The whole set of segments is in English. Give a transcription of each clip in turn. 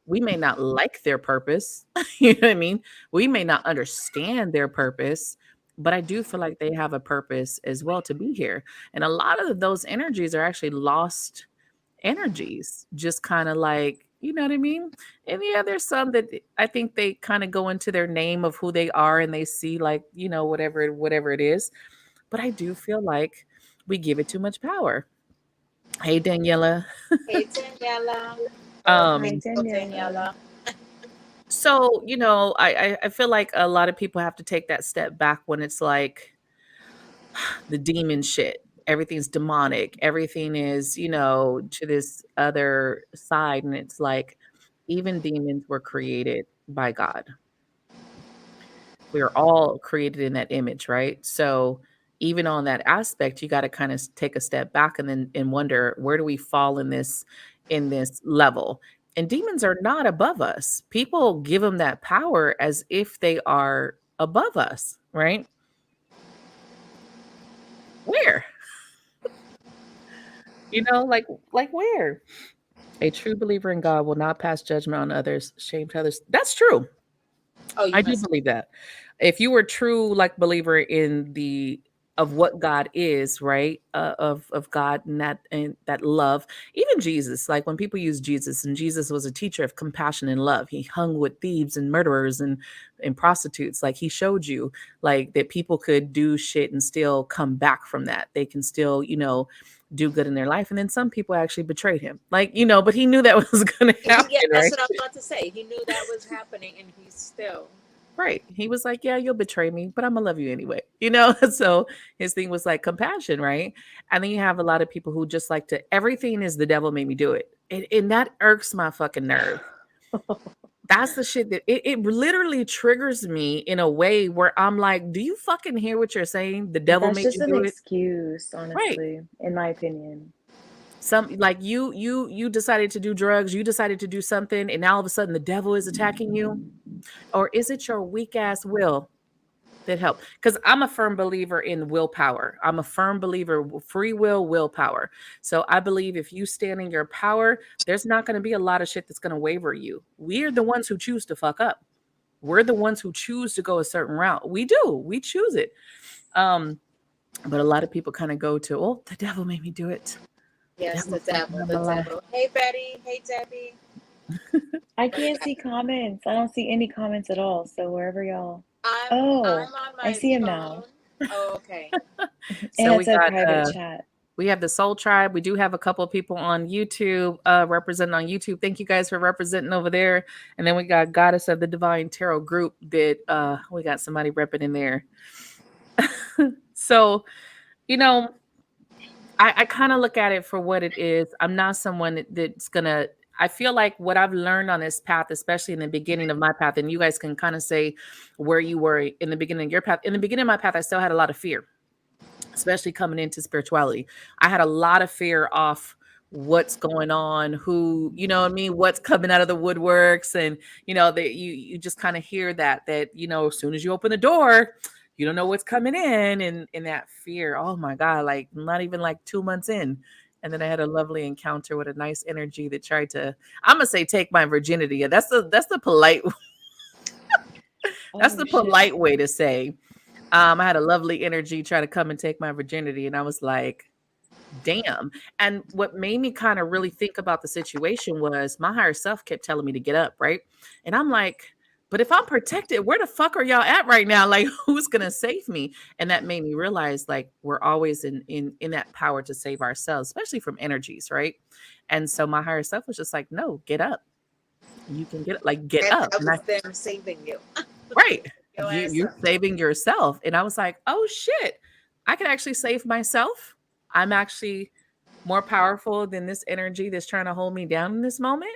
We may not like their purpose. You know what I mean? We may not understand their purpose, but I do feel like they have a purpose as well to be here. And a lot of those energies are actually lost energies, just kind of like, you know what I mean? And yeah, there's some that I think they kind of go into their name of who they are and they see like, whatever it is. But I do feel like we give it too much power. Hey, Daniela. Hey, Daniela. Or Hi, Um, Crystal Daniela. Daniela. so, I feel like a lot of people have to take that step back when it's like the demon shit. Everything's demonic. Everything is, to this other side. And it's like, even demons were created by God. We are all created in that image, right? So, even on that aspect, you got to kind of take a step back and then and wonder, where do we fall in this level? And demons are not above us. People give them that power as if they are above us, right? Where? Like where? A true believer in God will not pass judgment on others, shame to others. That's true. Oh, you I do must. believe that. If you were true like believer in the of what God is, right? Of God and that love. Even Jesus, like when people use Jesus, and Jesus was a teacher of compassion and love. He hung with thieves and murderers and prostitutes. Like he showed you like that people could do shit and still come back from that. They can still, do good in their life. And then some people actually betrayed him. Like, but he knew that was gonna happen, Yeah, that's right? what I was about to say. He knew that was happening, and he still. Right. He was like, "Yeah, you'll betray me, but I'm gonna love you anyway." So his thing was like compassion, right? And then you have a lot of people who just like to everything is the devil made me do it. And that irks my fucking nerve. That's the shit that it literally triggers me in a way where I'm like, do you fucking hear what you're saying? The devil That's made just you an do it. excuse, Right. honestly, in my opinion. Some like you decided to do drugs, you decided to do something, and now all of a sudden the devil is attacking you. Or is it your weak ass will that help? Because I'm a firm believer in willpower. I'm a firm believer free will, willpower. So I believe if you stand in your power, there's not going to be a lot of shit that's going to waver you. We're the ones who choose to fuck up. We're the ones who choose to go a certain route. We do. We choose it. Um, but a lot of people kind of go to, oh, the devil made me do it. The Yes, devil the fucking devil, up the my life. devil. Hey, Betty. Hey, Debbie. I What can't see comments. I don't see any comments at all. So wherever y'all. I'm Oh, on I my see him now. phone. Oh, okay. So And we it's a got private chat. we have the Soul Tribe. We do have a couple of people on YouTube, representing on YouTube. Thank you guys for representing over there. And then we got Goddess of the Divine Tarot group that we got somebody repping in there. So, you know, I kind of look at it for what it is. I'm not someone that's gonna. I feel like what I've learned on this path, especially in the beginning of my path, and you guys can kind of say where you were in the beginning of your path. In the beginning of my path, I still had a lot of fear, especially coming into spirituality. I had a lot of fear off what's going on, who, you know what I mean, what's coming out of the woodworks. And, that you just kind of hear that, as soon as you open the door, you don't know what's coming in and that fear. Oh my God, like not even like 2 months in. And then I had a lovely encounter with a nice energy that tried to, I'm gonna say, take my virginity. Yeah, that's the polite that's Oh, the shit. polite way to say. I had a lovely energy try to come and take my virginity, and I was like, damn. And what made me kind of really think about the situation was my higher self kept telling me to get up, right? And I'm like, but if I'm protected, where the fuck are y'all at right now? Like, who's gonna save me? And that made me realize, like, we're always in that power to save ourselves, especially from energies, right? And so my higher self was just like, no, get up. You can get like get And up. that And I was them saving you. right. Your You ass you're up. saving yourself. And I was like, oh shit, I can actually save myself. I'm actually more powerful than this energy that's trying to hold me down in this moment.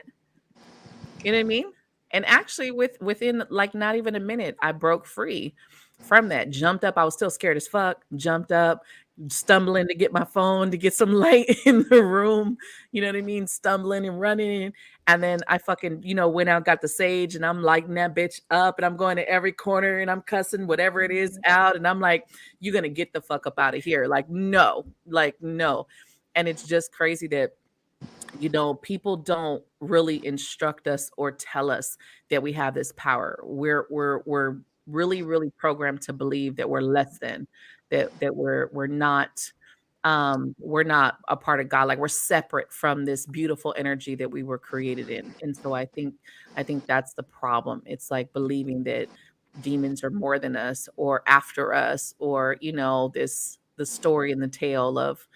You know what I mean? And actually within like not even a minute, I broke free from that. Jumped up. I was still scared as fuck. Jumped up, stumbling to get my phone to get some light in the room. You know what I mean? Stumbling and running. And then I fucking, went out, got the sage, and I'm lighting that bitch up, and I'm going to every corner and I'm cussing whatever it is out. And I'm like, you're gonna get the fuck up out of here. Like, no, like no. And it's just crazy that People don't really instruct us or tell us that we have this power. We're really, really programmed to believe that we're less than, that we're not a part of God. Like we're separate from this beautiful energy that we were created in. And so I think that's the problem. It's like believing that demons are more than us or after us, or the story and the tale of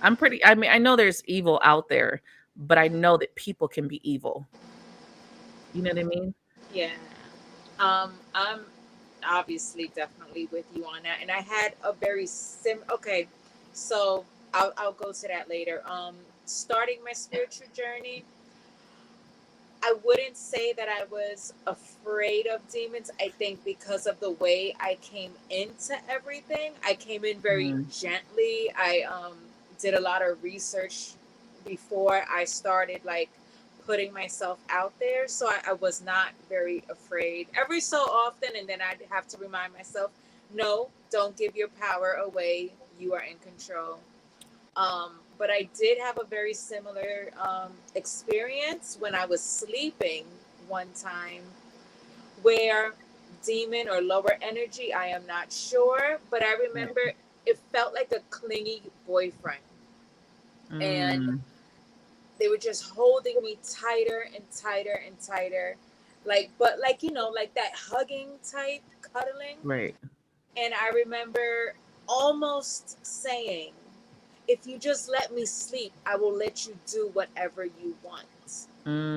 I mean, I know there's evil out there, but I know that people can be evil. You know what I mean? Yeah. I'm obviously definitely with you on that. And I had a very okay, so I'll go to that later. Starting my spiritual journey, I wouldn't say that I was afraid of demons. I think because of the way I came into everything, I came in very Mm, gently. I did a lot of research before I started like putting myself out there. So I was not very afraid. Every so often, and then I'd have to remind myself, no, don't give your power away. You are in control. But I did have a very similar experience when I was sleeping one time where demon or lower energy, I am not sure, but I right. remember it felt like a clingy boyfriend. And Mm, they were just holding me tighter and tighter and tighter. But like, like that hugging type, cuddling. right. And I remember almost saying, if you just let me sleep, I will let you do whatever you want.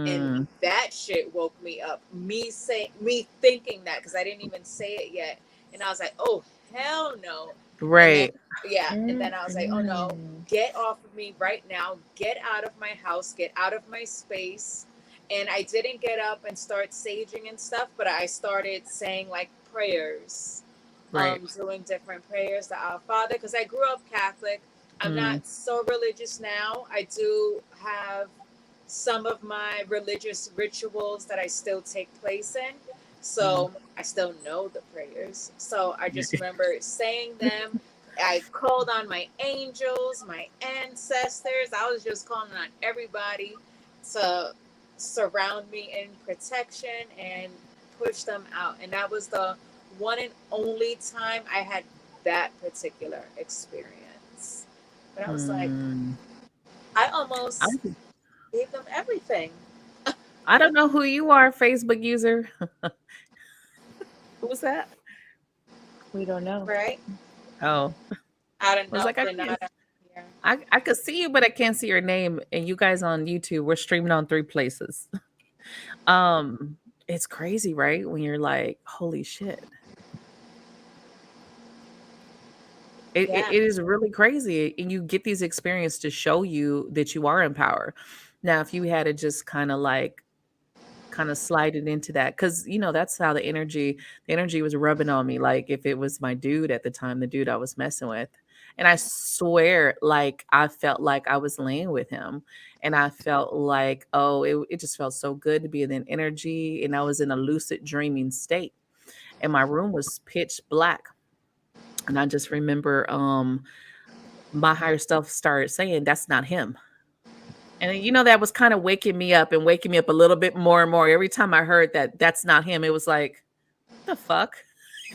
And Mm, that shit woke me up. Me thinking that, because I didn't even say it yet. And I was like, oh, hell no. And then, right. yeah. And then I was like, oh no, Mm-mm. get off of me right now. Get out of my house. Get out of my space. And I didn't get up and start saging and stuff, but I started saying like prayers, Right. doing different prayers to Our Father, because I grew up Catholic. I'm Mm, not so religious now. I do have some of my religious rituals that I still take place in. mm. So I still know the prayers. So I just remember saying them. I called on my angels, my ancestors. I was just calling on everybody to surround me in protection and push them out. And that was the one and only time I had that particular experience. But I was like, Mm. I I, almost gave them everything. I don't know who you are, Facebook user. Who was that? We don't know. Right? Oh, I I don't was know. like, I They're can't. not out here. I could see you, but I can't see your name. And you guys on YouTube, we're streaming on 3 places. Um, it's crazy, right? When you're like, holy shit. Yeah. It is really crazy, and you get these experiences to show you that you are in power. Now, if you had to just kind of slide it into that, because that's how the energy was rubbing on me. Like if it was my dude at the time, the dude I was messing with, and I swear, like I felt like I was laying with him, and I felt like, oh, it just felt so good to be in that energy, and I was in a lucid dreaming state, and my room was pitch black, and I just remember my higher self started saying, "That's not him." And then, that was kind of waking me up and waking me up a little bit more and more. Every time I heard that that's not him, it was like, the fuck?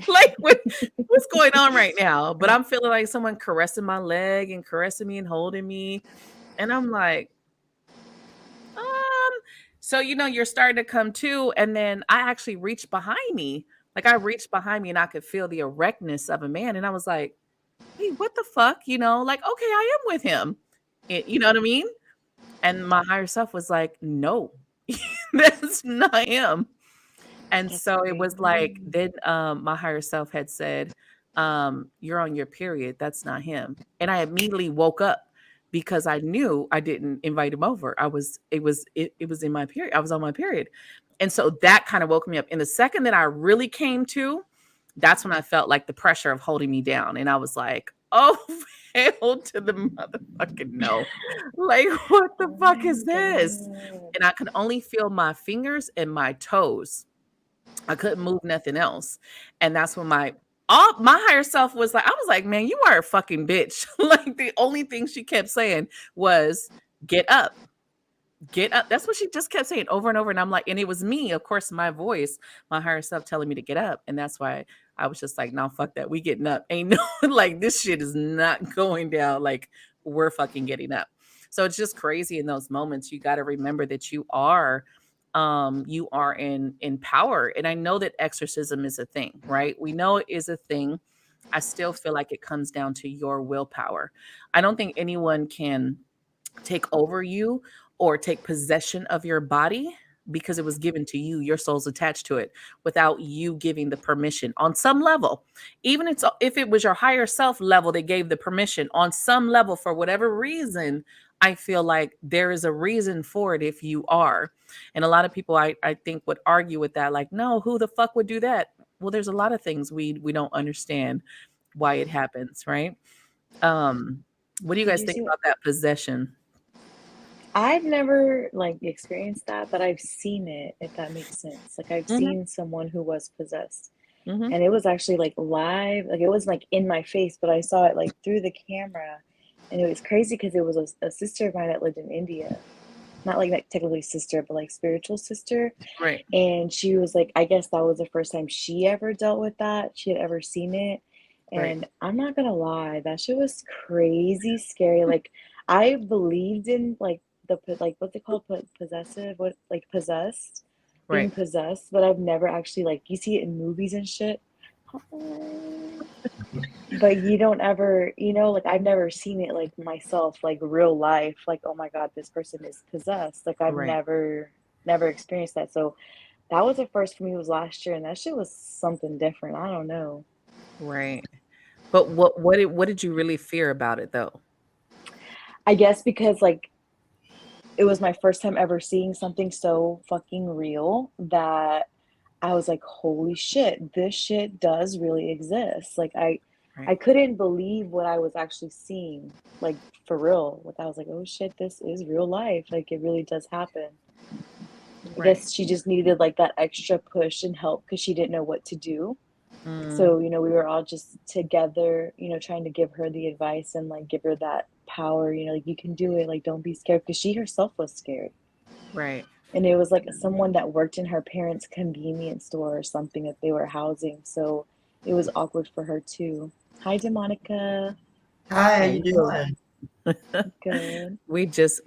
Like what's going on right now? But I'm feeling like someone caressing my leg and caressing me and holding me. And I'm like, um, so you're starting to come to, and then I actually reached behind me. Like I reached behind me and I could feel the erectness of a man. And I was like, wait, what the fuck? Like, okay, I am with him. You know what I mean? And my higher self was like, no, that's not him. And That's so it was like, crazy. then my higher self had said, you're on your period. That's not him. And I immediately woke up because I knew I didn't invite him over. It was in my period. I was on my period. And so that kind of woke me up. And the second that I really came to, that's when I felt like the pressure of holding me down. And I was like, oh, hell to the motherfucking no. Like, what the Oh fuck my is this? God. And I could only feel my fingers and my toes. I couldn't move nothing else. And that's when my higher self was like, I was like, man, you are a fucking bitch. Like the only thing she kept saying was, get up. Get up. That's what she just kept saying over and over. And I'm like, and it was me, of course, my voice, my higher self telling me to get up. And that's why I was just like, no, fuck that. We getting up. Ain't no, like, this shit is not going down. Like, we're fucking getting up. So it's just crazy in those moments. You got to remember that you are in power. And I know that exorcism is a thing, right? We know it is a thing. I still feel like it comes down to your willpower. I don't think anyone can take over you or take possession of your body because it was given to you, your soul's attached to it, without you giving the permission on some level. Even if it was your higher self level that gave the permission on some level, for whatever reason, I feel like there is a reason for it if you are. And a lot of people I think would argue with that, like, no, who the fuck would do that? Well, there's a lot of things we don't understand why it happens, right? What do you Did guys you think see what? about that possession? I've never like experienced that, but I've seen it, if that makes sense. Like I've Mhm, seen someone who was possessed. mhm. And it was actually like live, like it was like in my face, but I saw it like through the camera. And it was crazy because it was a sister of mine that lived in India. Not like technically sister, but like spiritual sister. Right, And she was like, I guess that was the first time she ever dealt with that. She had ever seen it. right. And I'm not gonna lie, that shit was crazy scary. Like I believed in like like what's it called? Possessive, what like possessed, being Right. possessed, but I've never actually like you see it in movies and shit. But you don't ever, like I've never seen it like myself, like real life, like oh my God, this person is possessed. Like I've Right. never experienced that. So that was the first for me was last year, and that shit was something different. I don't know. Right. But what did you really fear about it though? I guess because like it was my first time ever seeing something so fucking real that I was like, holy shit, this shit does really exist. Like I Right. couldn't believe what I was actually seeing, like for real. Like I was like, oh shit, this is real life. Like it really does happen. I Right. guess she just needed like that extra push and help because she didn't know what to do. Mm, So, we were all just together, trying to give her the advice and like give her that power, like you can do it, like don't be scared because she herself was scared. right. And it was like someone that worked in her parents' convenience store or something that they were housing. So it was awkward for her too. Hi, Demonica. Hi, how I you know. doing? Good. We just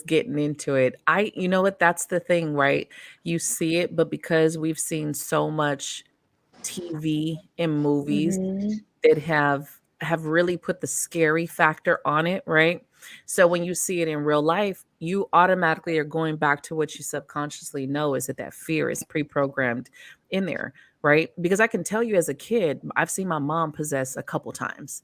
getting into it. You know what? That's the thing, right? You see it, but because we've seen so much TV and movies Mm-hmm. that have really put the scary factor on it, right? So when you see it in real life, you automatically are going back to what you subconsciously know is that fear is pre-programmed in there, right? Because I can tell you as a kid, I've seen my mom possess a couple times.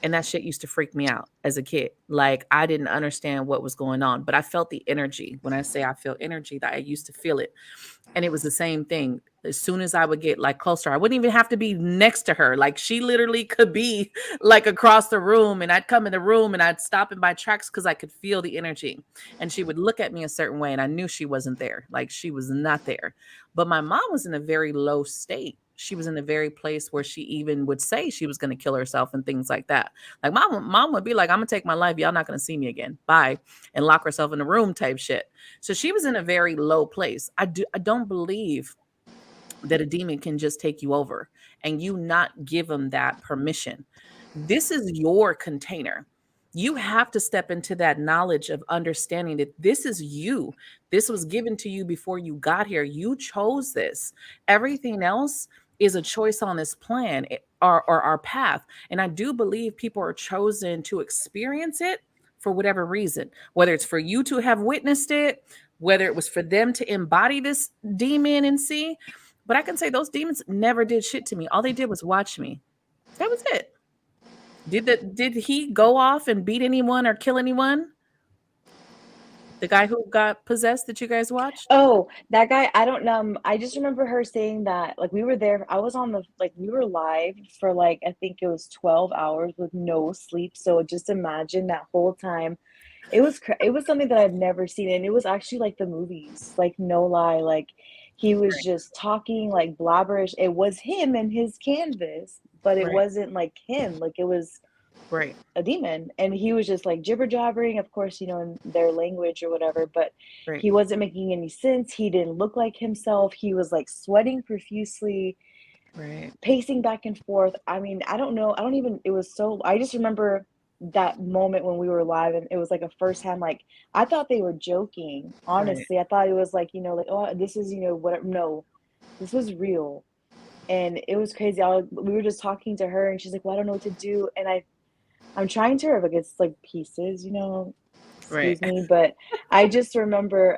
And that shit used to freak me out as a kid. Like I didn't understand what was going on, but I felt the energy. When I say I feel energy, that I used to feel it. And it was the same thing. As soon as I would get like closer, I wouldn't even have to be next to her. Like she literally could be like across the room, and I'd come in the room and I'd stop in my tracks because I could feel the energy. And she would look at me a certain way, and I knew she wasn't there. Like she was not there. But my mom was in a very low state. She was in a very place where she even would say she was going to kill herself and things like that. Like mom would be like, "I'm gonna take my life. Y'all not gonna see me again. Bye," and lock herself in a room type shit. So she was in a very low place. I don't believe that a demon can just take you over and you not give them that permission. This is your container. You have to step into that knowledge of understanding that this is you. This was given to you before you got here. You chose this. Everything else is a choice on this plan or our path. And I do believe people are chosen to experience it for whatever reason, whether it's for you to have witnessed it, whether it was for them to embody this demon and see. But I can say those demons never did shit to me. All they did was watch me. That was it. Did he go off and beat anyone or kill anyone? The guy who got possessed that you guys watched? Oh, that guy, I don't know. I just remember her saying that, like, we were there. I was on like, we were live for, like, I think it was 12 hours with no sleep. So just imagine that whole time. It was something that I've never seen. And it was actually like the movies, like, no lie. Like, he was Right, just talking, like, blabberish. It was him and his canvas, but it right, wasn't like him. Like, it was Right. a demon, and he was just like jibber jabbering, of course, you know, in their language or whatever, but Right. he wasn't making any sense. He didn't look like himself. He was like sweating profusely, Right. pacing back and forth. I mean, I don't know. I don't even, it was so, I just remember that moment when we were live, and it was like a first hand, like, I thought they were joking. Right. Honestly, I thought it was like, you know, like, oh, this is, you know, whatever. No, this was real. And it was crazy. We were just talking to her, and she's like, well, I don't know what to do. And I'm trying to like, it's like pieces, you know, Right. excuse me, but I just remember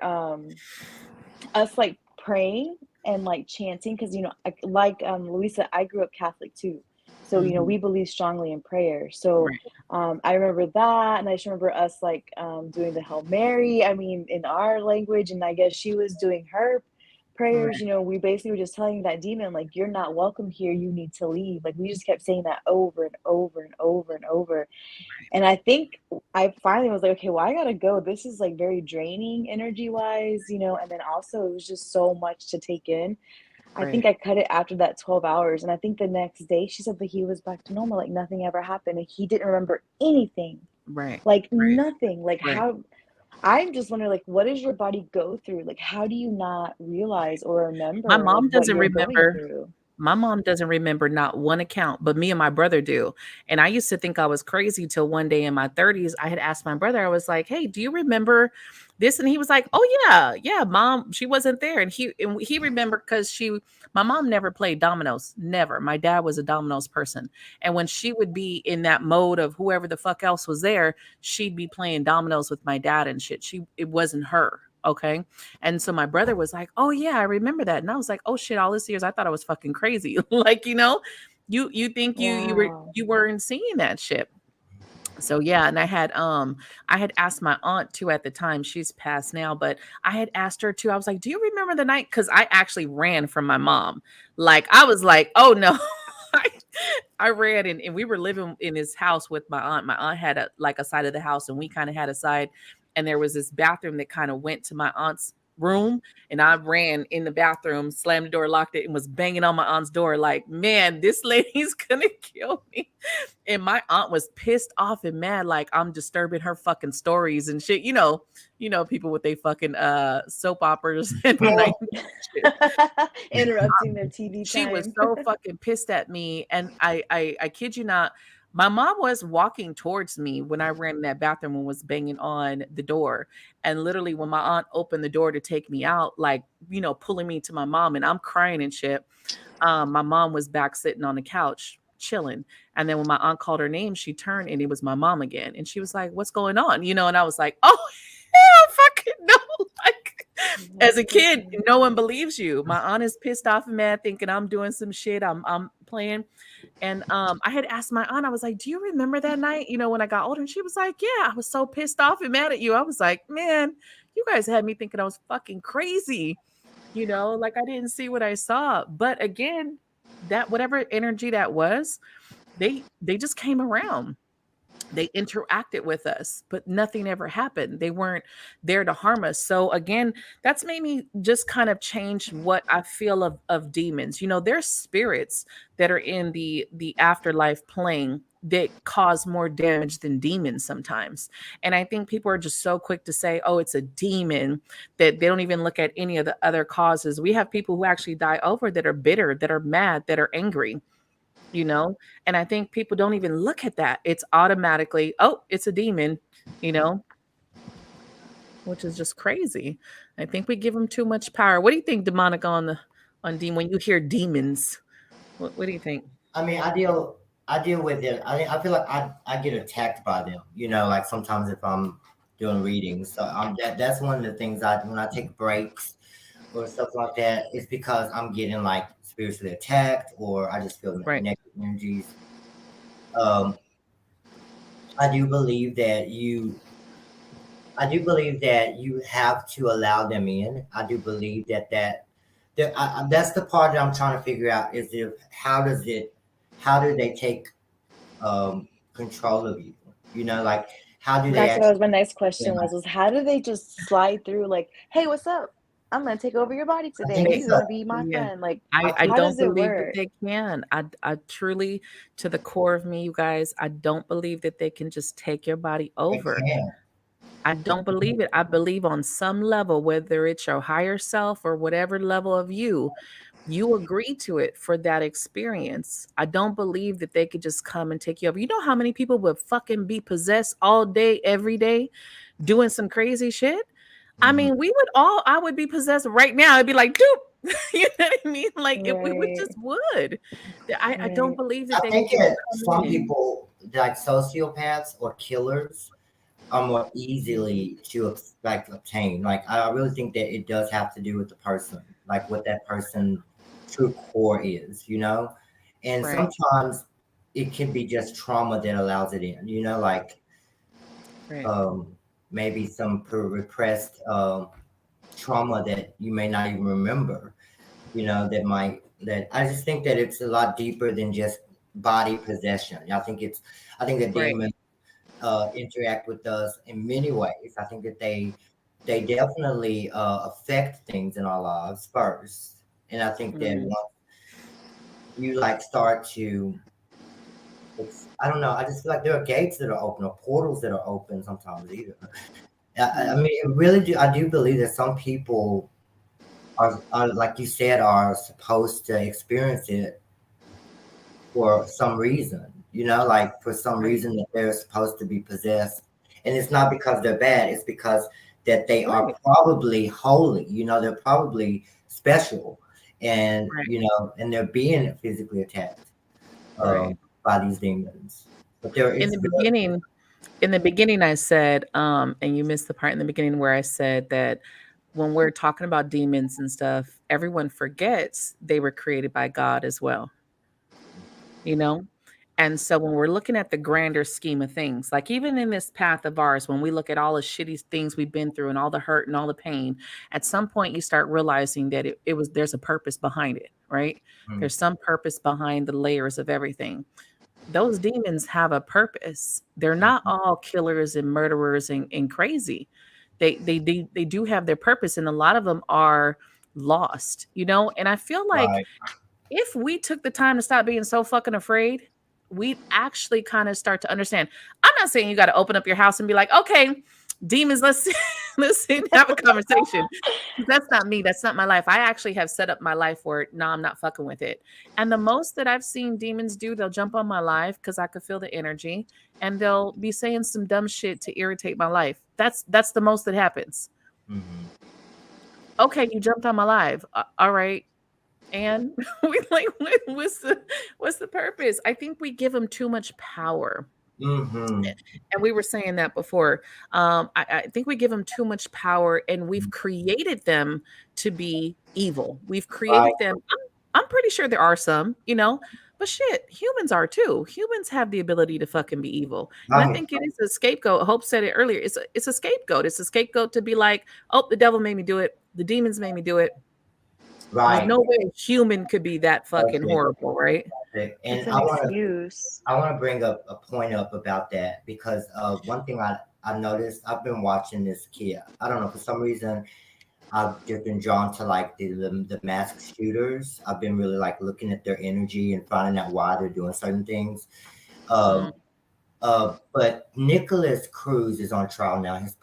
us like praying and like chanting, because you know, like Louisa, I grew up Catholic too, so you know, Hmm. we believe strongly in prayer. So Right. I remember that, and I just remember us like doing the Hail Mary, I mean, in our language, and I guess she was doing her prayers. You Right. know, we basically were just telling that demon like, you're not welcome here, you need to leave. Like, we just kept saying that over and over and over and over. And I think I finally was like, okay, well, I gotta go. This is like very draining energy wise, you know, and then also it was just so much to take in. I think Right. I cut it after that 12 hours. And I think the next day she said that he was back to normal, like nothing ever happened. And he didn't remember anything, Right. like Right. nothing. Like, Right. how, I'm just wondering, like, what does your body go through? Like, how do you not realize or My remember like mom what doesn't you're going remember. through? My mom doesn't remember not one account, but me and my brother do. And I used to think I was crazy till one day in my 30s, I had asked my brother, I was like, "Hey, do you remember this?" And he was like, "Oh yeah, yeah, mom, she wasn't there." And he remembered because my mom never played dominoes, never. My dad was a dominoes person, and when she would be in that mode of whoever the fuck else was there, she'd be playing dominoes with my dad and shit. It wasn't her. Okay. And so my brother was like, "Oh yeah, I remember that." And I was like, "Oh shit, all this years I thought I was fucking crazy." Like, you think Wow. you weren't seeing that shit. So yeah, and I had asked my aunt too at the time. She's passed now, but I had asked her too. I was like, "Do you remember the night?" Cuz I actually ran from my mom. Like I was like, "Oh no." I, I ran and we were living in his house with my aunt. My aunt had a side of the house and we kind of had a side, and there was this bathroom that kind of went to my aunt's room, and I ran in the bathroom, slammed the door, locked it, and was banging on my aunt's door like, "Man, this lady's gonna kill me." And my aunt was pissed off and mad, like I'm disturbing her fucking stories and shit. People with they fucking soap operas and night shit. Interrupting their TV She was time. so fucking pissed at me, and I kid you not, my mom was walking towards me when I ran in that bathroom and was banging on the door, and literally when my aunt opened the door to take me out, like, pulling me to my mom, and I'm crying and shit, my mom was back sitting on the couch chilling, and then when my aunt called her name, she turned and it was my mom again, and she was like, "What's going on?" And I was like, "Oh, hell fucking no." Like, as That's a so kid, funny. no one believes you. My aunt is pissed off and mad, thinking I'm doing some shit. I'm playing. And I had asked my aunt, I was like, "Do you remember that night, when I got older?" And she was like, "Yeah, I was so pissed off and mad at you." I was like, "Man, you guys had me thinking I was fucking crazy." Like I didn't see what I saw. But again, that whatever energy that was, they just came around. They interacted with us, but nothing ever happened. They weren't there to harm us. So again, that's made me just kind of change what I feel of demons. There's spirits that are in the afterlife plane that cause more damage than demons sometimes. And I think people are just so quick to say, "Oh, it's a demon," that they don't even look at any of the other causes. We have people who actually die over that are bitter, that are mad, that are angry you know? And I think people don't even look at that. It's automatically, "Oh, it's a demon," you know, which is just crazy. I think we give them too much power. What do you think, demonic, on demon when you hear demons? What do you think? I mean, I deal with it. I feel like I get attacked by them. Like sometimes if I'm doing readings, so that's one of the things when I take breaks or stuff like that, it's because I'm getting like spiritually attacked, or I just feel Right. negative energies. Um, I do believe that you have to allow them in. I do believe that's the part that I'm trying to figure out is if how do they take control of you? Like how do they That's what I actually was, my next feel question like, was how do they just slide through like, hey, what's up? I'm gonna take over your body I today. think You're it's They, a, gonna be my yeah, friend. Like, I I think how don't does it believe that work? they can. I truly, to the core of me, you guys, I don't believe that they can just take your body they over. can. I don't believe it. I believe on some level, whether it's your higher self or whatever level of you agree to it for that experience. I don't believe that they could just come and take you over. You know how many people would fucking be possessed all day, every day, doing some crazy shit? I Mhm. mean, I would be possessed right now. I'd be like, dude, you know what I mean? Like we would Right, just would. I don't right, believe that I they could think just that come some in. people, like sociopaths or killers, are more easily to like obtain. Like I really think that it does have to do with the person, like what that person true core is, you know. And Right, sometimes it can be just trauma that allows it in, you know, like right, um, maybe some repressed trauma that you may not even remember, you know, that I just think that it's a lot deeper than just body possession. I think that right. demons interact with us in many ways. I think that they definitely affect things in our lives first, and I think that Mm, once you like start to, I don't know. I just feel like there are gates that are open or portals that are open sometimes. Either I mm, mean, it really do. I do believe that some people are like you said, are supposed to experience it for some reason, you know, like for some right, reason that they're supposed to be possessed. And it's not because they're bad, it's because that they are right, probably holy, you know, they're probably special and, right, you know, and they're being physically attacked right. by these demons. But there, In it's the very, beginning, in the beginning, I said, and you missed the part in the beginning where I said that when we're talking about demons and stuff, everyone forgets they were created by God as well, you know? And so when we're looking at the grander scheme of things, like even in this path of ours, when we look at all the shitty things we've been through and all the hurt and all the pain, at some point you start realizing that there's a purpose behind it, right? mm, There's some purpose behind the layers of everything. Those demons have a purpose. They're not mm, all killers and murderers and crazy. They do have their purpose, and a lot of them are lost, you know. And I feel like right, if we took the time to stop being so fucking afraid, we'd actually kind of start to understand. I'm not saying you got to open up your house and be like, okay, demons, let's let's sit and have a conversation. That's not me. That's not my life. I actually have set up my life where no, I'm not fucking with it. And the most that I've seen demons do, they'll jump on my life because I could feel the energy, and they'll be saying some dumb shit to irritate my life. That's the most that happens. mm-hmm, Okay, you jumped on my live. All right. And we like, what's the purpose? I think we give them too much power. mm-hmm, And we were saying that before. I think we give them too much power, and we've created them to be evil. We've right, created them. I'm pretty sure there are some, you know, but shit, humans are too. Humans have the ability to fucking be evil, and I right, think it is a scapegoat. Hope said it earlier. It's a scapegoat. It's a scapegoat to be like, oh, the devil made me do it. The demons made me do it. There's right. no way a human could be that fucking Perfect, horrible, right? perfect. it's And an excuse. I want to bring up a point up about that because one thing I noticed, I've been watching this kid. I don't know, for some reason I've just been drawn to like the masked shooters. I've been really like looking at their energy and finding out why they're doing certain things. Mm, Um, but Nicholas Cruz is on trial now. His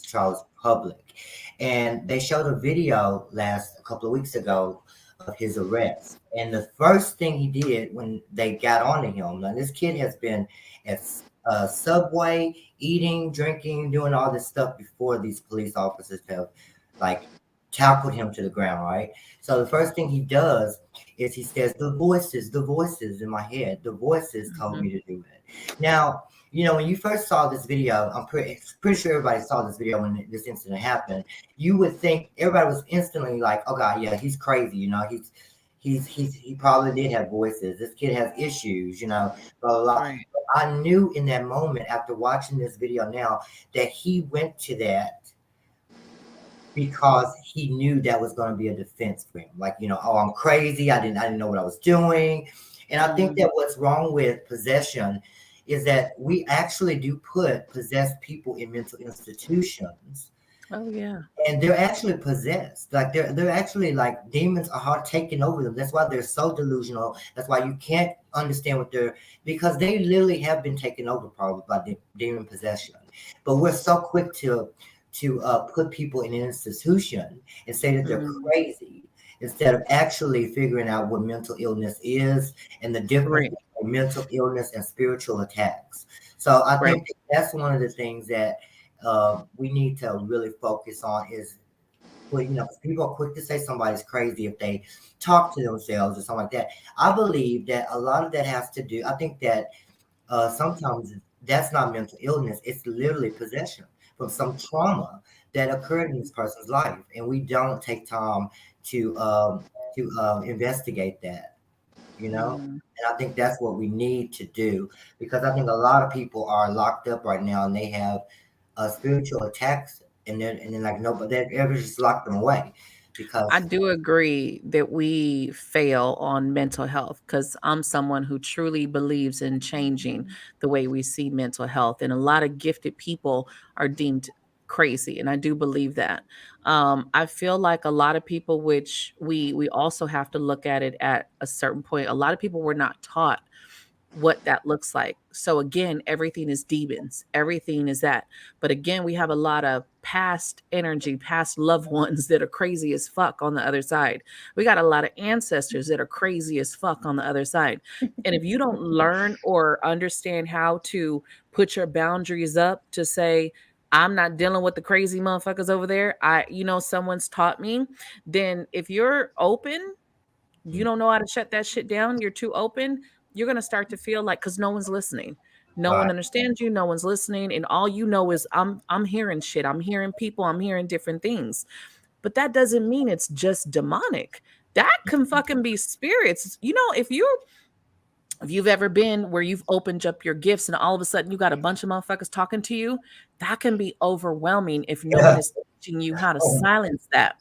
trial is public, and they showed a video a couple of weeks ago of his arrest. And the first thing he did when they got onto him, now this kid has been at Subway eating, drinking, doing all this stuff before these police officers have like tackled him to the ground, right? So the first thing he does is he says, the voices in my head, the voices told mhm. me to do it. Now, you know, when you first saw this video, I'm pretty sure everybody saw this video when this incident happened. You would think everybody was instantly like, "Oh God, yeah, he's crazy." You know, he probably did have voices. This kid has issues. You know, blah blah blah. Right. But I knew in that moment after watching this video now that he went to that because he knew that was going to be a defense for him. Like, you know, oh, I'm crazy. I didn't know what I was doing. And I think Mm, that what's wrong with possession is that we actually do put possessed people in mental institutions Oh yeah. and they're actually possessed. Like they're actually like demons are taking over them. That's why they're so delusional. That's why you can't understand what they're, because they literally have been taken over probably by demon possession. But we're so quick to put people in an institution and say that they're Mm, crazy instead of actually figuring out what mental illness is and the difference right. between mental illness and spiritual attacks. So I Right. think that's one of the things that we need to really focus on is, well, 'cause people are quick to say somebody's crazy if they talk to themselves or something like that. I believe that a lot of that has to do. I think that sometimes that's not mental illness; it's literally possession from some trauma that occurred in this person's life, and we don't take time to investigate that. Mm. And I think that's what we need to do, because I think a lot of people are locked up right now and they have spiritual attacks, and then like nobody, they ever just lock them away I because do agree that we fail on mental health because I'm someone who truly believes in changing the way we see mental health. And a lot of gifted people are deemed crazy. And I do believe that. I feel like a lot of people, which we also have to look at it at a certain point, a lot of people were not taught what that looks like. So again, everything is demons. Everything is that. But again, we have a lot of past energy, past loved ones that are crazy as fuck on the other side. We got a lot of ancestors that are crazy as fuck on the other side. And if you don't learn or understand how to put your boundaries up to say, I'm not dealing with the crazy motherfuckers over there. Someone's taught me. Then if you're open, you don't know how to shut that shit down, you're too open, you're going to start to feel like, cuz no one's listening. No one right, understands you, no one's listening, and all you know is I'm hearing shit. I'm hearing people, I'm hearing different things. But that doesn't mean it's just demonic. That can fucking be spirits. If you've ever been where you've opened up your gifts and all of a sudden you got a bunch of motherfuckers talking to you, that can be overwhelming if no one yeah, is teaching you how to silence that.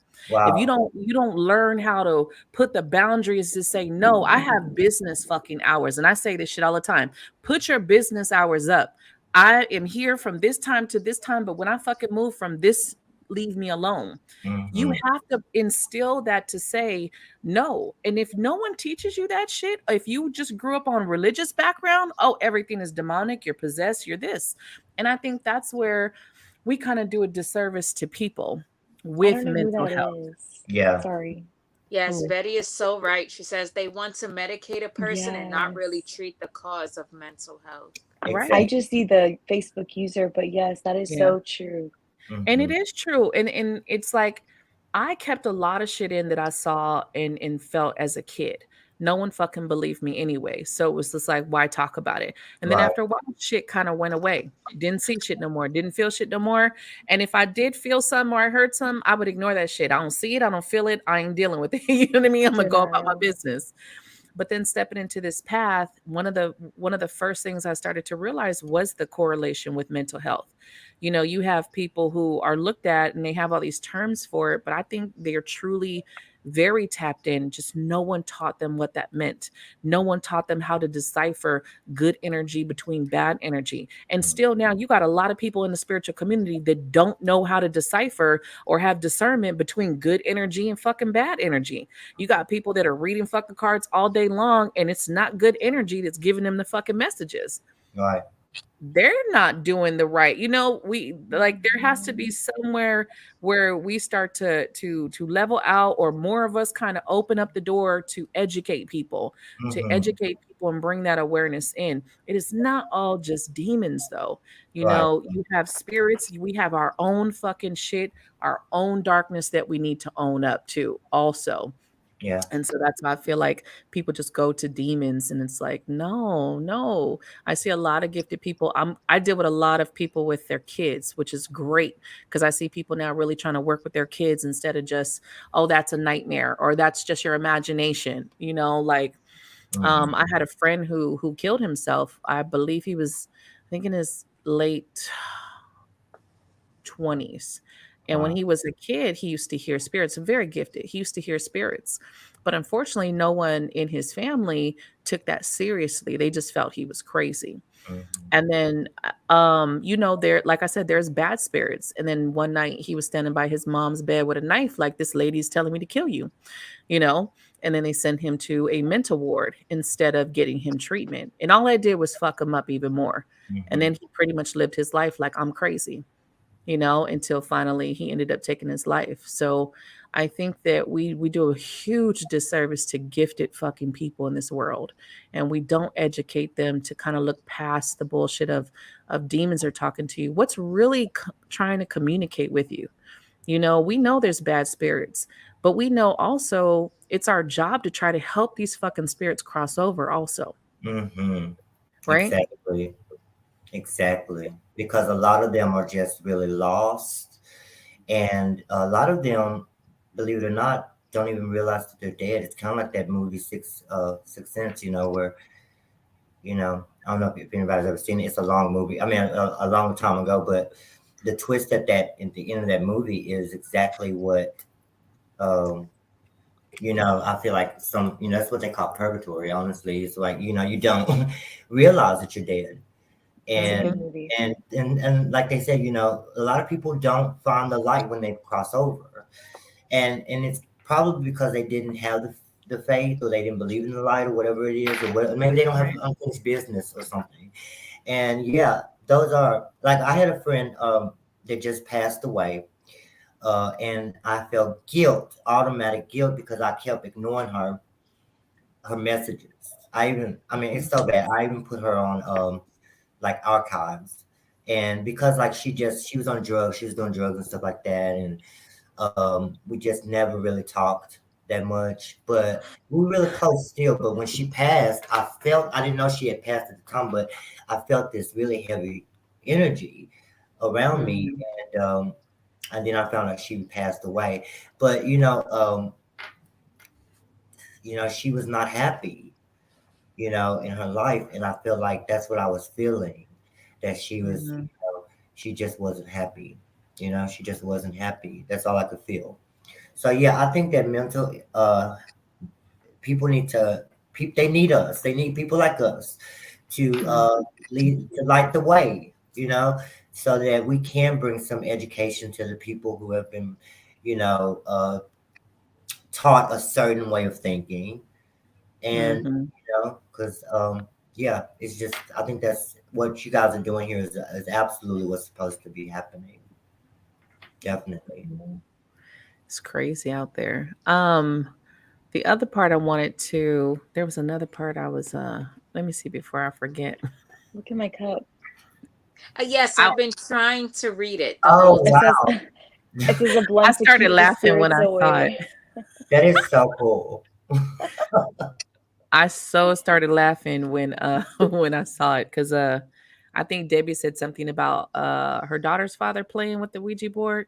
If wow, you don't learn how to put the boundaries to say, no, I have business fucking hours. And I say this shit all the time. Put your business hours up. I am here from this time to this time, but when I fucking move from this, leave me alone. You hmm, have to instill that to say no. And if no one teaches you that shit, if you just grew up on religious background, oh, everything is demonic, you're possessed, you're this. And I think that's where we kind of do a disservice to people I don't with know who mental that health. is. yeah, Sorry. Yes, Who? Betty is so right. She says they want to medicate a person and not really Yes. treat the cause of mental health. I Right. exactly, just see the Facebook user, but yes, that is Yeah. so true. And it hmm, is true. And it's like I kept a lot of shit in that I saw and felt as a kid. No one fucking believed me anyway. So it was just like, why talk about it? And then right, after a while, shit kind of went away. Didn't see shit no more. Didn't feel shit no more. And if I did feel something or I heard something, I would ignore that shit. I don't see it. I don't feel it. I ain't dealing with it. You know what I mean? I'm gonna go about my Denial. business. But then stepping into this path, one of the first things I started to realize was the correlation with mental health. You have people who are looked at and they have all these terms for it, but I think they are truly very tapped in. Just no one taught them what that meant. No one taught them how to decipher good energy between bad energy. And mm, still now you got a lot of people in the spiritual community that don't know how to decipher or have discernment between good energy and fucking bad energy. You got people that are reading fucking cards all day long and it's not good energy that's giving them the fucking messages. right, They're not doing the right. We like there has to be Mhm. somewhere where we start to level out, or more of us kind of open up the door to hmm, educate people and bring that awareness in. It is not all just demons though. right, You have spirits, we have our own fucking shit, our own darkness that we need to own up to also. yeah, And so that's why I feel like people just go to demons and it's like, no, no. I see a lot of gifted people. I deal with a lot of people with their kids, which is great because I see people now really trying to work with their kids instead of just, oh, that's a nightmare or that's just your imagination. Like hmm, I had a friend who killed himself. I believe he was, I think in his late 20s. And when wow, he was a kid, he used to hear spirits, very gifted. He used to hear spirits. But unfortunately, no one in his family took that seriously. They just felt he was crazy. Mhm. And then, there, like I said, there's bad spirits. And then one night he was standing by his mom's bed with a knife, like, this lady's telling me to kill you, you know? And then they sent him to a mental ward instead of getting him treatment. And all I did was fuck him up even more. And Mhm. then he pretty much lived his life like I'm crazy, until finally he ended up taking his life. So I think that we do a huge disservice to gifted fucking people in this world, and we don't educate them to kind of look past the bullshit of demons are talking to you. What's really trying to communicate with you? We know there's bad spirits, but we know also it's our job to try to help these fucking spirits cross over also, Mhm. right? Exactly. Exactly. Because a lot of them are just really lost, and a lot of them, believe it or not, don't even realize that they're dead. It's kind of like that movie Six Sense, where I don't know if anybody's ever seen it. It's a long movie. I mean, a long time ago, but the twist at the end of that movie is exactly what um, I feel like that's what they call purgatory. Honestly, it's like you don't realize that you're dead, That's a and good Hmm. movie. and like they said, a lot of people don't find the light when they cross over, and it's probably because they didn't have the faith, or they didn't believe in the light, or whatever it is, or maybe they don't have Right. unfinished business or something. And yeah, those are like, I had a friend that just passed away, and I felt guilt, automatic guilt, because I kept ignoring her messages. I mean, it's so bad. I even put her on like archives, and because like she was on drugs, she was doing drugs and stuff like that, and we just never really talked that much, but we were really close still. But when she passed, I didn't know she had passed at the time, but I felt this really heavy energy around me, Hmm. and then I found out she passed away. But she was not happy, in her life, and I feel like that's what I was feeling, that she was, Hmm. she just wasn't happy. She just wasn't happy. That's all I could feel. So yeah, I think that mental people need to they need us. They need people like us to lead to light the way, so that we can bring some education to the people who have been, you know, uh, taught a certain way of thinking, and Hmm. because yeah, it's just, I think that's what you guys are doing here is absolutely what's supposed to be happening. Definitely. It's crazy out there. The other part I wanted to, there was another part I was, let me see before I forget. Look at my cup. Yes, I, I've been trying to read it the whole Oh It time. says wow, it says a I blunt to started keep the laughing when spirits I saw it. away. that is so cool. I so started laughing when when I saw it because I think Debbie said something about her daughter's father playing with the Ouija board.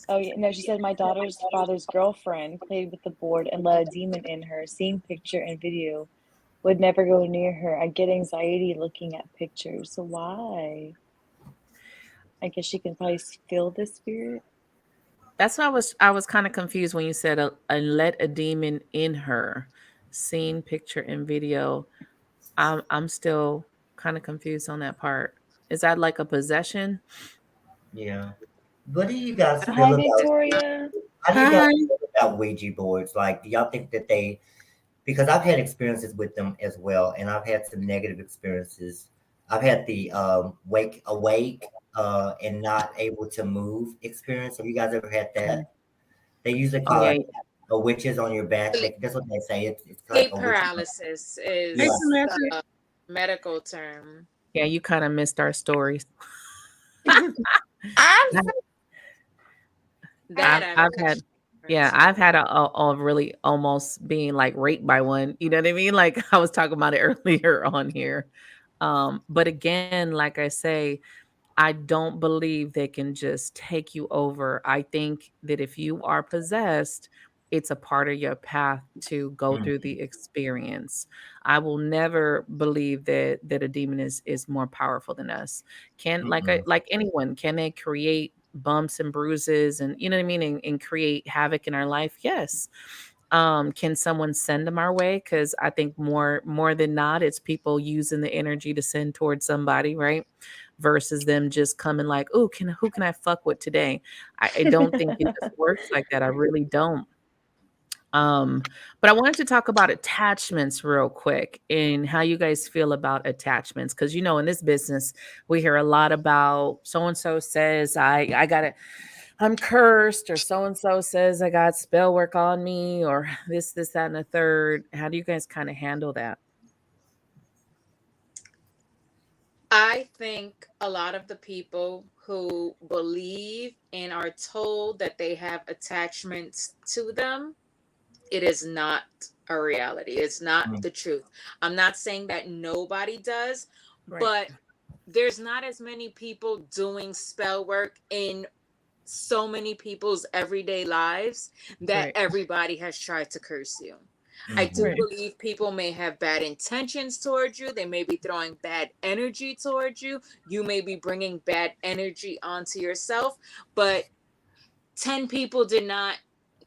Oh yeah, no, she said my daughter's father's girlfriend played with the board and let a demon in her. Seen picture and video. Would never go near her. I get anxiety looking at pictures. So why? I guess she can probably feel the spirit. That's why I was kind of confused when you said let a demon in her. Seen picture and video. I'm still kind of confused on that part. Is that like a possession? Yeah. What do you guys feel Hi, about Victoria. How do you guys Hi. feel about Ouija boards? Like, do y'all think that because I've had experiences with them as well, and I've had some negative experiences. I've had the awake and not able to move experience. Have you guys ever had Mhm. that? They usually call Yeah. it a witches on your back. That's what they say. It's like Sleep a witch. paralysis Yeah. Hey, is Samantha. the medical term. Yeah, you kind of missed our stories. I'm I've that I've I've had yeah, experienced. I've had a really almost being like raped by one. You know what I mean? Like I was talking about it earlier on here. But again, like I say, I don't believe they can just take you over. I think that if you are possessed, it's a part of your path to go Mm, through the experience. I will never believe that a demon is more powerful than us. Can mm-mm. like anyone, can they create bumps and bruises and you know what I mean and create havoc in our life? Yes. Can someone send them our way? Because I think more than not, it's people using the energy to send towards somebody, right? Versus them just coming like, oh, who can I fuck with today? I don't think it just works like that. I really don't. But I wanted to talk about attachments real quick and how you guys feel about attachments. Cause in this business, we hear a lot about so and so says I got it, I'm cursed, or so and so says I got spell work on me, or this, that, and the third. How do you guys kind of handle that? I think a lot of the people who believe and are told that they have attachments to them, it is not a reality. It's not the truth. I'm not saying that nobody does, Right. but there's not as many people doing spell work in so many people's everyday lives that Right. everybody has tried to curse you. I do Right. believe people may have bad intentions towards you. They may be throwing bad energy towards you. You may be bringing bad energy onto yourself, but 10 people did not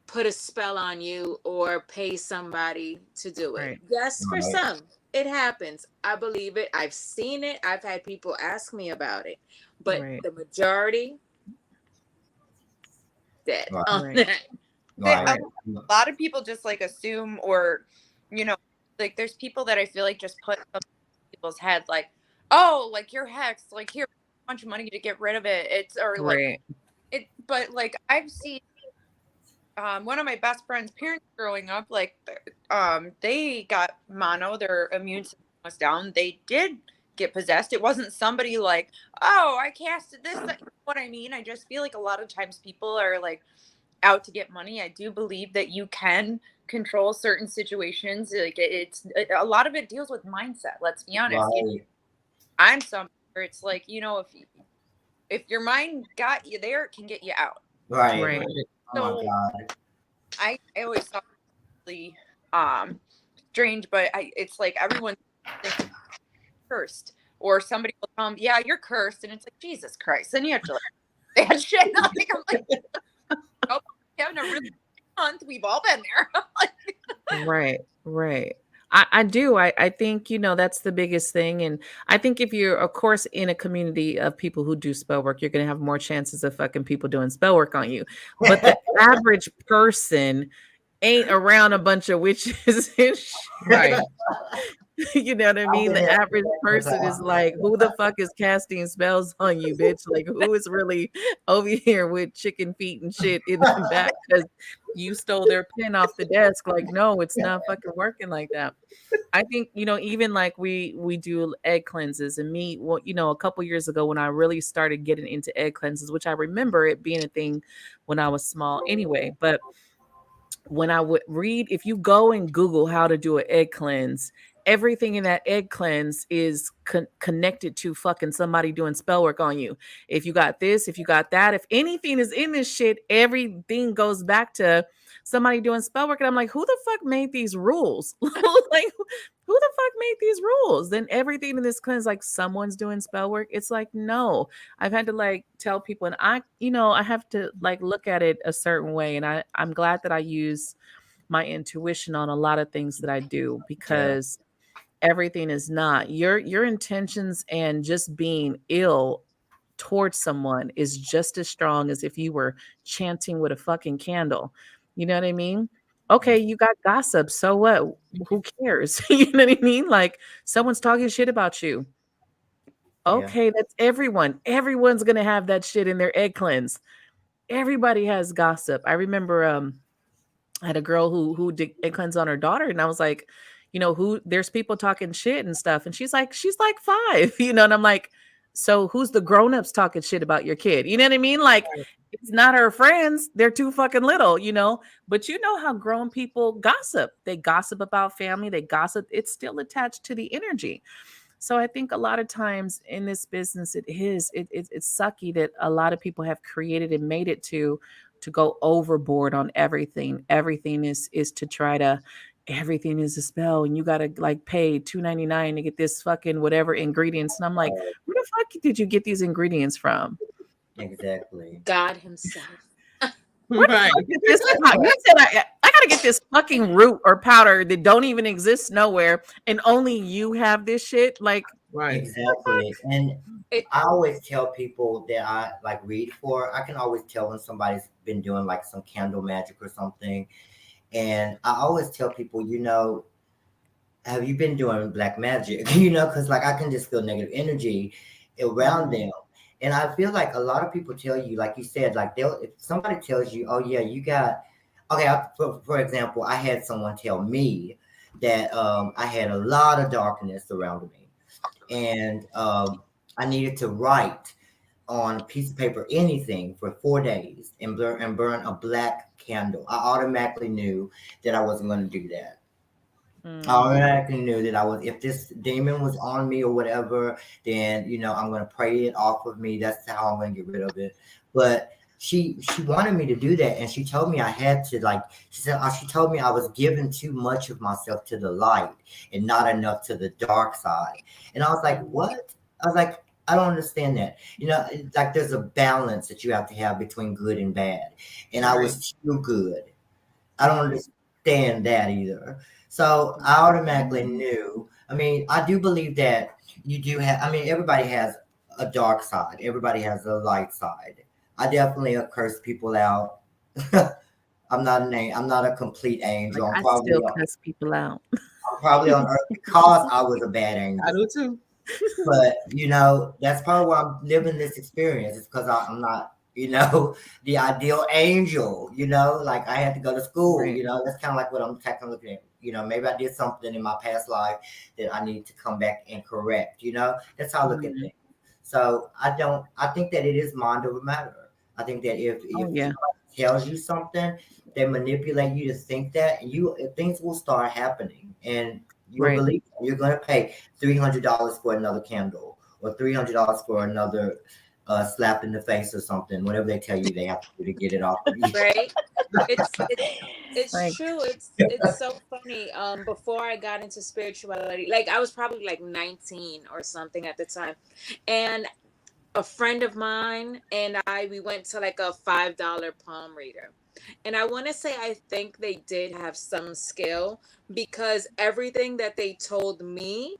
put a spell on you or pay somebody to do it. Right. Yes, for Right. some, it happens. I believe it. I've seen it. I've had people ask me about it, but Right. the majority dead Right. on Right. that. Right. A lot of people just like assume, or like there's people that I feel like just put some people's head like, oh, like you're hexed, like here, a bunch of money to get rid of it. It's or like Right. it, but like I've seen one of my best friend's parents growing up, like they got mono, their immune system was down. They did get possessed. It wasn't somebody like, oh, I casted this. That, you know what I mean? I just feel like a lot of times people are like out to get money. I do believe that you can control certain situations. Like it's a lot of it deals with mindset. Let's be honest. Right. I'm somewhere. It's like, if your mind got you there, it can get you out. Right. Right. Oh my God. I always thought it was really strange, but it's like everyone thinks cursed, or somebody will tell them, yeah, you're cursed, and it's like, Jesus Christ. Then you have to like that shit. Like, I'm like, oh, having a really good month. We've all been there. Right. Right. I do. I think, that's the biggest thing. And I think if you're, of course, in a community of people who do spell work, you're going to have more chances of fucking people doing spell work on you. But the average person ain't around a bunch of witches and shit. Right. You know what I mean? The average person is like, who the fuck is casting spells on you, bitch? Like, who is really over here with chicken feet and shit in the back because you stole their pen off the desk? Like, no, it's not fucking working like that. I think, even like we do egg cleanses, and me, well, a couple years ago when I really started getting into egg cleanses, which I remember it being a thing when I was small anyway, but when I would read, if you go and Google how to do an egg cleanse, everything in that egg cleanse is connected to fucking somebody doing spell work on you. If you got this, if you got that, if anything is in this shit, everything goes back to somebody doing spell work. And I'm like, who the fuck made these rules? Like, who the fuck made these rules? Then everything in this cleanse, like someone's doing spell work. It's like, no, I've had to like tell people, and I have to like look at it a certain way. And I'm glad that I use my intuition on a lot of things that I do, because everything is not your intentions, and just being ill towards someone is just as strong as if you were chanting with a fucking candle. You know what I mean? Okay, you got gossip. So what? Who cares? You know what I mean? Like, someone's talking shit about you. Okay, that's everyone. Everyone's gonna have that shit in their egg cleanse. Everybody has gossip. I remember I had a girl who did egg cleanse on her daughter, and I was like, who there's people talking shit and stuff. And she's like 5, and I'm like, so who's the grown-ups talking shit about your kid? You know what I mean? Like, it's not her friends. They're too fucking little, but you know how grown people gossip. They gossip about family. They gossip. It's still attached to the energy. So I think a lot of times in this business, it's sucky that a lot of people have created and made it to go overboard on everything. Everything is to try to, everything is a spell, and you got to like pay $2.99 to get this fucking whatever ingredients. And I'm like, where the fuck did you get these ingredients from? Exactly. God himself. Where the fuck did this come? You said I got gotta get this fucking root or powder that don't even exist nowhere, and only you have this shit. Like, Right. Exactly. And It- I always tell people that I like read for, I can always tell when somebody's been doing like some candle magic or something. And I always tell people, have you been doing black magic? Because like I can just feel negative energy around them. And I feel like a lot of people tell you, like you said, like if somebody tells you, oh yeah, you got, okay, for example, I had someone tell me that I had a lot of darkness around me. And I needed to write on a piece of paper anything for 4 days and burn a black candle. I automatically knew that I wasn't going to do that. I automatically knew that if this demon was on me or whatever, then I'm gonna pray it off of me. That's how I'm gonna get rid of it. But she wanted me to do that, and she told me I had to, like, she told me I was giving too much of myself to the light and not enough to the dark side. And I was like, what? I was like, I don't understand that. It's like there's a balance that you have to have between good and bad. And I was too good. I don't understand that either. So I automatically knew. I mean, I do believe that you do have, I mean, everybody has a dark side. Everybody has a light side. I definitely curse people out. I'm not a complete angel. like, I'm I still cuss people out. I'm probably on earth because I was a bad angel. I do too. But that's probably why I'm living this experience. It's because I'm not, the ideal angel. Like I had to go to school. Right. That's kind of like what I'm taking a look at. Maybe I did something in my past life that I need to come back and correct. That's how I look at things. So I think that it is mind over matter. I think that if somebody tells you something, they manipulate you to think that, and things will start happening, and you will believe it. You're going to pay $300 for another candle, or $300 for another slap in the face or something. Whatever they tell you, they have to do to get it off of you. Right. It's Like- true. It's so funny. Before I got into spirituality, like I was probably like 19 or something at the time, and a friend of mine and we went to like a $5 palm reader. And I want to say I think they did have some skill, because everything that they told me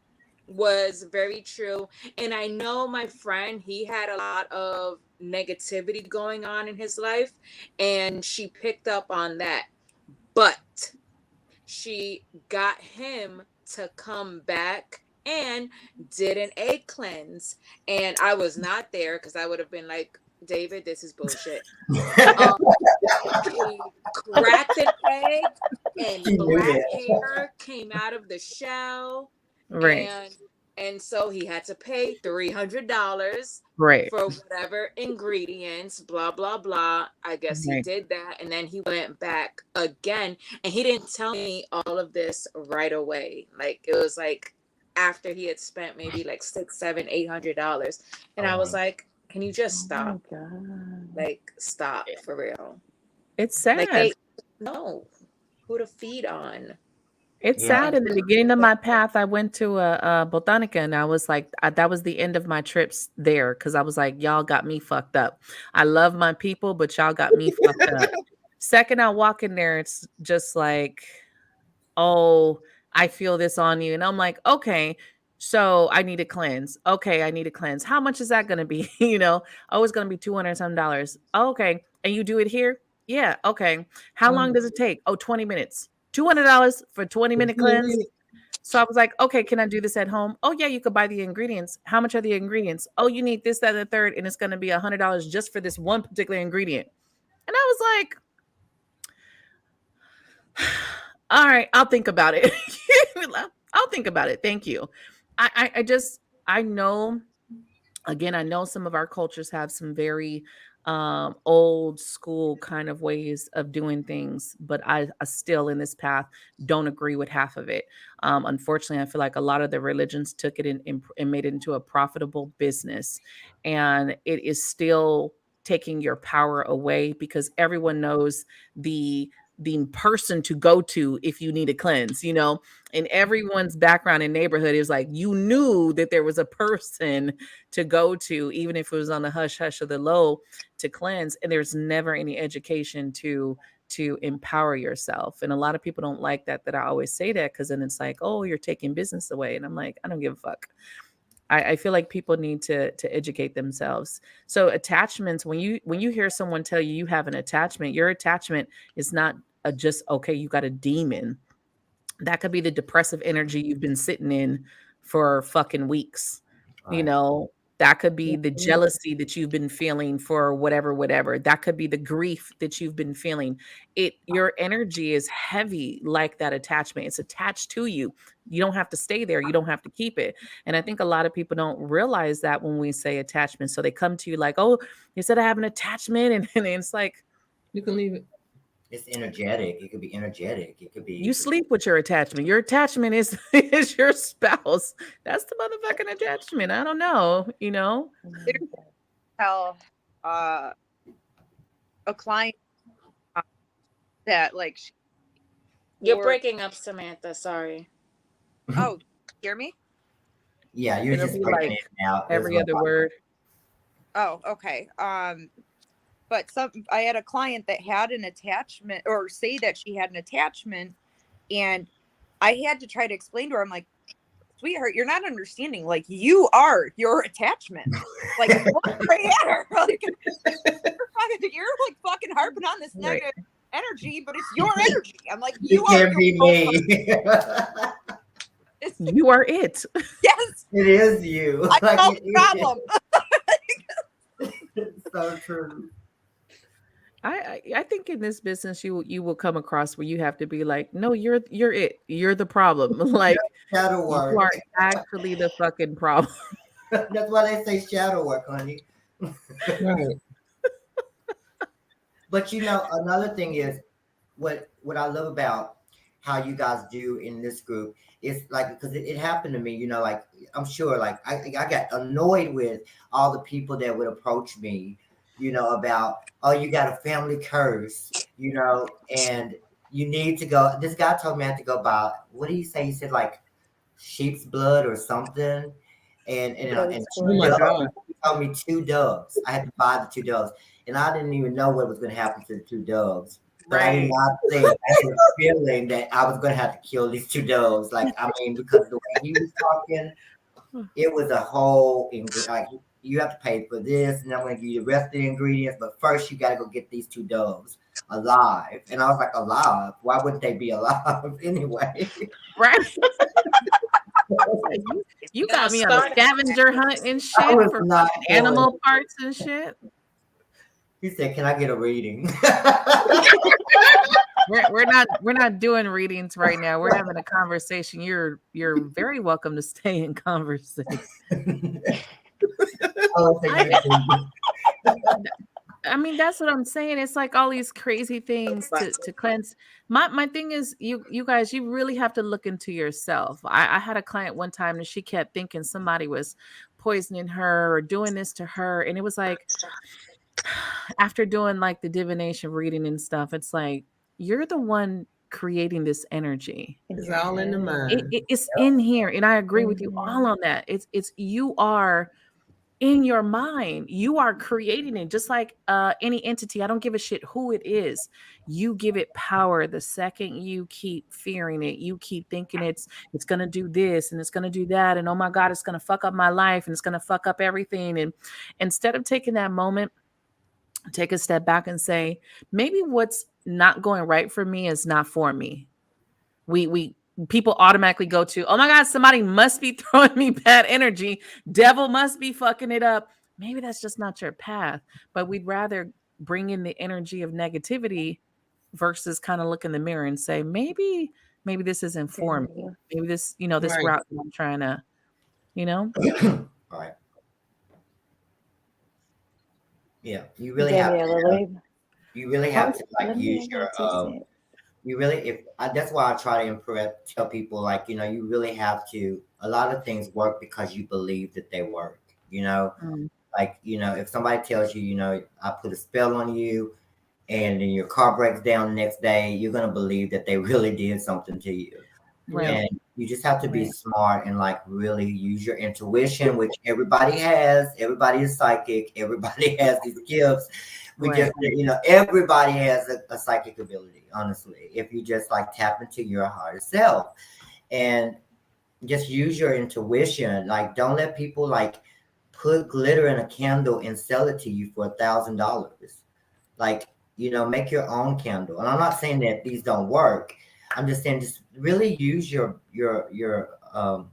was very true. And I know my friend, he had a lot of negativity going on in his life, and she picked up on that. But she got him to come back and did an egg cleanse. And I was not there, because I would have been like, David, this is bullshit. He cracked an egg, and black hair came out of the shell. Right. And so he had to pay $300 Right. for whatever ingredients, blah, blah, blah. I guess he did that. And then he went back again. And he didn't tell me all of this right away. Like, it was like after he had spent maybe like $600, $700, $800. And I was like, can you just stop? Oh my God. Like, stop for real. It's sad. Like, they know who to feed on. It's sad. In the beginning of my path, I went to a Botanica, and I was like, that was the end of my trips there, because I was like, y'all got me fucked up. I love my people, but y'all got me fucked up. Second I walk in there, it's just like, oh, I feel this on you. And I'm like, okay, so I need a cleanse. Okay, I need a cleanse. How much is that going to be? Oh, it's going to be $200 some dollars. Okay. And you do it here? Yeah. Okay. How long does it take? Oh, 20 minutes. $200 for 20-minute cleanse. So I was like, okay, can I do this at home? Oh yeah, you could buy the ingredients. How much are the ingredients? Oh, you need this, that, and the third, and it's going to be $100 just for this one particular ingredient. And I was like, all right, I'll think about it. I'll think about it. Thank you. I know, again, I know some of our cultures have some very old school kind of ways of doing things, but I still in this path don't agree with half of it. Unfortunately, I feel like a lot of the religions took it and made it into a profitable business, and it is still taking your power away, because everyone knows the person to go to if you need a cleanse, and everyone's background and neighborhood is like, you knew that there was a person to go to, even if it was on the hush hush or the low, to cleanse. And there's never any education to to empower yourself. And a lot of people don't like that I always say that, because then it's like, oh, you're taking business away. And I'm like, I don't give a fuck. I feel like people need to educate themselves. So attachments, when you hear someone tell you have an attachment, your attachment is not just, okay, you got a demon. That could be the depressive energy you've been sitting in for fucking weeks. Right. You know, that could be the jealousy that you've been feeling for whatever. That could be the grief that you've been feeling. Your energy is heavy like that attachment. It's attached to you. You don't have to stay there. You don't have to keep it. And I think a lot of people don't realize that when we say attachment. So they come to you like, oh, you said I have an attachment. And it's like, You can leave it. It's energetic. It could be energetic. It could be. you sleep with your attachment. Your attachment is your spouse. That's the motherfucking attachment. I don't know, you know? Tell a client that like You're breaking up, Samantha. Sorry. Oh, hear me? Yeah, you're It'll just be breaking like it out. every other word. Oh, okay. But I had a client that had an attachment, or say that she had an attachment, and I had to try to explain to her, I'm like, sweetheart, you're not understanding. Like, you are your attachment. Like, look right at her. Like, you're like fucking harping on this negative energy, but it's your energy. I'm like, You can't be me. You are it. Yes. It is you. I solved the problem. It's so true. I think in this business you will come across where you have to be like, no, you're it. You're the problem. Like, Shadow work. you are actually the fucking problem. That's why they say shadow work, honey. Right. But you know, another thing is what I love about how you guys do in this group is like, because it happened to me, you know, like I'm sure like I got annoyed with all the people that would approach me, you know, about, oh, you got a family curse, you know, and you need to go. This guy told me I had to go buy, what did he say? He said like sheep's blood or something. And Oh my God. he told me 2 doves. I had to buy the 2 doves. And I didn't even know what was going to happen to the 2 doves. But I did not think, I had a feeling that I was going to have to kill these 2 doves. Like, I mean, because the way he was talking, it was a whole, like, you have to pay for this, and I'm going to give you the rest of the ingredients, but first you got to go get these 2 doves alive. And I was like, alive? Why wouldn't they be alive anyway? Right. You got me on a scavenger hunt and shit for animal parts and shit. He said, "Can I get a reading?" We're not doing readings right now. We're having a conversation. You're very welcome to stay in conversation. I mean, that's what I'm saying. It's like all these crazy things to cleanse. My thing is, you guys, you really have to look into yourself. I had a client one time and she kept thinking somebody was poisoning her or doing this to her. And it was like, after doing like the divination reading and stuff, it's like, you're the one creating this energy. It's all in the mind. It's in here. And I agree with you all on that. It's you are in your mind. You are creating it, just like any entity. I don't give a shit who it is. You give it power. The second you keep fearing it, you keep thinking it's going to do this and it's going to do that. And oh my God, it's going to fuck up my life and it's going to fuck up everything. And instead of taking that moment, take a step back and say, maybe what's not going right for me is not for me. People automatically go to, oh my God, somebody must be throwing me bad energy. Devil must be fucking it up. Maybe that's just not your path. But we'd rather bring in the energy of negativity versus kind of look in the mirror and say, maybe this isn't for me. Maybe this, this route I'm trying to, All right. Yeah, you really have to like use your that's why I try to tell people, like, you really have to, a lot of things work because you believe that they work, like, if somebody tells you, I put a spell on you and then your car breaks down the next day, you're going to believe that they really did something to you. Right. And you just have to be Right. smart and like really use your intuition, which everybody has. Everybody is psychic. Everybody has these gifts. We Right. just, everybody has a psychic ability, honestly, if you just like tap into your higher self and just use your intuition. Like, don't let people like put glitter in a candle and sell it to you for $1,000. Like, make your own candle. And I'm not saying that these don't work. I'm just saying just really use your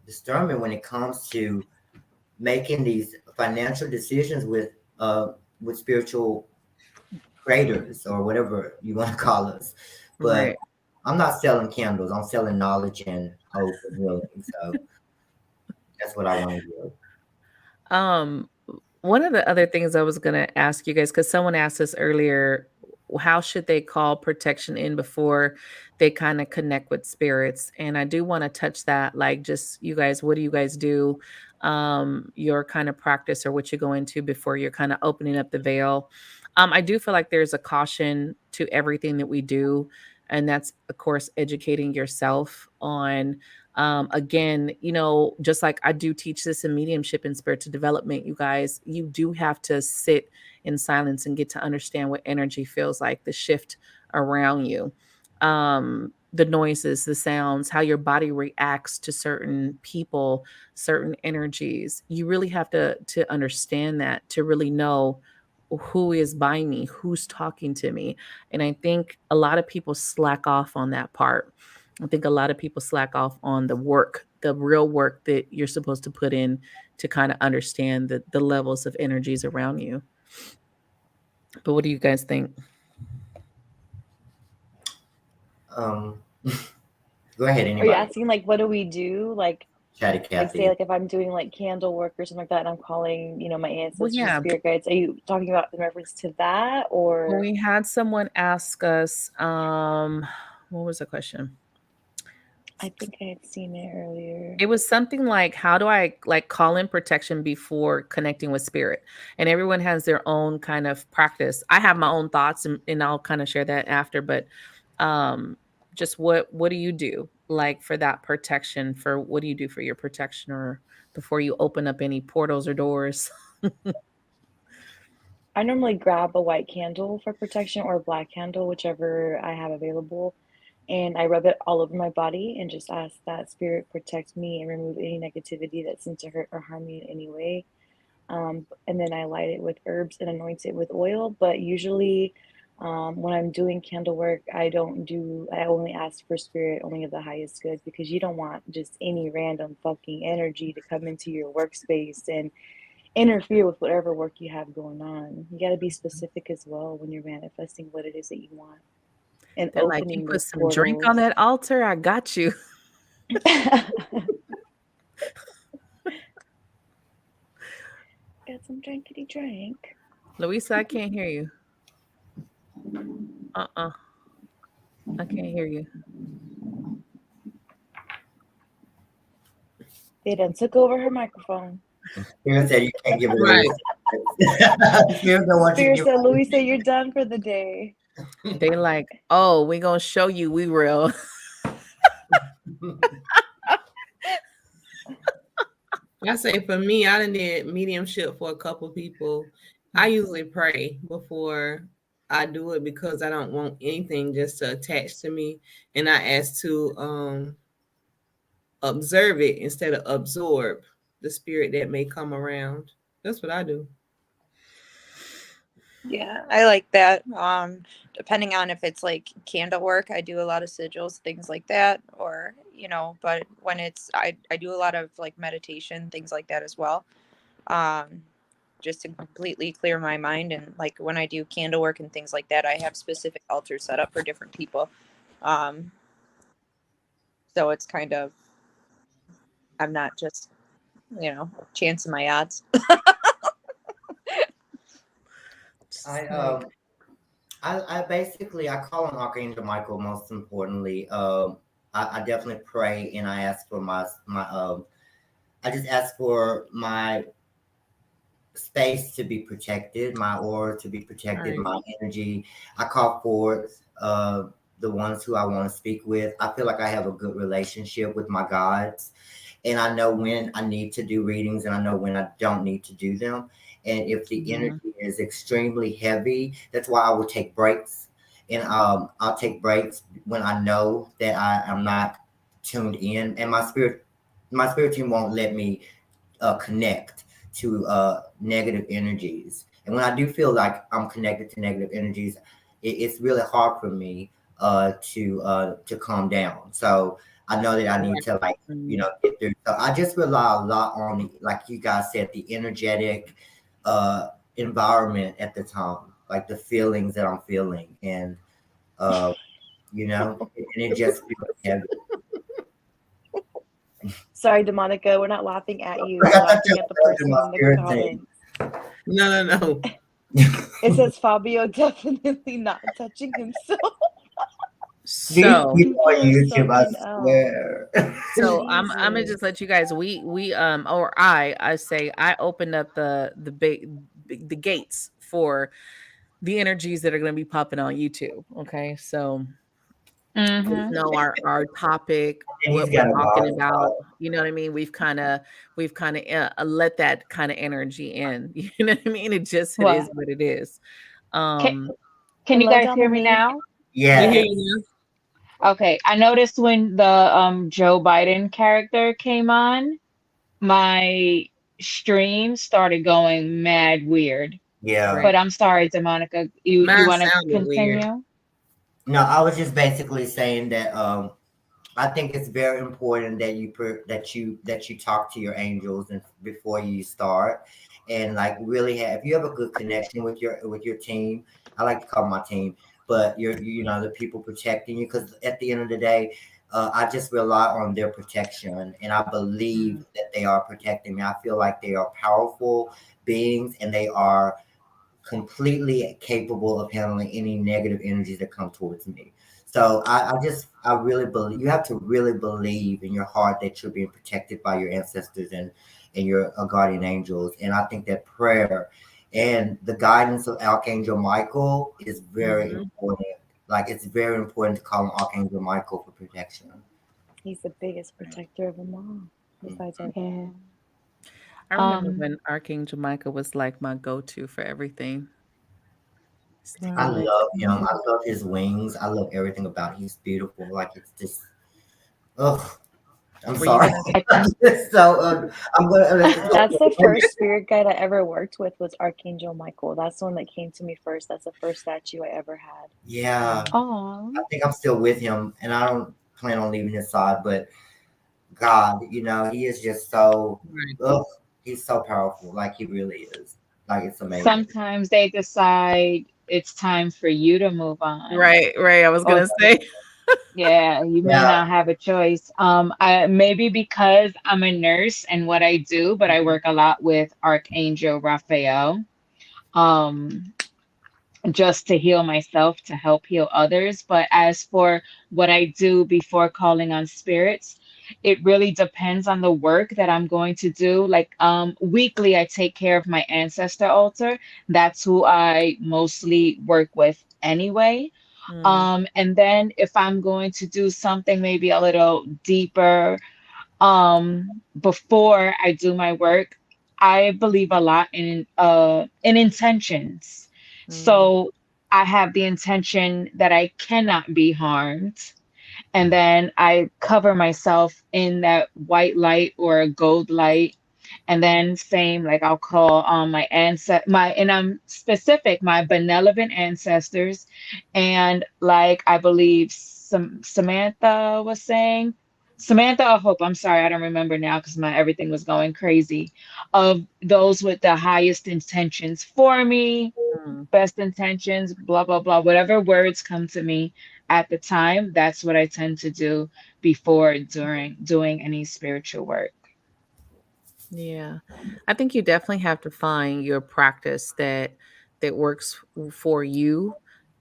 discernment when it comes to making these financial decisions with spiritual creators or whatever you want to call us. But Right. I'm not selling candles. I'm selling knowledge and hope and healing. So that's what I want to do. Um, one of the other things I was gonna ask you guys, because someone asked us earlier, how should they call protection in before they kind of connect with spirits? And I do want to touch that, like, just you guys, what do you guys do? Your kind of practice or what you go into before you're kind of opening up the veil. I do feel like there's a caution to everything that we do, and that's of course educating yourself on again, just like I do teach this in mediumship and spiritual development, you guys, you do have to sit in silence and get to understand what energy feels like, the shift around you, the noises, the sounds, how your body reacts to certain people, certain energies. You really have to understand that to really know who is by me, who's talking to me. And I think a lot of people slack off on that part. I think a lot of people slack off on the work, the real work that you're supposed to put in to kind of understand the levels of energies around you. But what do you guys think? Um, go ahead, Are you anybody. asking like what do we do? Chatty Like say Cathy. like if I'm doing like candle work or something like that and I'm calling, my Well, ancestors and yeah, spirit guides, are you talking about in reference to that or we had someone ask us, what was the question? I think I had seen it earlier. It was something like, how do I like call in protection before connecting with spirit? And everyone has their own kind of practice. I have my own thoughts and I'll kind of share that after, but um just what do you do like for that protection? For what do you do for your protection or before you open up any portals or doors? I normally grab a white candle for protection or a black candle, whichever I have available, and I rub it all over my body and just ask that spirit protect me and remove any negativity that's sent to hurt or harm me in any way. And then I light it with herbs and anoint it with oil. But usually, when I'm doing candle work, I only ask for spirit, only of the highest good, because you don't want just any random fucking energy to come into your workspace and interfere with whatever work you have going on. You got to be specific as well when you're manifesting what it is that you want and They're like, you opening put those some drink on portals. that altar, I got you. Got some drinkity drink. Louisa, I can't hear you. Uh-uh. I can't hear you. They done took over her microphone. Spirit said you can't give it Right. away. Spirit don't want you to Spirit give said, it away. Louisa, you're done for the day. They like, oh, we gonna show you we real. I say for me, I done did mediumship for a couple people. I usually pray before I do it because I don't want anything just to attach to me, and I ask to observe it instead of absorb the spirit that may come around. That's what I do. Yeah, I like that. Depending on if it's like candle work, I do a lot of sigils, things like that, or but when it's I do a lot of like meditation, things like that as well. Just to completely clear my mind, and like when I do candle work and things like that, I have specific altars set up for different people. Um, so it's kind of I'm not just chancing my odds. I basically I call on Archangel Michael most importantly. I definitely pray and I ask for my I just ask for my space to be protected, my aura to be protected, Right. my energy. I call forth the ones who I want to speak with. I feel like I have a good relationship with my gods, and I know when I need to do readings and I know when I don't need to do them. And if the energy is extremely heavy, that's why I would take breaks. And I'll take breaks when I know that I'm not tuned in, and my spirit team won't let me connect to negative energies. And when I do feel like I'm connected to negative energies, it's really hard for me to calm down. So I know that I need to, like, get through. So I just rely a lot on the, like you guys said, the energetic environment at the time, like the feelings that I'm feeling, and uh, and it just feels heavy. Sorry, Demonica, we're not laughing at you. Like, We're I thought you laughing at the were person my in the spirit team. comments. No. It says Fabio definitely not touching himself. These So people on People are YouTube, I something else. swear. I'm gonna Jesus. just let you guys, we or I say I opened up the gates for the energies that are going to be popping on YouTube. Okay, so you Mm-hmm. know our topic, And he's what we're got a talking bald about. spot. You know what I mean? We've kind of let that kind of energy in. You know what I mean? It is What? what it is. Can, Um, can you Hello, guys hear me Dominique. now? We Yeah. hear Yes. you Okay. I noticed when the Joe Biden character came on, my stream started going mad weird. Yeah. But right. I'm sorry, Demonica. You now. Mine want to sounded weird. continue? No, I was just basically saying that I think it's very important that you talk to your angels and before you start, and like really have, if you have a good connection with your team. I like to call my team, but the people protecting you, because at the end of the day, I just rely on their protection, and I believe that they are protecting me. I feel like they are powerful beings, and they are completely capable of handling any negative energies that come towards me. So I really believe, you have to really believe in your heart that you're being protected by your ancestors and your guardian angels. And I think that prayer and the guidance of Archangel Michael is very Mhm. important. Like, it's very important to call on Archangel Michael for protection. He's the biggest protector of them all, besides our Yeah. dad. I remember Um, when Archangel Michael was like my go-to for everything. I Sticky right. Rick. love him. I love his wings. I love everything about him. He's beautiful. Like, it's just, oh, I'm Were you sorry. gonna? I, I'm just so I'm gonna That's the first spirit guide I ever worked with was Archangel Michael. That's the one that came to me first. That's the first statue I ever had. yeah. I oh, think I'm still with him, and I don't plan on leaving his side. But God, he is just so, Right. ugh, he's so powerful. Like, he really is. Like, it's amazing. sometimes they decide it's time for you to move on. Right. I was Or gonna say. yeah, you may Yeah. not have a choice. I maybe because I'm a nurse and what I do, but I work a lot with Archangel Raphael. Um, just to heal myself, to help heal others. But as for what I do before calling on spirits, it really depends on the work that I'm going to do. Like weekly, I take care of my ancestor altar. That's who I mostly work with anyway. Mm, And then if I'm going to do something maybe a little deeper, before I do my work, I believe a lot in intentions. mm, So I have the intention that I cannot be harmed, and then I cover myself in that white light or a gold light. And then same, like I'll call on my and I'm specific, my benevolent ancestors. And like I believe Samantha was saying, Samantha or Hope, I'm sorry, I don't remember now because my everything was going crazy. Of those with the highest intentions for me, mm. best intentions, blah, blah, blah, whatever words come to me at the time, that's what I tend to do before during doing any spiritual work. Yeah. I think you definitely have to find your practice that works for you,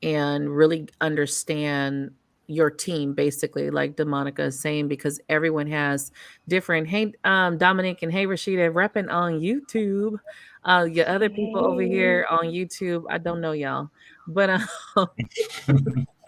and really understand your team, basically, like Demonica is saying, because everyone has different. Hey, Dominic, and hey, Rashida, repping on YouTube. Your other people over Hey. here on YouTube, I don't know y'all, but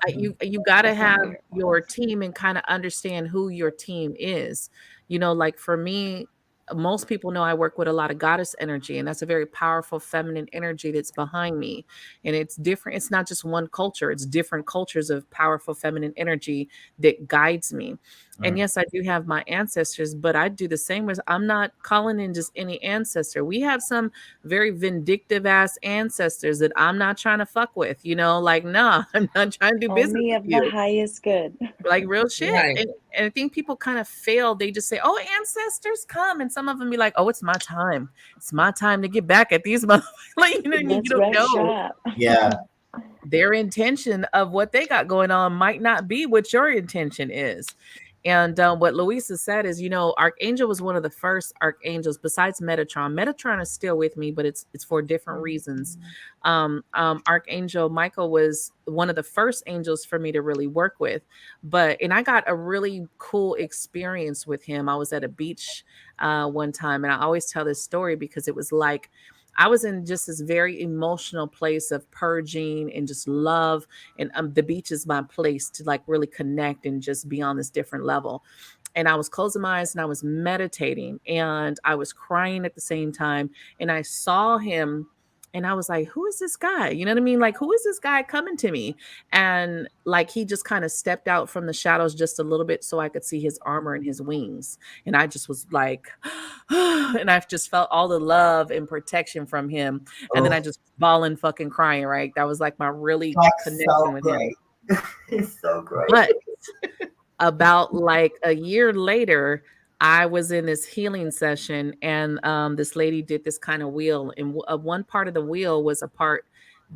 You got to have your team and kind of understand who your team is. Like for me, most people know I work with a lot of goddess energy, and that's a very powerful feminine energy that's behind me. And it's different. It's not just one culture, it's different cultures of powerful feminine energy that guides me. And Mm. yes, I do have my ancestors, but I do the same as I'm not calling in just any ancestor. We have some very vindictive ass ancestors that I'm not trying to fuck with, like, nah, I'm not trying to do business Only with of the you. highest good. Like real shit. Right. And I think people kind of fail. They just say, oh, ancestors come. And some of them be like, oh, it's my time. It's my time to get back at these motherfuckers. Like, you Let's don't wreck know shop. Yeah. their intention of what they got going on might not be what your intention is. And what Louisa said is, Archangel was one of the first archangels besides Metatron. Metatron is still with me, but it's for different reasons. Archangel Michael was one of the first angels for me to really work with. And I got a really cool experience with him. I was at a beach one time, and I always tell this story because it was like I was in just this very emotional place of purging and just love. And the beach is my place to like really connect and just be on this different level. And I was closing my eyes and I was meditating and I was crying at the same time. And I saw him and I was like, who is this guy? You know what I mean? Like, who is this guy coming to me? And like, he just kind of stepped out from the shadows just a little bit so I could see his armor and his wings. And I just was like, and I just felt all the love and protection from him. And then Oh, I just bawling fucking crying, right? That was like my really like connection so with him. great. It's so great. But about like a year later, I was in this healing session, and this lady did this kind of wheel, and one part of the wheel was a part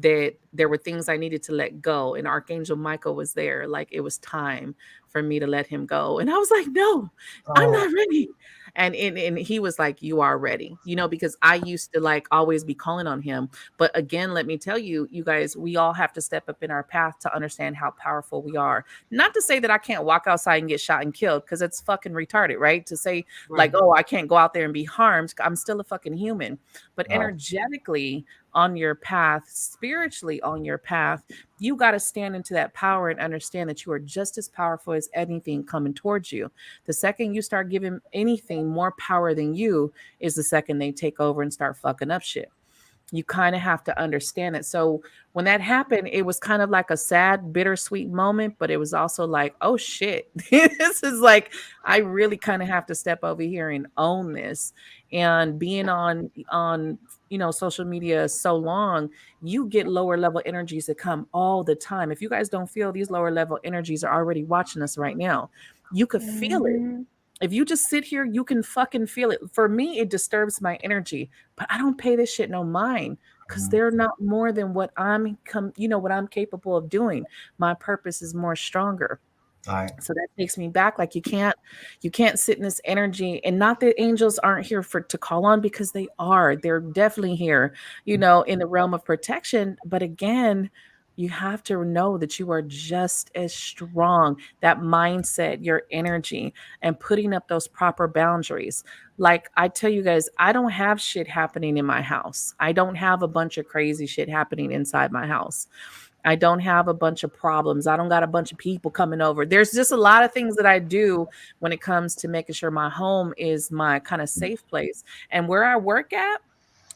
that there were things I needed to let go, and Archangel Michael was there. Like it was time for me to let him go, and I was like, "No, I'm Oh, not ready." And he was like, "You are ready," because I used to like always be calling on him. But again, let me tell you, you guys, we all have to step up in our path to understand how powerful we are. Not to say that I can't walk outside and get shot and killed because it's fucking retarded, right? To say like, Right. oh, I can't go out there and be harmed. I'm still a fucking human. But right. energetically on your path, spiritually on your path, you got to stand into that power and understand that you are just as powerful as anything coming towards you. The second you start giving anything more power than you is the second they take over and start fucking up shit. You kind of have to understand it. So when that happened, it was kind of like a sad, bittersweet moment, but it was also like, oh shit, this is like, I really kind of have to step over here and own this. And being on social media so long, you get lower level energies that come all the time. If you guys don't feel these lower level energies are already watching us right now, you could feel it. Mm-hmm. If you just sit here, you can fucking feel it. For me, it disturbs my energy, but I don't pay this shit no mind because Mhm. they're not more than what what I'm capable of doing. My purpose is more stronger. All right. So that takes me back. Like you can't sit in this energy. And not that angels aren't here to call on, because they are. They're definitely here, in the realm of protection. But again, you have to know that you are just as strong. That mindset, your energy, and putting up those proper boundaries. Like I tell you guys, I don't have shit happening in my house. I don't have a bunch of crazy shit happening inside my house. I don't have a bunch of problems. I don't got a bunch of people coming over. There's just a lot of things that I do when it comes to making sure my home is my kind of safe place. And where I work at,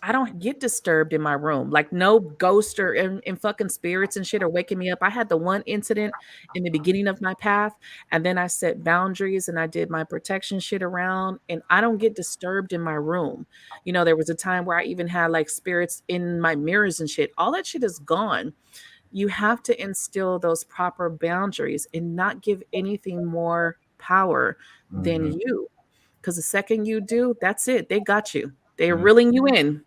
I don't get disturbed in my room. Like no ghost or in fucking spirits and shit are waking me up. I had the one incident in the beginning of my path, and then I set boundaries and I did my protection shit around, and I don't get disturbed in my room. There was a time where I even had like spirits in my mirrors and shit. All that shit is gone. You have to instill those proper boundaries and not give anything more power than Mhm. you. Because the second you do, that's it. They got you. They're Mhm. reeling you in.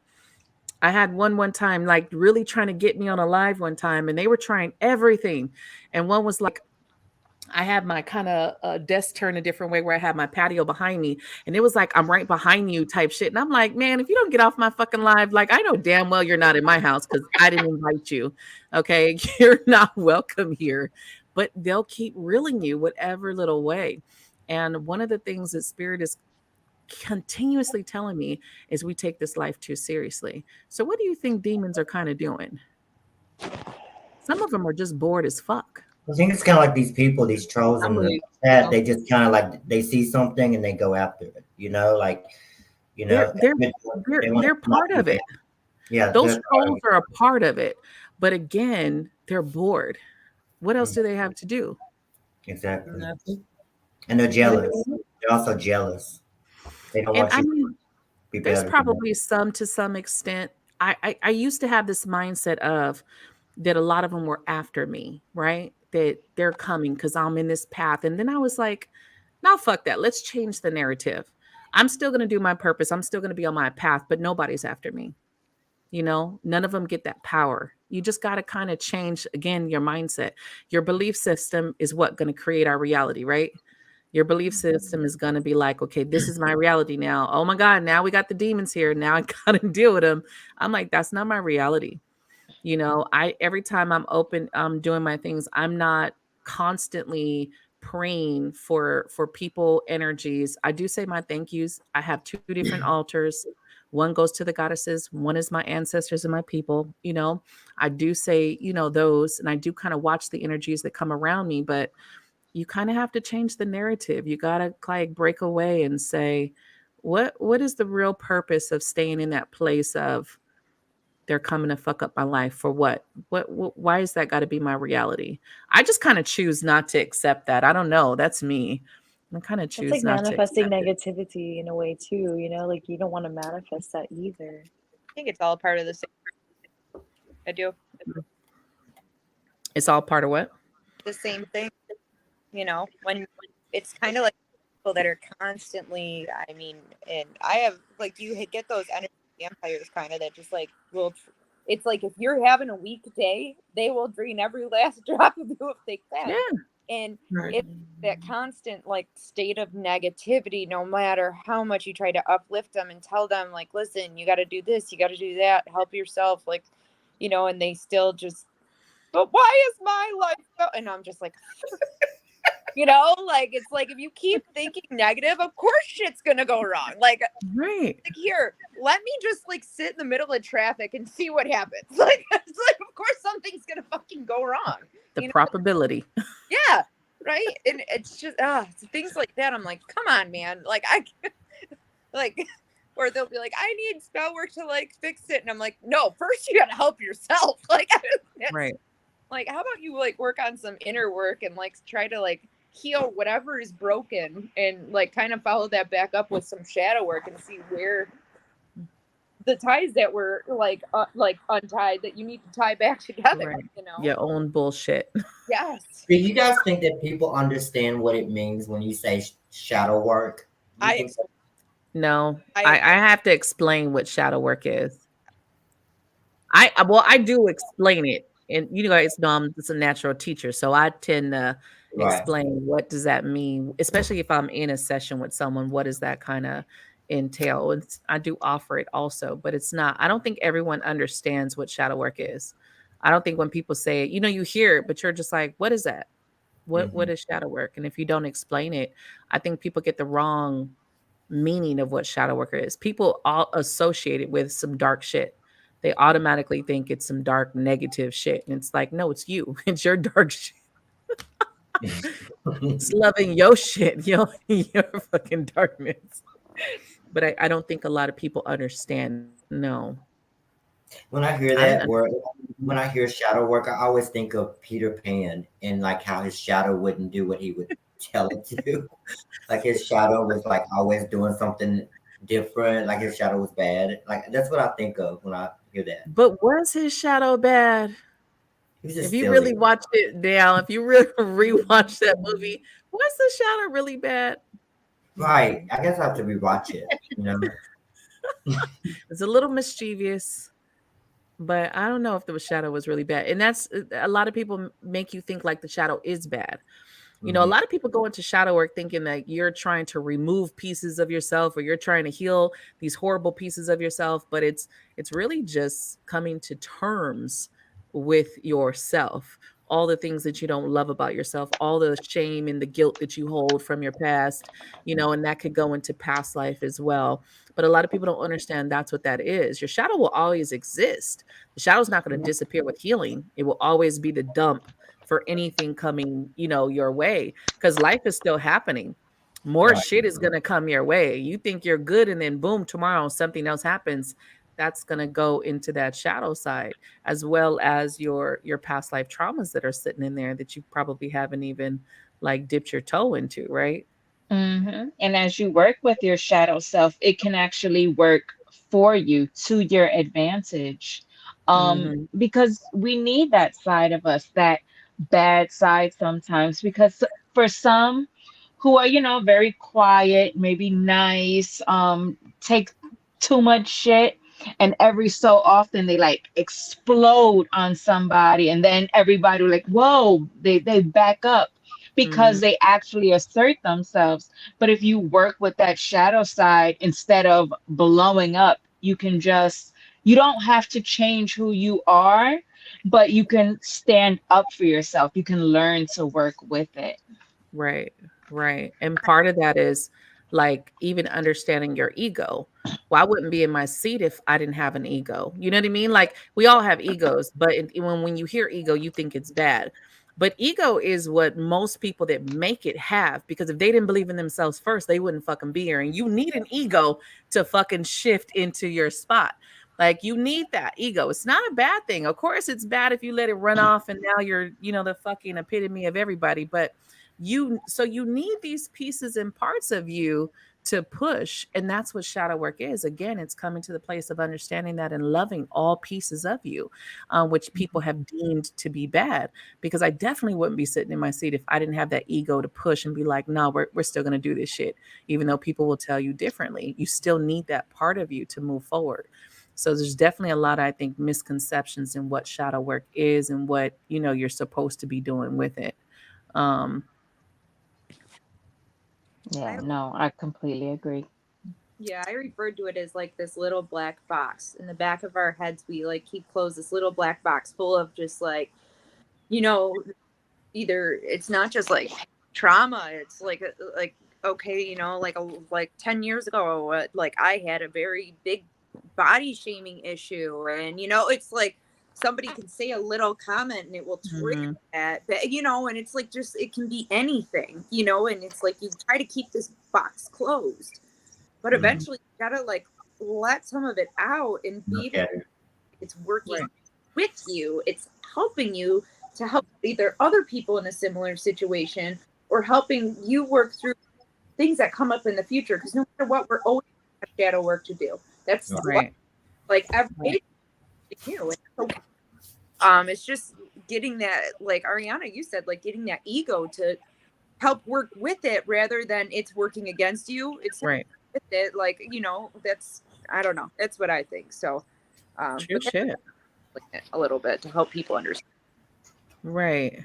I had one time, like really trying to get me on a live one time, and they were trying everything. And one was like, I had my kind of desk turned a different way where I had my patio behind me. And it was like, I'm right behind you type shit. And I'm like, man, if you don't get off my fucking live, like, I know damn well you're not in my house because I didn't invite you. Okay. You're not welcome here. But they'll keep reeling you whatever little way. And one of the things that Spirit is continuously telling me is we take this life too seriously. So, what do you think demons are kind of doing? Some of them are just bored as fuck. I think it's kind of like these people, these trolls I in the believe chat. so. They just kind of like they see something and they go after it. Like They're they're they want they're to knock part you of down. it. Yeah, Those they're part of trolls are a part of it. But again, they're bored. What else it. do they have to do? Exactly, Nothing. and they're You jealous. know? They're also jealous. They don't And want I you to mean, be there's better than them. probably some to some extent. I used to have this mindset of that a lot of them were after me, right? That they're coming because I'm in this path. And then I was like, now fuck that. Let's change the narrative. I'm still going to do my purpose. I'm still going to be on my path, but nobody's after me. None of them get that power. You just got to kind of change again your mindset. Your belief system is what going to create our reality, right? Your belief system is going to be like, okay, this is my reality now. Oh my God, now we got the demons here. Now I got to deal with them. I'm like, that's not my reality. I every time I'm open, I'm doing my things, I'm not constantly praying for people energies. I do say my thank yous. I have two different altars. One goes to the goddesses, one is my ancestors and my people. I do say, those, and I do kind of watch the energies that come around me, but you kind of have to change the narrative. You got to like break away and say, what is the real purpose of staying in that place of they're coming to fuck up my life for what? Why is that got to be my reality? I just kind of choose not to accept that. I don't know. That's me. I kind of That's choose like not to manifesting accept it. negativity in a way too, like you don't want to manifest that either. I think it's all part of the same. I do It's all part of what? the same thing. When it's kind of like people that are constantly. I mean, and I have like get those energy vampires kind of that just like will. It's like if you're having a weak day, they will drain every last drop of you if they can. Yeah. And Right. it's that constant like state of negativity, no matter how much you try to uplift them and tell them like, listen, you got to do this, you got to do that, help yourself, like, and they still just, but why is my life so? And I'm just like, like it's like if you keep thinking negative, of course shit's gonna go wrong. Like Right. here, let me just like sit in the middle of traffic and see what happens. Like it's like of course something's gonna fucking go wrong. The probability. Yeah, right. And it's just things like that. I'm like, come on, man. Like like, or they'll be like, I need spell work to like fix it, and I'm like, no, first you gotta help yourself. Like, Right. Like, how about you like work on some inner work and like try to like heal whatever is broken and like kind of follow that back up with some shadow work and see where the ties that were like untied that you need to tie back together. Right. Your own bullshit. Yes. Do you guys think that people understand what it means when you say shadow work? Do you think so? No, I have to explain what shadow work is. I do explain it, and you guys know I'm just a natural teacher, so I tend to Right. explain what does that mean, especially if I'm in a session with someone. What does that kind of entail? And I do offer it also, but it's not. I don't think everyone understands what shadow work is. I don't think when people say it, you hear it, but you're just like, what is that? What is shadow work? And if you don't explain it, I think people get the wrong meaning of what shadow worker is. People all associate it with some dark shit. They automatically think it's some dark negative shit. And it's like, no, it's you. It's your dark shit. It's loving your shit, your fucking darkness. But I don't think a lot of people understand. No. When I hear that word, when I hear shadow work, I always think of Peter Pan and like how his shadow wouldn't do what he would tell it to do. Like his shadow was like always doing something different. Like his shadow was bad. Like that's what I think of when I hear that. But was his shadow bad? He's just If you silly. really watched it down, if you really rewatch that movie, was the shadow really bad? Right. I guess I have to rewatch it. It's a little mischievous, but I don't know if the shadow was really bad. And that's a lot of people make you think like the shadow is bad. A lot of people go into shadow work thinking that you're trying to remove pieces of yourself or you're trying to heal these horrible pieces of yourself, but it's really just coming to terms with yourself. All the things that you don't love about yourself, all the shame and the guilt that you hold from your past, and that could go into past life as well. But a lot of people don't understand that's what that is. Your shadow will always exist. The shadow's not going to disappear with healing. It will always be the dump for anything coming, your way, because life is still happening. More Right. shit is going to come your way. You think you're good, and then boom, tomorrow something else happens. That's going to go into that shadow side, as well as your past life traumas that are sitting in there that you probably haven't even like dipped your toe into, right? And as you work with your shadow self, it can actually work for you to your advantage. Mm-hmm. Because we need that side of us, that bad side sometimes, because for some who are, very quiet, maybe nice, take too much shit, and every so often they like explode on somebody, and then everybody like, whoa, they back up Mm-hmm. because they actually assert themselves. But if you work with that shadow side instead of blowing up, you don't have to change who you are, but you can stand up for yourself. You can learn to work with it. Right, right. And part of that is like even understanding your ego. Well, I wouldn't be in my seat if I didn't have an ego. You know what I mean? Like we all have egos, but when you hear ego, you think it's bad. But ego is what most people that make it have, because if they didn't believe in themselves first, they wouldn't fucking be here. And you need an ego to fucking shift into your spot. Like you need that ego. It's not a bad thing. Of course, it's bad if you let it run off and now you're, the fucking epitome of everybody. But you need these pieces and parts of you to push, and that's what shadow work is. Again, it's coming to the place of understanding that and loving all pieces of you, which people have deemed to be bad, because I definitely wouldn't be sitting in my seat if I didn't have that ego to push and be like, no, we're still going to do this shit, even though people will tell you differently. You still need that part of you to move forward. So there's definitely a lot, I think, misconceptions in what shadow work is and what you're supposed to be doing with it. um Yeah, no, I completely agree. Yeah, I referred to it as like this little black box. In the back of our heads, we like keep closed this little black box full of just like, you know, either it's not just like trauma, it's like okay, like 10 years ago, like I had a very big body shaming issue, and it's like somebody can say a little comment and it will trigger mhm. that, but and it's like just it can be anything, and it's like you try to keep this box closed, but Mhm. eventually you gotta like let some of it out and be Look able at to, it. it's working Right. with you, it's helping you to help either other people in a similar situation or helping you work through things that come up in the future, because no matter what, we're always have shadow work to do. That's Right. what, Right. like every Right. day is new. It's just getting that, like Ariana, you said, like getting that ego to help work with it rather than it's working against you. It's Right. with it, like that's, I don't know. That's what I think. So, True but that's shit. a little bit to help people understand. Right.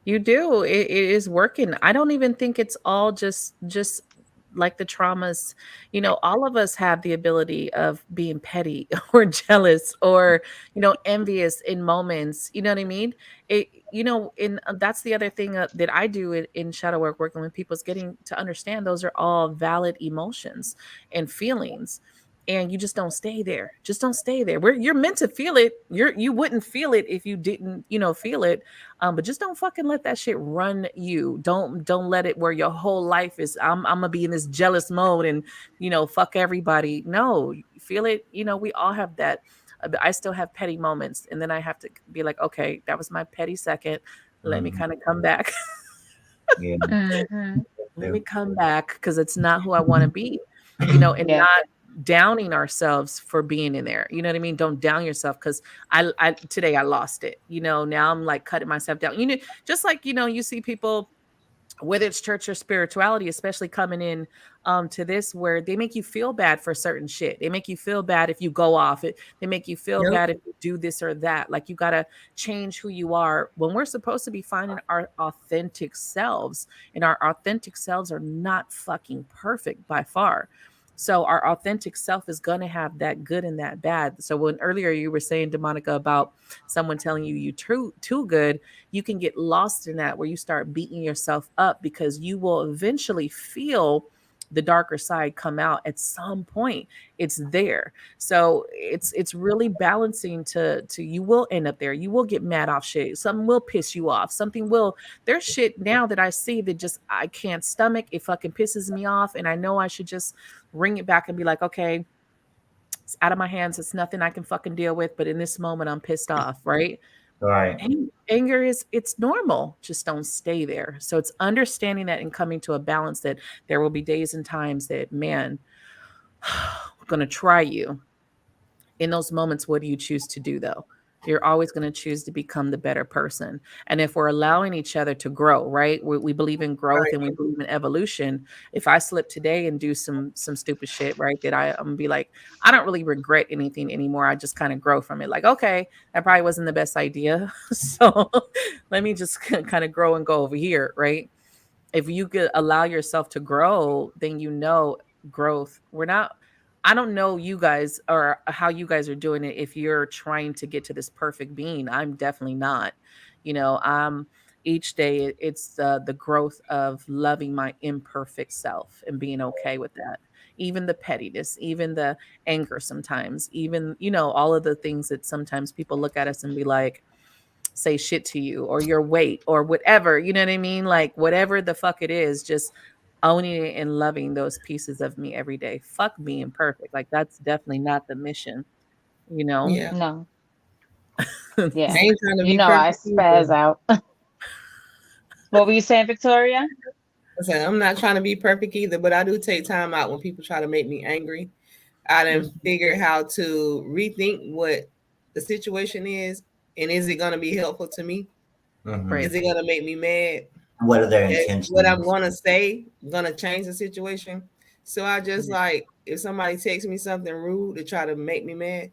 You do. It is working. I don't even think it's all just like the traumas. All of us have the ability of being petty or jealous or, envious in moments. You know what I mean? In that's the other thing that I do in shadow work, working with people, is getting to understand those are all valid emotions and feelings. And you just don't stay there. Just don't stay there. You're meant to feel it. You wouldn't feel it if you didn't, feel it. But just don't fucking let that shit run you. Don't let it where your whole life is I'm gonna be in this jealous mode and fuck everybody. No, feel it. We all have that. But I still have petty moments, and then I have to be like, okay, that was my petty second. Let me Mhm. kind of come back. Yeah. Hmm. Let me come back, because it's not who I want to be. And Yeah. not downing ourselves for being in there. You know what I mean? Don't down yourself, because I today I lost it. Now I'm like cutting myself down. Just like you see people, whether it's church or spirituality, especially coming in to this, where they make you feel bad for certain shit. They make you feel bad if you go off it. They make you feel Yep. bad if you do this or that. Like you got to change who you are, when we're supposed to be finding our authentic selves, and our authentic selves are not fucking perfect by far. So our authentic self is going to have that good and that bad. So when earlier you were saying, DeMonica, about someone telling you too good, you can get lost in that, where you start beating yourself up, because you will eventually feel the darker side come out at some point. It's there. So it's really balancing to you will end up there. You will get mad off shit. Something will piss you off. Something will there's shit now that I see that just I can't stomach. It fucking pisses me off. And I know I should just bring it back and be like, okay, it's out of my hands. It's nothing I can fucking deal with. But in this moment, I'm pissed off, right? Right. Anger is it's normal. Just don't stay there. So it's understanding that and coming to a balance that there will be days and times that, man, I'm gonna try you. In those moments, what do you choose to do though? You're always going to choose to become the better person. And if we're allowing each other to grow, right? We believe in growth Right. and we believe in evolution. If I slip today and do some stupid shit, right, that I'm gonna be like, I don't really regret anything anymore. I just kind of grow from it. Like, okay, that probably wasn't the best idea. So let me just kind of grow and go over here, right? If you could allow yourself to grow, then you know growth. I don't know you guys or how you guys are doing it if you're trying to get to this perfect being. I'm definitely not. You know, each day it's the growth of loving my imperfect self and being okay with that. Even the pettiness, even the anger sometimes, even, you know, all of the things that sometimes people look at us and be like, say shit to you or your weight or whatever, you know what I mean? Like whatever the fuck it is, just owning it and loving those pieces of me every day. Fuck being perfect. Like that's definitely not the mission, you know? Yeah. No. I Yeah. ain't trying to You be know, I perfect spaz either. out. What were you saying, Victoria? I said, I'm not trying to be perfect either, but I do take time out when people try to make me angry. I done figured how to rethink what the situation is, and is it going to be helpful to me? Right. Is it going to make me mad? What are their Is intentions? what I'm going to say going to change the situation? So I just like, if somebody texts me something rude to try to make me mad,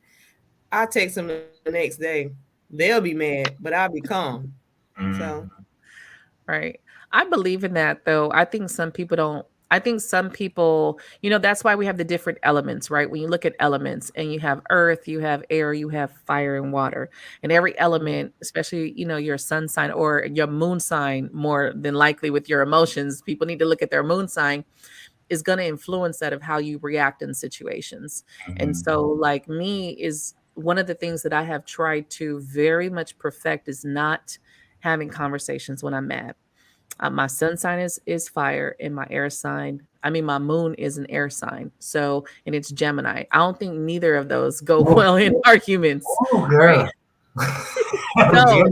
I text them the next day. They'll be mad, but I'll be calm. So Right. I believe in that though. I think some people don't. I think some people, you know, that's why we have the different elements, right? When you look at elements and you have earth, you have air, you have fire and water. And every element, especially, you know, your sun sign or your moon sign, more than likely with your emotions, people need to look at their moon sign, is going to influence that of how you react in situations. And so, like me, is one of the things that I have tried to very much perfect is not having conversations when I'm mad. My sun sign is fire, and my air sign. I mean, my moon is an air sign. So, and it's Gemini. I don't think neither of those go well in arguments, Oh, right? girl.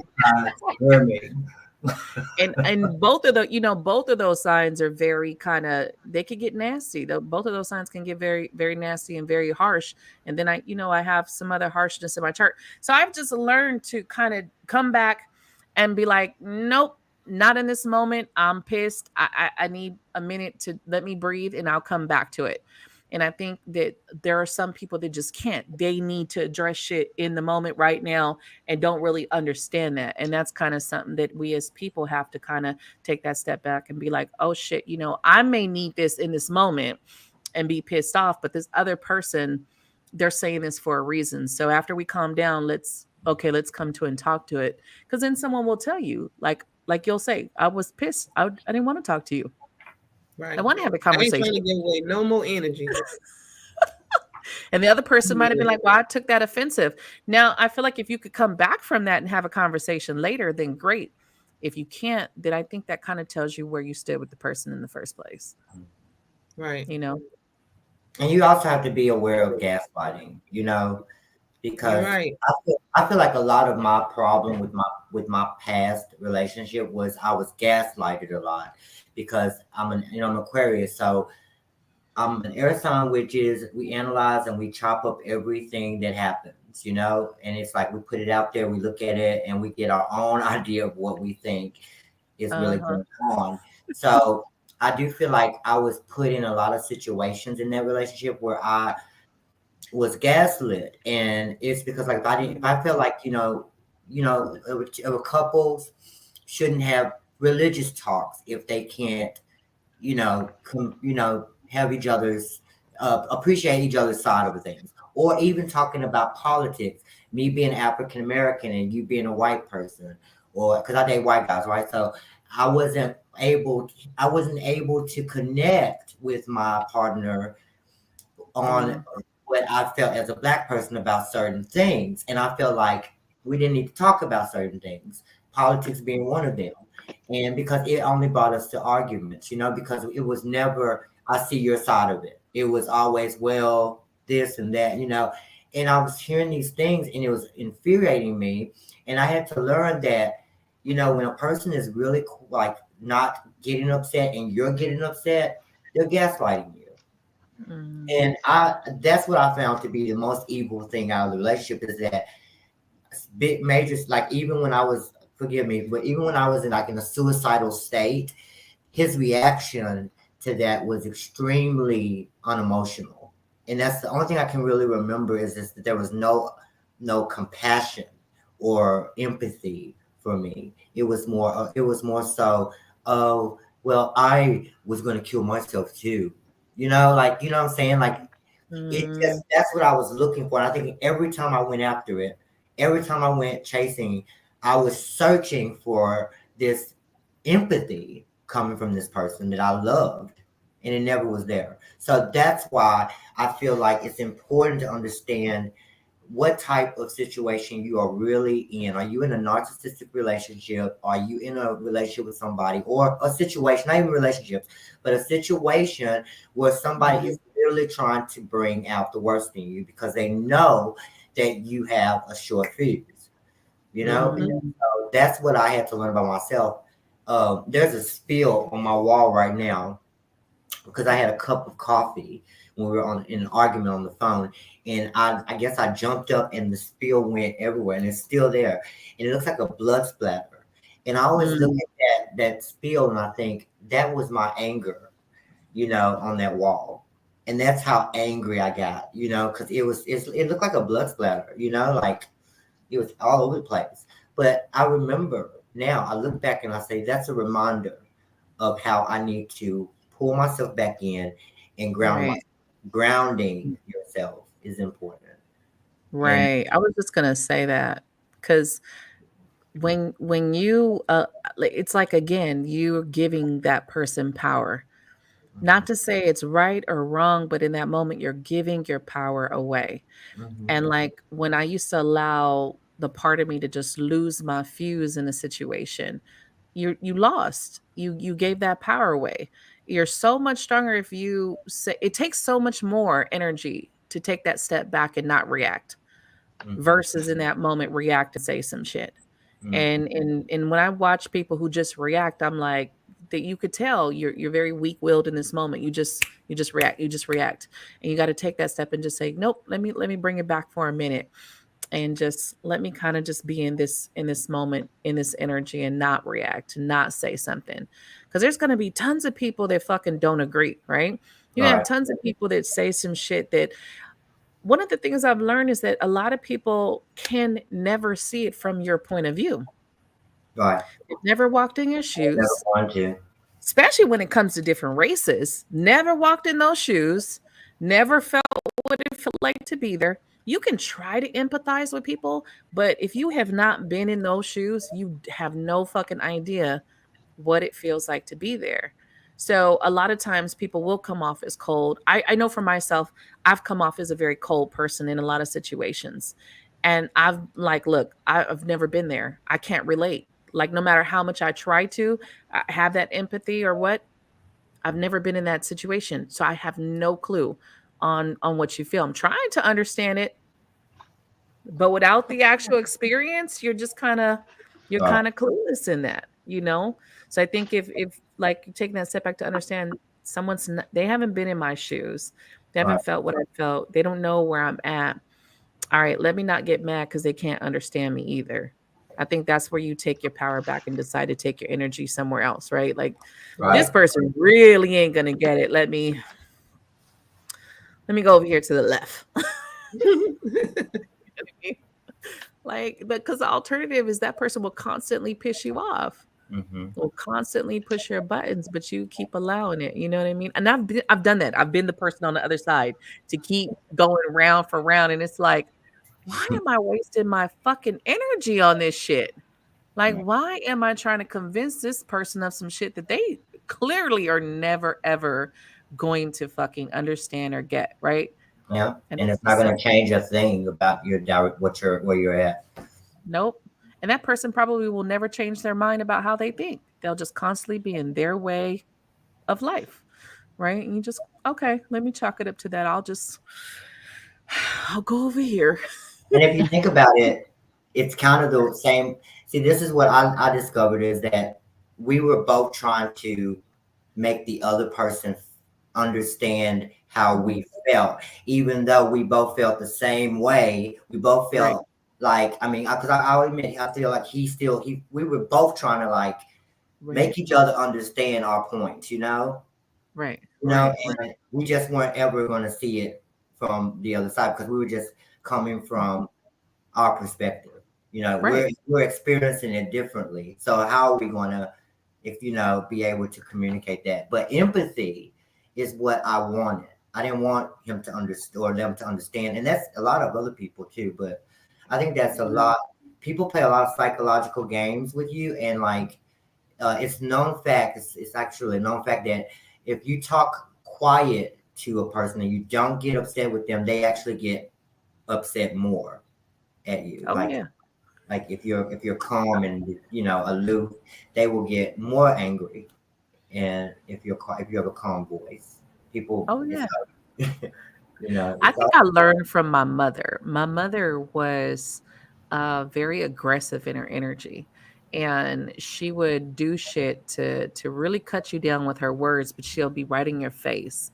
So, and both of the, you know, both of those signs are very kind of, they could get nasty though. Both of those signs can get very, very nasty and very harsh. And then I, you know, I have some other harshness in my chart. So I've just learned to kind of come back and be like, nope, not in this moment. I'm pissed. I need a minute to let me breathe and I'll come back to it. And I think that there are some people that just can't. They need to address shit in the moment right now and don't really understand that. And that's kind of something that we as people have to kind of take that step back and be like, oh shit, you know, I may need this in this moment and be pissed off, but this other person, they're saying this for a reason. So after we calm down, let's come to and talk to it. Because then someone will tell you, like you'll say, I was pissed. I didn't want to talk to you. right. I want to have a I ain't conversation. trying to give away no more energy. And the other person might have been like, well, I took that offensive. Now, I feel like if you could come back from that and have a conversation later, then great. If you can't, then I think that kind of tells you where you stood with the person in the first place. Right. You know? And you also have to be aware of gaslighting, you know, because right. I feel like a lot of my problem with my past relationship was I was gaslighted a lot because I'm an Aquarius, so I'm an air sign, which is we analyze and we chop up everything that happens, you know, and it's like we put it out there, we look at it, and we get our own idea of what we think is really going on. So I do feel like I was put in a lot of situations in that relationship where I was gaslit, and it's because like if I feel like couples shouldn't have religious talks if they can't have each other's appreciate each other's side of things, or even talking about politics. Me being African American and you being a white person, or because I date white guys, right? So I wasn't able to connect with my partner on what I felt as a black person about certain things. And I felt like we didn't need to talk about certain things, politics being one of them. And because it only brought us to arguments, because it was never, I see your side of it. It was always, well, this and that, And I was hearing these things and it was infuriating me. And I had to learn that, when a person is really like not getting upset and you're getting upset, they're gaslighting you. And that's what I found to be the most evil thing out of the relationship is that big majors, like even when I was, forgive me, but even when I was in a suicidal state, his reaction to that was extremely unemotional. And that's the only thing I can really remember is that there was no compassion or empathy for me. It was more so, oh, well, I was going to kill myself too. Like, what I'm saying? Like, that's what I was looking for. And I think every time I went after it, every time I went chasing, I was searching for this empathy coming from this person that I loved, and it never was there. So that's why I feel like it's important to understand what type of situation you are really in. Are you in a narcissistic relationship? Are you in a relationship with somebody, or a situation, not even relationships, but a situation where somebody is literally trying to bring out the worst in you because they know that you have a short fuse, And so that's what I had to learn about myself. There's a spill on my wall right now because I had a cup of coffee when we were in an argument on the phone, and I guess I jumped up and the spill went everywhere, and it's still there, and it looks like a blood splatter. And I always look at that spill and I think that was my anger, on that wall, and that's how angry I got, because it looked like a blood splatter, like it was all over the place. But I remember now, I look back and I say that's a reminder of how I need to pull myself back in and grounding yourself is important. Right. I was just gonna say that because when you it's like again, you're giving that person power. Not to say it's right or wrong, but in that moment you're giving your power away. And like when I used to allow the part of me to just lose my fuse in a situation, you lost. You gave that power away. You're so much stronger if you say it takes so much more energy to take that step back and not react versus in that moment react and say some shit. And when I watch people who just react, I'm like that you could tell you're very weak-willed in this moment. You just react. And you got to take that step and just say, "Nope, let me bring it back for a minute and just let me kind of just be in this moment, in this energy and not react, not say something." Cuz there's going to be tons of people that fucking don't agree, right? You have tons of people that say some shit that one of the things I've learned is that a lot of people can never see it from your point of view. Right. They've never walked in your I never shoes, want to. especially when it comes to different races. Never walked in those shoes, never felt what it felt like to be there. You can try to empathize with people, but if you have not been in those shoes, you have no fucking idea what it feels like to be there. So a lot of times people will come off as cold. I know for myself, I've come off as a very cold person in a lot of situations. And I've like, look, I've never been there. I can't relate. Like no matter how much I try to have that empathy or what, I've never been in that situation. So I have no clue on what you feel. I'm trying to understand it, but without the actual experience, you're Right. kind of clueless in that. So I think if like you taking that step back to understand they haven't been in my shoes, they Right. haven't felt what I felt, they don't know where I'm at. All right, let me not get mad because they can't understand me either. I think that's where you take your power back and decide to take your energy somewhere else, right? Like this Right. person really ain't gonna get it. Let me go over here to the left. Like, because the alternative is that person will constantly piss you off, will constantly push your buttons, but you keep allowing it. You know what I mean? And I've done that. I've been the person on the other side to keep going round for round, and it's like, why am I wasting my fucking energy on this shit? Like, Right. why am I trying to convince this person of some shit that they clearly are never ever going to fucking understand or get, right? Yeah, And and it's it's not just going so to change a thing about your where you're at. nope. And that person probably will never change their mind about how they think. They'll just constantly be in their way of life, right? And you just, okay, let me chalk it up to that. I'll go over here. And if you think about it, it's kind of the same. See, this is what I discovered is that we were both trying to make the other person understand how Mhm. we felt, even though we both felt the same way. We both Right, felt like, I mean, because I'll admit, I feel like we were both trying to like right, make each other understand our points, right, you know, right, right. and we just weren't ever going to see it from the other side because we were just coming from our perspective. Right. We're experiencing it differently. So how are we gonna, if be able to communicate that? But empathy is what I wanted. I didn't want him to understand or them to understand, and that's a lot of other people too. But I think that's a Mhm. lot. People play a lot of psychological games with you, and like it's known fact. It's actually a known fact that if you talk quiet to a person and you don't get upset with them, they actually get upset more at you. Oh yeah. Like if you're calm and aloof, they will get more angry. And if you have a calm voice, people Oh it's yeah. I it's think all. I learned from my mother. My mother was very aggressive in her energy, and she would do shit to really cut you down with her words, but she'll be right in your face,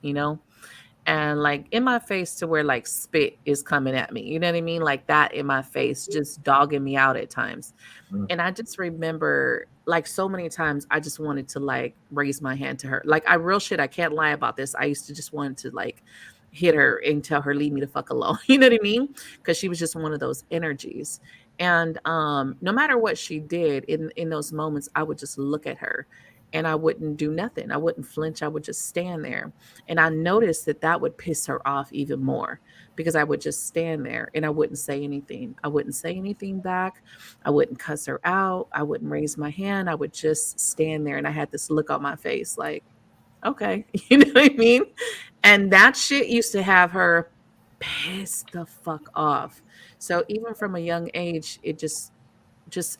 and like in my face to where like spit is coming at me. You know what I mean? Like that in my face, just dogging me out at times. Mm, And I just remember like so many times I just wanted to like raise my hand to her. Like I real shit, I can't lie about this. I used to just want to like hit her and tell her leave me the fuck alone. You know what I mean? Because she was just one of those energies. And no matter what she did in those moments, I would just look at her and I wouldn't do nothing. I wouldn't flinch. I would just stand there. And I noticed that that would piss her off even more because I would just stand there and I wouldn't say anything. I wouldn't say anything back. I wouldn't cuss her out. I wouldn't raise my hand. I would just stand there and I had this look on my face like, okay, you know what I mean? And that shit used to have her pissed the fuck off. So even from a young age, it just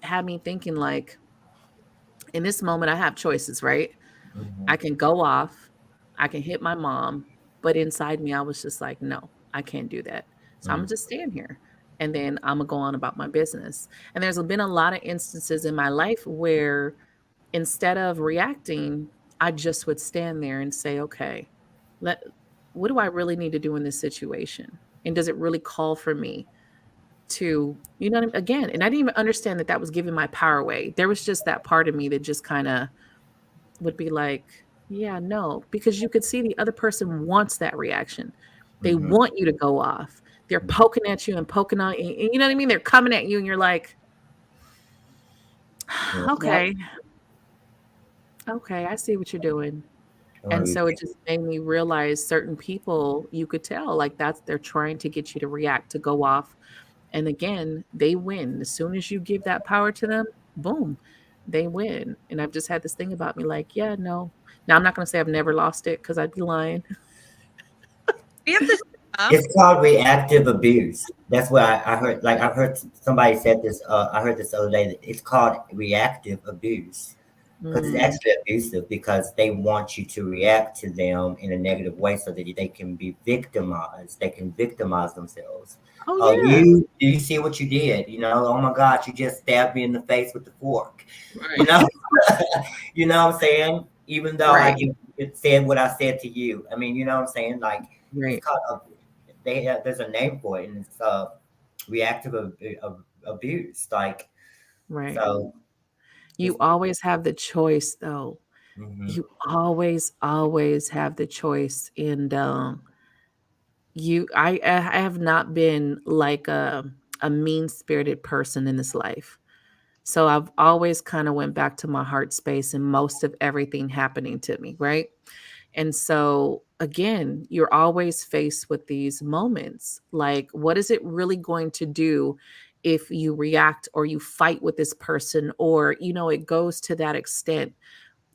had me thinking like in this moment I have choices, right? mhm, I can go off, I can hit my mom, but inside me I was just like, no, I can't do that. So I'm gonna mm, just stand here and then I'm gonna go on about my business. And there's been a lot of instances in my life where instead of reacting, I just would stand there and say, okay, let what do I really need to do in this situation? And does it really call for me to, again, and I didn't even understand that that was giving my power away. There was just that part of me that just kind of would be like, yeah, no, because you could see the other person wants that reaction. They mhm, want you to go off. They're mhm. poking at you and poking on you. You know what I mean? They're coming at you and you're like, Yeah, Yep. okay, okay, I see what you're doing. I wanna And be- so it just made me realize certain people, you could tell like that's they're trying to get you to react, to go off. And again, they win. As soon as you give that power to them, boom, they win. And I've just had this thing about me like, yeah, no. Now I'm not going to say I've never lost it because I'd be lying. We have this up. It's called reactive abuse. That's what I heard. Like I heard somebody said this. I heard this the other day. That it's called reactive abuse because it's Mm. actually abusive because they want you to react to them in a negative way so that they can be victimized. They can victimize themselves. Oh, Oh, yeah. you see what you did? Oh my God, you just stabbed me in the face with the fork. You Right. know, you know what I'm saying? Even though Right. it said what I said to you. I mean, you know what I'm saying? Like it's Right. called there's a name for it, and it's reactive abuse. Like Right. so, You it's. always have the choice, though. Mhm, You always, always have the choice. And I have not been like a mean spirited person in this life. So I've always kind of went back to my heart space and most of everything happening to me, right? And so again, you're always faced with these moments. Like, what is it really going to do if you react or you fight with this person, or it goes to that extent.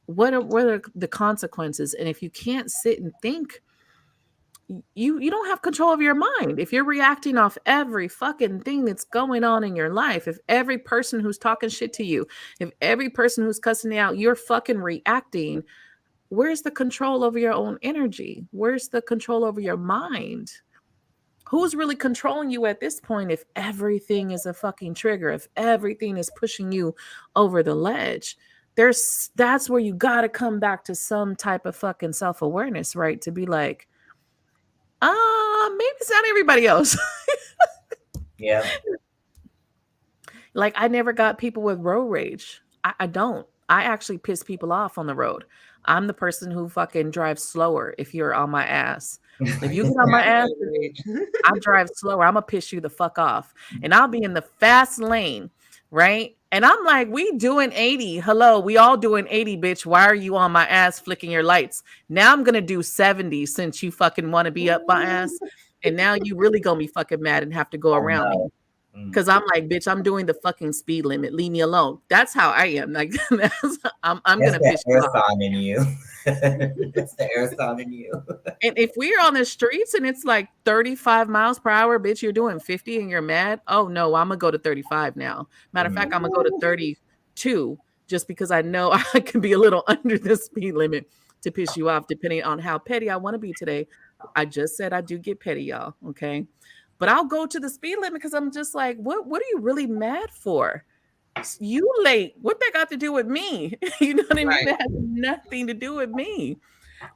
What are the consequences? And if you can't sit and think, you don't have control of your mind. If you're reacting off every fucking thing that's going on in your life, if every person who's talking shit to you, if every person who's cussing you out, you're fucking reacting, where's the control over your own energy? Where's the control over your mind? Who's really controlling you at this point if everything is a fucking trigger, if everything is pushing you over the ledge? That's where you got to come back to some type of fucking self-awareness, right? To be like, maybe it's not everybody else. Yeah. Like, I never got people with road rage. I don't. I actually piss people off on the road. I'm the person who fucking drives slower if you're on my ass. If you get on my ass, I drive slower. I'm gonna piss you the fuck off. And I'll be in the fast lane, right? And I'm like, we doing 80. Hello, we all doing 80, bitch. Why are you on my ass flicking your lights? Now I'm gonna do 70 since you fucking want to be up my ass. And now you really gonna be fucking mad and have to go around me. Because I'm like, bitch, I'm doing the fucking speed limit. Leave me alone. That's how I am. Like, I'm gonna piss you off. In you. That's the air sign in you. And if we're on the streets and it's like 35 miles per hour, bitch, you're doing 50 and you're mad. Oh no, I'm gonna go to 35 now. Matter of fact, I'm gonna go to 32 just because I know I can be a little under the speed limit to piss you off, depending on how petty I want to be today. I just said I do get petty, y'all. Okay. But I'll go to the speed limit because I'm just like, what are you really mad for? You late. What that got to do with me? You know what I mean? Right. That has nothing to do with me.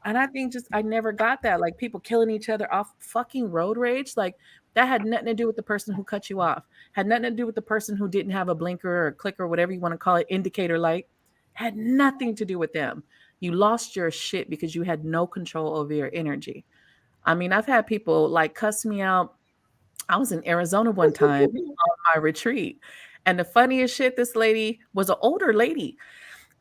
And I think I never got that. Like, people killing each other off fucking road rage. Like, that had nothing to do with the person who cut you off. Had nothing to do with the person who didn't have a blinker or a clicker, whatever you want to call it, indicator light. Had nothing to do with them. You lost your shit because you had no control over your energy. I mean, I've had people like cuss me out. I was in Arizona one time on my retreat. And the funniest shit, this lady was an older lady.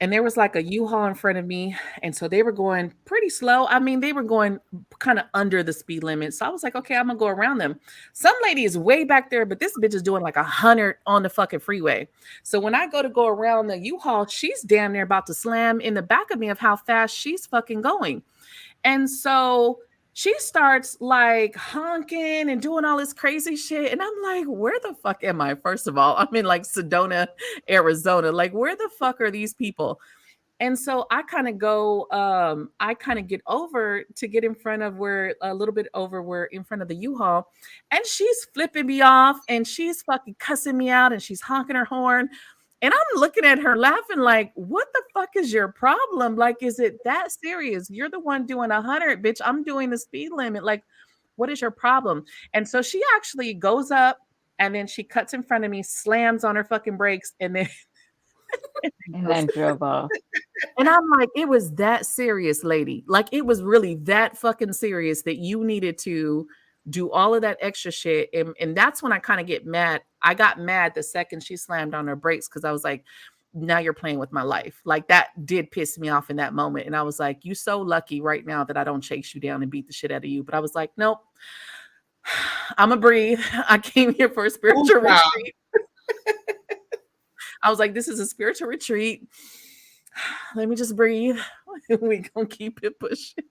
And there was like a U-Haul in front of me. And so they were going pretty slow. I mean, they were going kind of under the speed limit. So I was like, okay, I'm going to go around them. Some lady is way back there, but this bitch is doing like 100 on the fucking freeway. So when I go around the U-Haul, she's damn near about to slam in the back of me of how fast she's fucking going. And so she starts like honking and doing all this crazy shit. And I'm like, where the fuck am I? First of all, I'm in like Sedona, Arizona. Like, where the fuck are these people? And so I kind of get over to get in front of a little bit over where in front of the U-Haul. And she's flipping me off and she's fucking cussing me out and she's honking her horn. And I'm looking at her laughing like, what the fuck is your problem? Like, is it that serious? You're the one doing 100, bitch. I'm doing the speed limit. Like, what is your problem? And so she actually goes up and then she cuts in front of me, slams on her fucking brakes, and then And then drove off. and I'm like, it was that serious, lady. Like, it was really that fucking serious that you needed to do all of that extra shit. And that's when I kind of get mad. I got mad the second she slammed on her brakes because I was like, now you're playing with my life. Like, that did piss me off in that moment. And I was like, you so lucky right now that I don't chase you down and beat the shit out of you. But I was like, nope, I'm going to breathe. I came here for a spiritual retreat. I was like, this is a spiritual retreat. Let me just breathe. We gonna keep it pushing.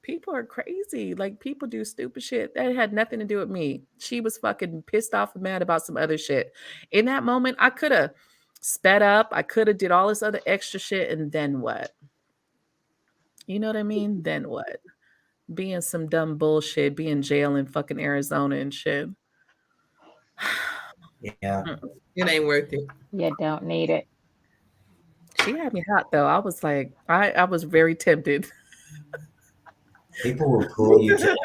People are crazy. Like, people do stupid shit. That had nothing to do with me. She was fucking pissed off and mad about some other shit. In that moment, I could have sped up. I could have did all this other extra shit. And then what? You know what I mean? Then what? Be in some dumb bullshit. Be in jail in fucking Arizona and shit. Yeah. It ain't worth it. You don't need it. She had me hot though. I was like, I was very tempted. People will pull you to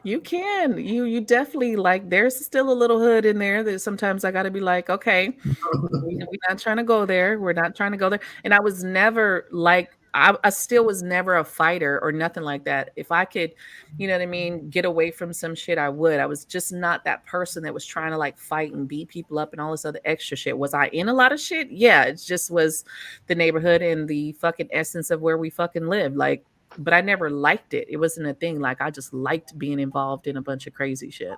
You can. You definitely, like, there's still a little hood in there that sometimes I got to be like, okay, we're not trying to go there. We're not trying to go there. And I was never like, I still was never a fighter or nothing like that. If I could, you know what I mean, get away from some shit, I would. I was just not that person that was trying to like fight and beat people up and all this other extra shit. Was I in a lot of shit? Yeah, it just was the neighborhood and the fucking essence of where we fucking lived. Like, but I never liked it. It wasn't a thing. Like I just liked being involved in a bunch of crazy shit.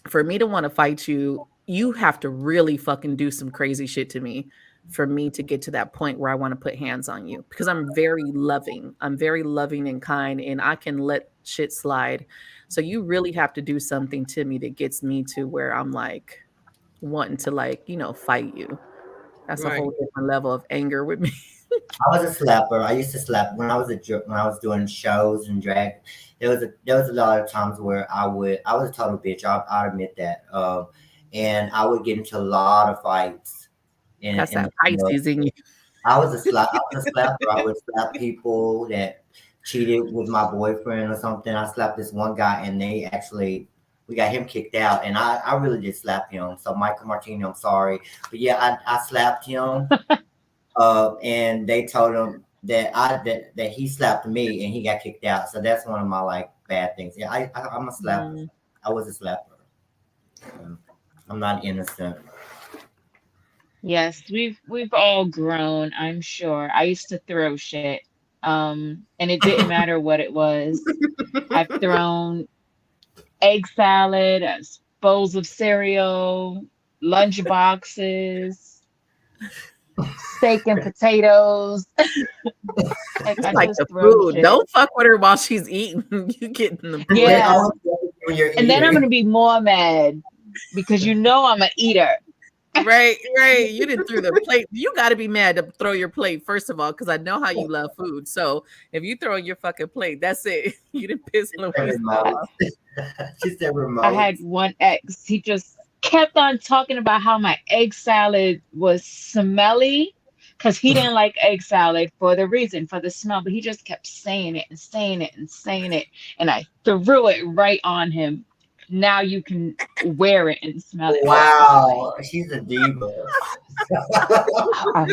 For me to want to fight you, you have to really fucking do some crazy shit to me for me to get to that point where I want to put hands on you, because I'm very loving. I'm very loving and kind, and I can let shit slide. So you really have to do something to me that gets me to where I'm like wanting to, like, you know, fight you. That's a Right. whole different level of anger with me. I was a slapper. I used to slap when I was when I was doing shows and drag. There was a lot of times where I was a total bitch. I'll admit that. And I would get into a lot of fights. That's In that the club. Pisces in you. I was a slapper. I would slap people that cheated with my boyfriend or something. I slapped this one guy, and we got him kicked out, and I really did slap him. So Michael Martini, I'm sorry, but yeah, I slapped him. And they told him that he slapped me and he got kicked out. So that's one of my like bad things. Yeah, I'm a slapper. I was a slapper. I'm not innocent. Yes, we've all grown, I'm sure. I used to throw shit. And it didn't matter what it was. I've thrown egg salad, bowls of cereal, lunch boxes, steak and potatoes. Like, I Like just the throw food. shit. Don't fuck with her while she's eating. You get in the food. Yeah. When you're And then I'm eating. gonna be more mad because you know I'm an eater. Right. You didn't throw the plate. You got to be mad to throw your plate, first of all, because I know how you love food. So if you throw your fucking plate, that's it. You didn't piss Louise off. She said remote. I had one ex, he just kept on talking about how my egg salad was smelly because he didn't like egg salad for the smell, but he just kept saying it and saying it and saying it. And I threw it right on him. Now you can wear it and smell it. Wow, she's a diva. I'm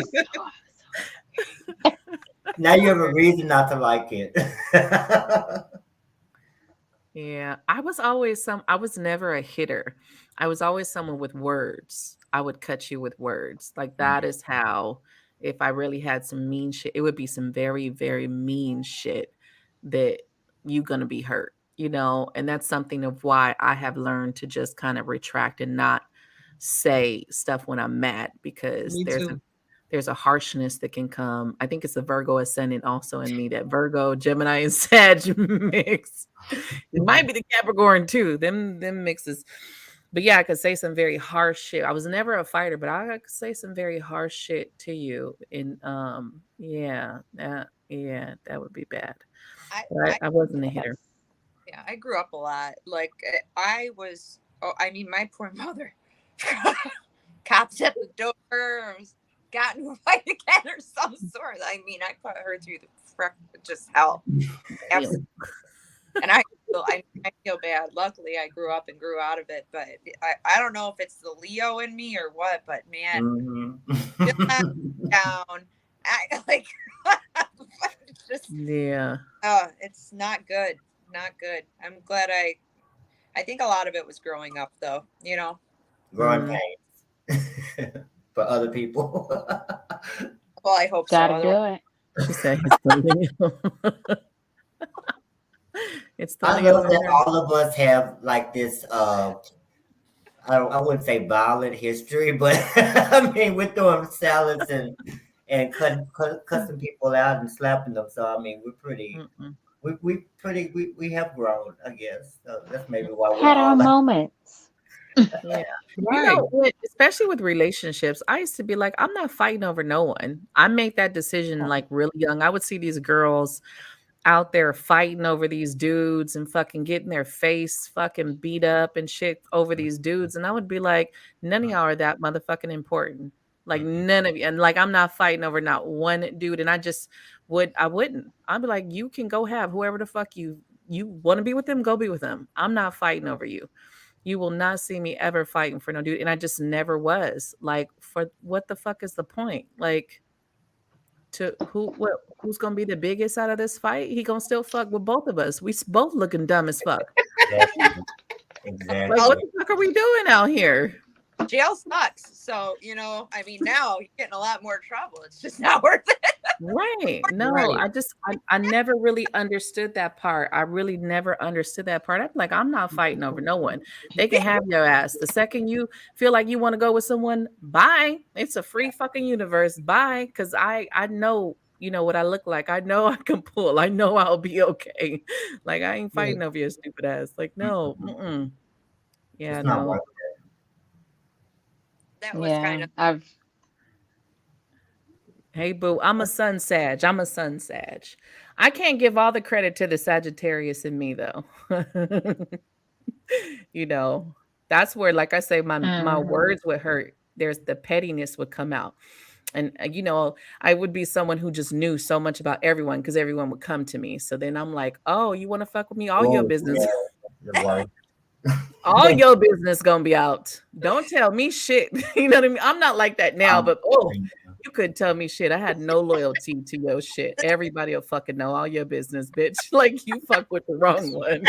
Now you have a reason not to like it. Yeah. I was never a hitter. I was always someone with words. I would cut you with words. Like that is how, if I really had some mean shit, it would be some very, very mean shit that you're gonna be hurt, you know? And that's something of why I have learned to just kind of retract and not say stuff when I'm mad, because Me too. there's a harshness that can come. I think it's a Virgo ascendant also in me, that Virgo, Gemini, and Sag mix. It might be the Capricorn too. Them mixes. But yeah, I could say some very harsh shit. I was never a fighter, but I could say some very harsh shit to you. And that would be bad. But I wasn't a hitter. Yeah, I grew up a lot. Like I was. Oh, I mean, my poor mother. Cops at the door. Got in a fight again or some sort. I mean, I put her through the frick, just hell. Absolutely. And I feel bad. Luckily, I grew up and grew out of it. But I don't know if it's the Leo in me or what. But man, just not down. I like. Just, yeah. It's not good. Not good. I'm glad I think a lot of it was growing up, though. You know, Growing pains for other people. Well, I hope Gotta so. do it. She said it's the Leo. It's the I Leo. know that all of us have like this. I wouldn't say violent history, but I mean we're throwing salads and cussing people out and slapping them. So I mean we're pretty. We have grown, I guess. So that's maybe why we're Had our all moments. Yeah. You know, especially with relationships, I used to be like, I'm not fighting over no one. I made that decision like really young. I would see these girls out there fighting over these dudes and fucking getting their face fucking beat up and shit over these dudes. And I would be like, none of y'all are that motherfucking important. Like none of you. And like, I'm not fighting over not one dude. And I wouldn't. I'd be like, you can go have whoever the fuck you want to be with them, go be with them. I'm not fighting over you. You will not see me ever fighting for no dude. And I just never was. Like, for what the fuck is the point? Like, who's gonna be the biggest out of this fight? He gonna still fuck with both of us. We both looking dumb as fuck. Exactly. Like, what the fuck are we doing out here? Jail sucks. So, you know, I mean, now you're getting a lot more trouble. It's just not worth it. Right. No, Right. I never really understood that part. I really never understood that part. I'm like, I'm not fighting over no one. They can have your ass. The second you feel like you want to go with someone, bye. It's a free fucking universe. Bye. Cause I know, you know what I look like. I know I can pull. I know I'll be okay. Like I ain't fighting over your stupid ass. Like, no. Mm-mm. Yeah, It's not no. worth That was kind Yeah, of I've Hey, boo, I'm a sun sag. I'm a sun sag. I can't give all the credit to the Sagittarius in me, though. You know, that's where, like I say, my mhm. words would hurt. There's the pettiness would come out. And, you know, I would be someone who just knew so much about everyone because everyone would come to me. So then I'm like, oh, you want to fuck with me? All your it. business. You're worth. All your business gonna be out. Don't tell me shit. You know what I mean? I'm not like that now, but oh, you couldn't tell me shit. I had no loyalty to your shit. Everybody will fucking know all your business, bitch. Like you fuck with the wrong one.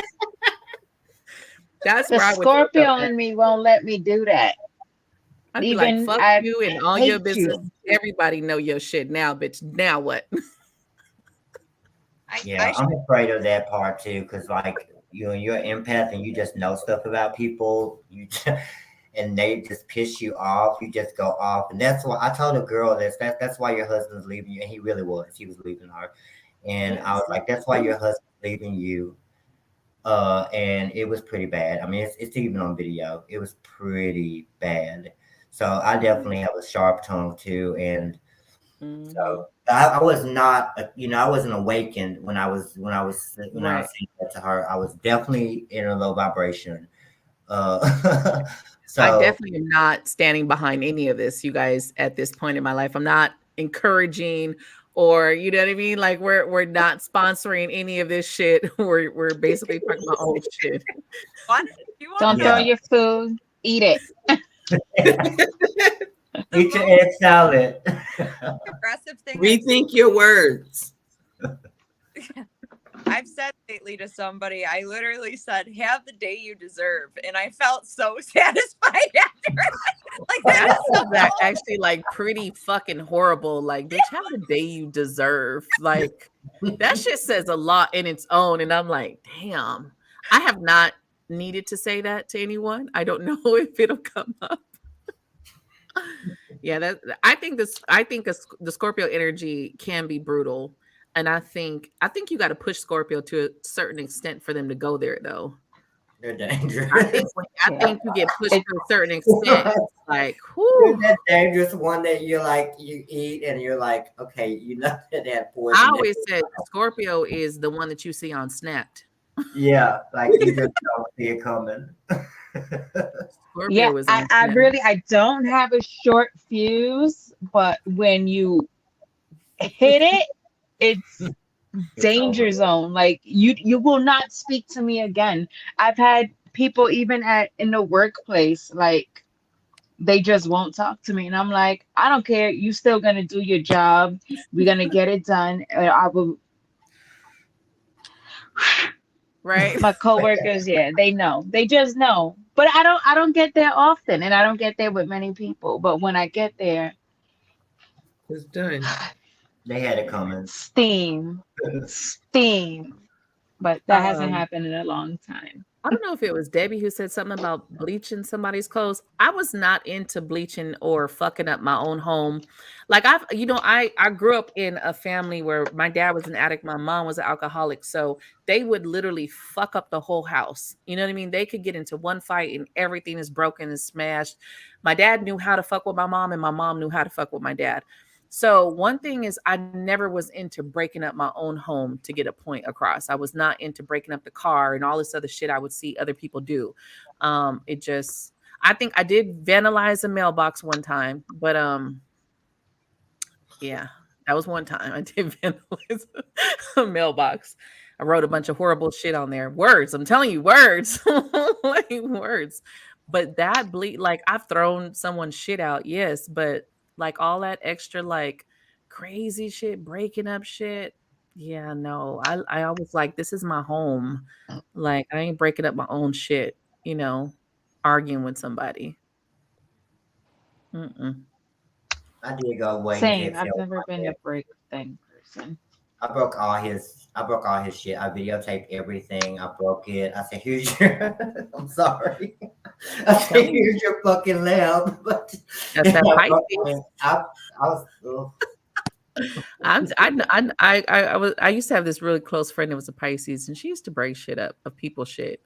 That's The where I would take up Scorpio at. in me won't let me do that. I'd be like, Even fuck I you and all your hate business. you. Everybody know your shit now, bitch. Now what? Yeah, I'm afraid of that part too, because like you're an empath and you just know stuff about people. And they just piss you off. You just go off, and that's why I told a girl that's why your husband's leaving you, and he really was. He was leaving her, and I was like, that's why your husband's leaving you. And it was pretty bad. I mean, it's even on video. It was pretty bad. So I definitely have a sharp tongue too, and Mhm. so I was not, I wasn't awakened when I was Right. saying that to her. I was definitely in a low vibration. Uh, I so definitely am not standing behind any of this, you guys, at this point in my life. I'm not encouraging or you know what I mean? Like we're not sponsoring any of this shit. We're basically talking about old shit. what you want Don't to throw yeah, your food, eat it. eat your egg salad. aggressive thing Rethink your words. I've said lately to somebody. I literally said, "Have the day you deserve," and I felt so satisfied after it. Like that That is so is actually like pretty fucking horrible. Like, bitch, have the day you deserve. Like that shit says a lot in its own. And I'm like, damn, I have not needed to say that to anyone. I don't know if it'll come up. Yeah, that the Scorpio energy can be brutal. And I think you got to push Scorpio to a certain extent for them to go there though. They're I dangerous. think when I Yeah. think you get pushed It, to a certain extent, it's like, You're whew. that dangerous one that you eat and you're like, okay, you know that had I poison in it. always said Scorpio is the one that you see on Snapped. Yeah, like you just don't see it coming. yeah, Scorpio is I, on I Snapped. really I don't have a short fuse, but when you hit it, it's It's over. danger zone. Like you will not speak to me again. I've had people even in the workplace, like they just won't talk to me. And I'm like, I don't care. You still gonna do your job. We're gonna get it done. I will Right? my coworkers, yeah, they know. They just know. But I don't get there often and I don't get there with many people. But when I get there, It's done. They had it coming. steam. Steam. But that hasn't Um, happened in a long time. I don't know if it was Debbie who said something about bleaching somebody's clothes. I was not into bleaching or fucking up my own home. Like I grew up in a family where my dad was an addict, my mom was an alcoholic, so they would literally fuck up the whole house. You know what I mean? They could get into one fight and everything is broken and smashed. My dad knew how to fuck with my mom and my mom knew how to fuck with my dad. So one thing is I never was into breaking up my own home to get a point across. I was not into breaking up the car and all this other shit I would see other people do. It just I think I did vandalize a mailbox one time, but yeah, that was one time I did vandalize a mailbox. I wrote a bunch of horrible shit on there. Words, I'm telling you, words. Like words. But that like I've thrown someone's shit out, yes, but like all that extra like crazy shit, breaking up shit. Yeah, no. I always like this is my home. Like I ain't breaking up my own shit, arguing with somebody. Mm-mm. I did go away and Same. exhale I've never like been to that. break. thing person. I broke all his shit. I videotaped everything. I broke it. I said, "Here's your." I'm sorry. I said, "Here's your fucking lamp." But That's that I Pisces. was. Ugh. I used to have this really close friend that was a Pisces, and she used to break shit up of people's shit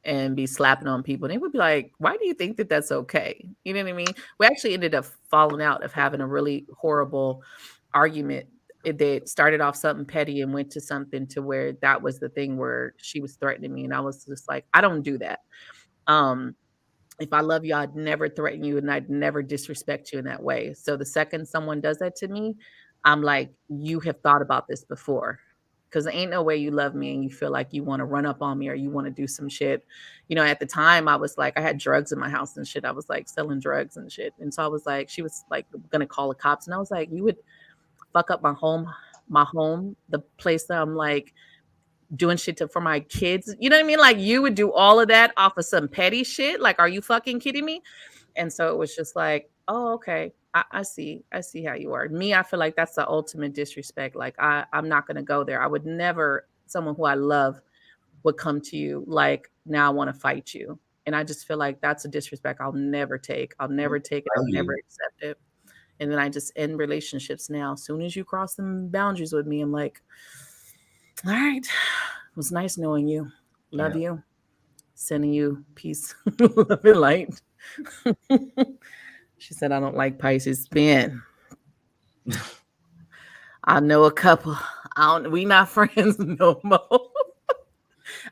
and be slapping on people. And they would be like, "Why do you think that that's okay?" You know what I mean? We actually ended up falling out of having a really horrible argument. That started off something petty and went to something to where that was the thing where she was threatening me, and I was just like, I don't do that. Um, if I love you, I'd never threaten you and I'd never disrespect you in that way. So the second someone does that to me, I'm like, you have thought about this before. Because there ain't no way you love me and you feel like you want to run up on me or you want to do some shit. You know, at the time I was like, I had drugs in my house and shit. I was like selling drugs and shit. And so I was like, she was like gonna call the cops. And I was like, you would fuck up my home, the place that I'm like doing shit for my kids. You know what I mean? Like you would do all of that off of some petty shit. Like, are you fucking kidding me? And so it was just like, oh, okay. I see. I see how you are. Me, I feel like that's the ultimate disrespect. Like I'm not gonna go there. I would never, someone who I love would come to you like, now I want to fight you. And I just feel like that's a disrespect I'll never take. I'll never take it. I'll never accept it. And then I just end relationships now. As soon as you cross them boundaries with me, I'm like, all right, it was nice knowing you. Love you. Sending you peace, love and light. She said, I don't like Pisces. Ben, I know a couple. We not friends no more.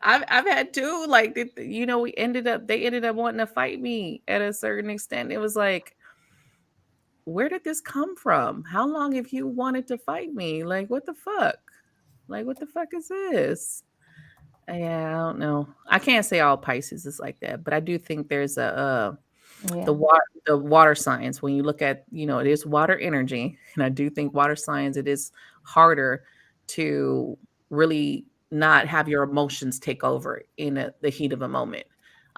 I've had two, like, you know, they ended up wanting to fight me at a certain extent. It was like, where did this come from? How long have you wanted to fight me? Like, what the fuck? Like, what the fuck is this? Yeah, I don't know. I can't say all Pisces is like that, but I do think there's a Yeah. the water signs. When you look at, you know, it is water energy, and I do think water signs, it is harder to really not have your emotions take over in the heat of a moment.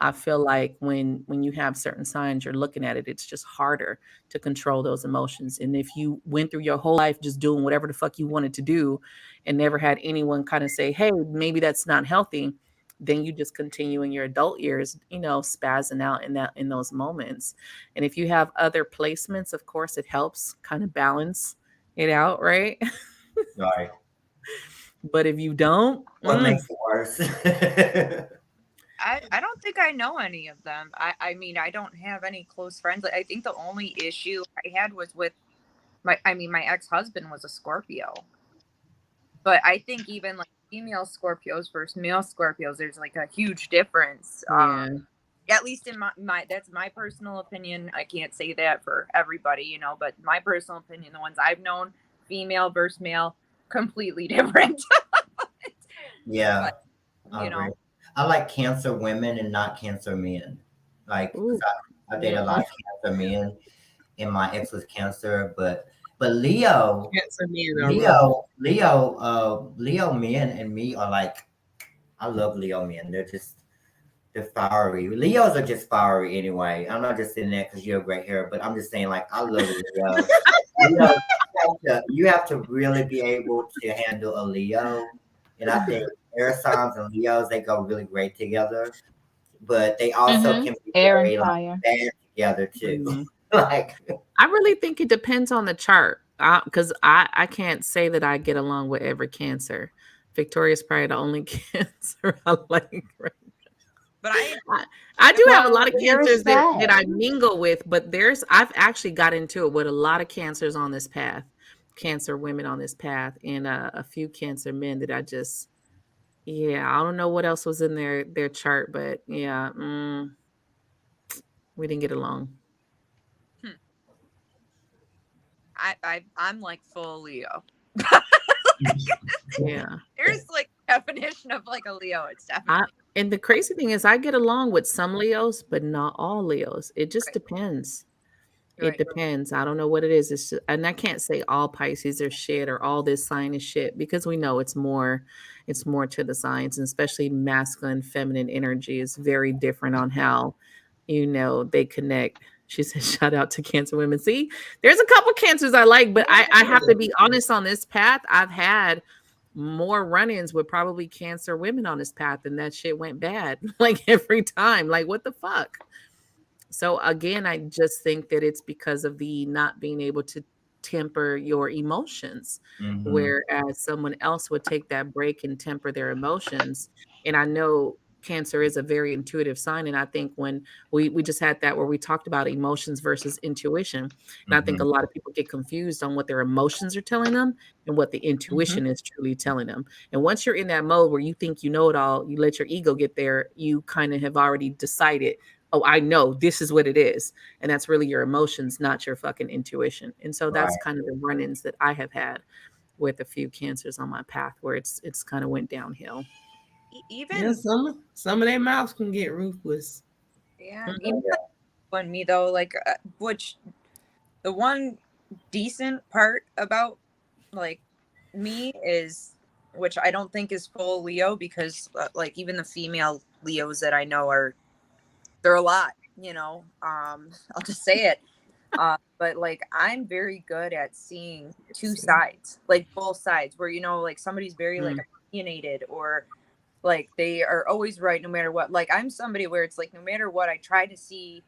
I feel like when you have certain signs, you're looking at it, it's just harder to control those emotions. And if you went through your whole life just doing whatever the fuck you wanted to do and never had anyone kind of say, hey, maybe that's not healthy, then you just continue in your adult years, you know, spazzing out in those moments. And if you have other placements, of course, it helps kind of balance it out, right? Right. But if you don't, What makes it worse? I don't think I know any of them. I mean, I don't have any close friends. I think the only issue I had was with my ex-husband was a Scorpio. But I think even like female Scorpios versus male Scorpios, there's like a huge difference. yeah. At least in my that's my personal opinion. I can't say that for everybody, you know, but my personal opinion, the ones I've known, female versus male, completely different. Yeah. But, you know. I like Cancer women and not Cancer men. Like, 'cause I date a lot of Cancer men, and my ex was Cancer, but Leo, Cancer men are rough. Leo men and me are like, I love Leo men. They're fiery. Leos are just fiery anyway. I'm not just saying that because you have great hair, but I'm just saying, like, I love Leo. You have to really be able to handle a Leo, and I think air signs and Leos, they go really great together, but they also can be Air very and fire. bad together too. Mhm. Like, I really think it depends on the chart, because I can't say that I get along with every Cancer. Victoria's probably the only Cancer I like. Right? But I do have a lot of Well, you're Cancers that I sad. mingle with, but I've actually got into it with a lot of Cancers on this path, Cancer women on this path, and a few Cancer men that I just, yeah, I don't know what else was in their chart, but yeah, we didn't get along. I'm like full Leo. Yeah. There's like definition of like a Leo. It's definitely. And the crazy thing is I get along with some Leos, but not all Leos. It just Right. depends. Right. It depends. I don't know what it is. It's just, and I can't say all Pisces are shit or all this sign is shit, because we know it's more to the signs, and especially masculine, feminine energy is very different on how, you know, they connect She said, shout out to Cancer women. See, there's a couple cancers I like, but I have to be honest on this path. I've had more run-ins with probably Cancer women on this path, and that shit went bad like every time. Like, what the fuck? So again, I just think that it's because of the not being able to temper your emotions, whereas someone else would take that break and temper their emotions. And I know Cancer is a very intuitive sign. And I think when we just had that where we talked about emotions versus intuition. And I think a lot of people get confused on what their emotions are telling them and what the intuition is truly telling them. And once you're in that mode where you think you know it all, you let your ego get there, you kind of have already decided, oh, I know this is what it is. And that's really your emotions, not your fucking intuition. And so that's kind of the run-ins that I have had with a few Cancers on my path where it's kind of went downhill. Even some of their mouths can get ruthless. Yeah, even on me though, like which the one decent part about like me is, which I don't think is full Leo, because like even the female Leos that I know they're a lot, you know. I'll just say it. But like I'm very good at seeing two sides, like both sides, where, you know, like somebody's very like opinionated, or like they are always right no matter what. Like I'm somebody where it's like no matter what, I try to see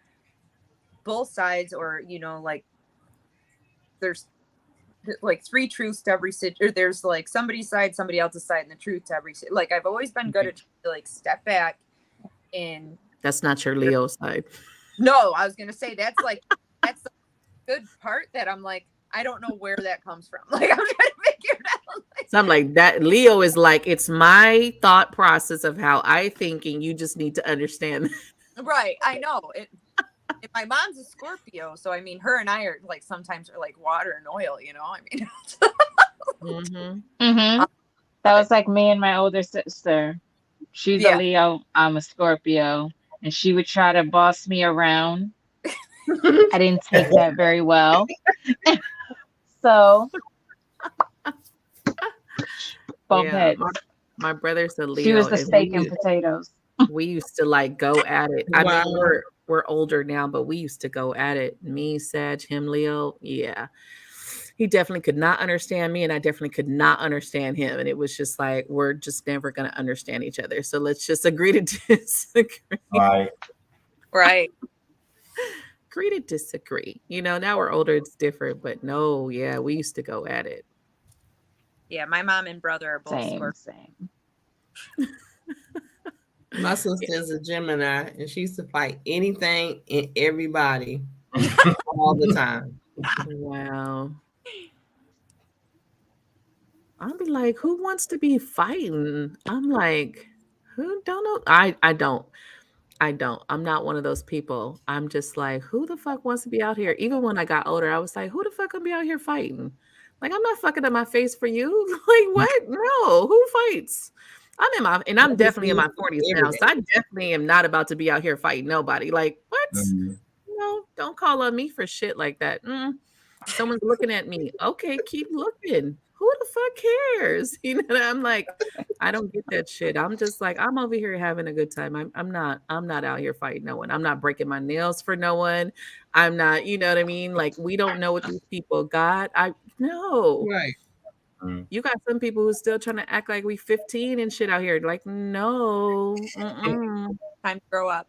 both sides, or, you know, like there's like three truths to every or there's like somebody's side, somebody else's side, and the truth to every like I've always been good at like step back. And that's not your Leo side. No, I was gonna say that's the good part that I'm like, I don't know where that comes from. Like I'm trying to figure it out. So I'm like, that Leo is like, it's my thought process of how I think, and you just need to understand. Right. I know it. My mom's a Scorpio, so I mean, her and I are like sometimes are like water and oil, you know. I mean, that was like me and my older sister. She's a Leo, I'm a Scorpio, and she would try to boss me around. I didn't take that very well. So bump heads. My brother's a Leo. She was the steak and potatoes. We used to like go at it. I mean, we're older now, but we used to go at it. Me, Sag, him, Leo. Yeah. He definitely could not understand me, and I definitely could not understand him. And it was just like, we're just never going to understand each other. So let's just agree to disagree. Right. Agree to disagree. You know, now we're older, it's different. But no, yeah, we used to go at it. Yeah, my mom and brother are both same. My sister's a Gemini, and she used to fight anything and everybody all the time. Wow. I'll be like, who wants to be fighting? I'm like, who don't know? I don't. I'm not one of those people. I'm just like, who the fuck wants to be out here? Even when I got older, I was like, who the fuck can be out here fighting? Like, I'm not fucking up my face for you. Like, what? No, who fights? I'm definitely in my 40s now. So I definitely am not about to be out here fighting nobody. Like, what? No, don't call on me for shit like that. Someone's looking at me. Okay, keep looking. Who the fuck cares? You know, I'm like, I don't get that shit. I'm just like, I'm over here having a good time. I'm not out here fighting no one. I'm not breaking my nails for no one. I'm not, you know what I mean? Like, we don't know what these people got. No. Right. You got some people who's still trying to act like we 15 and shit out here. Like, no. Time to grow up.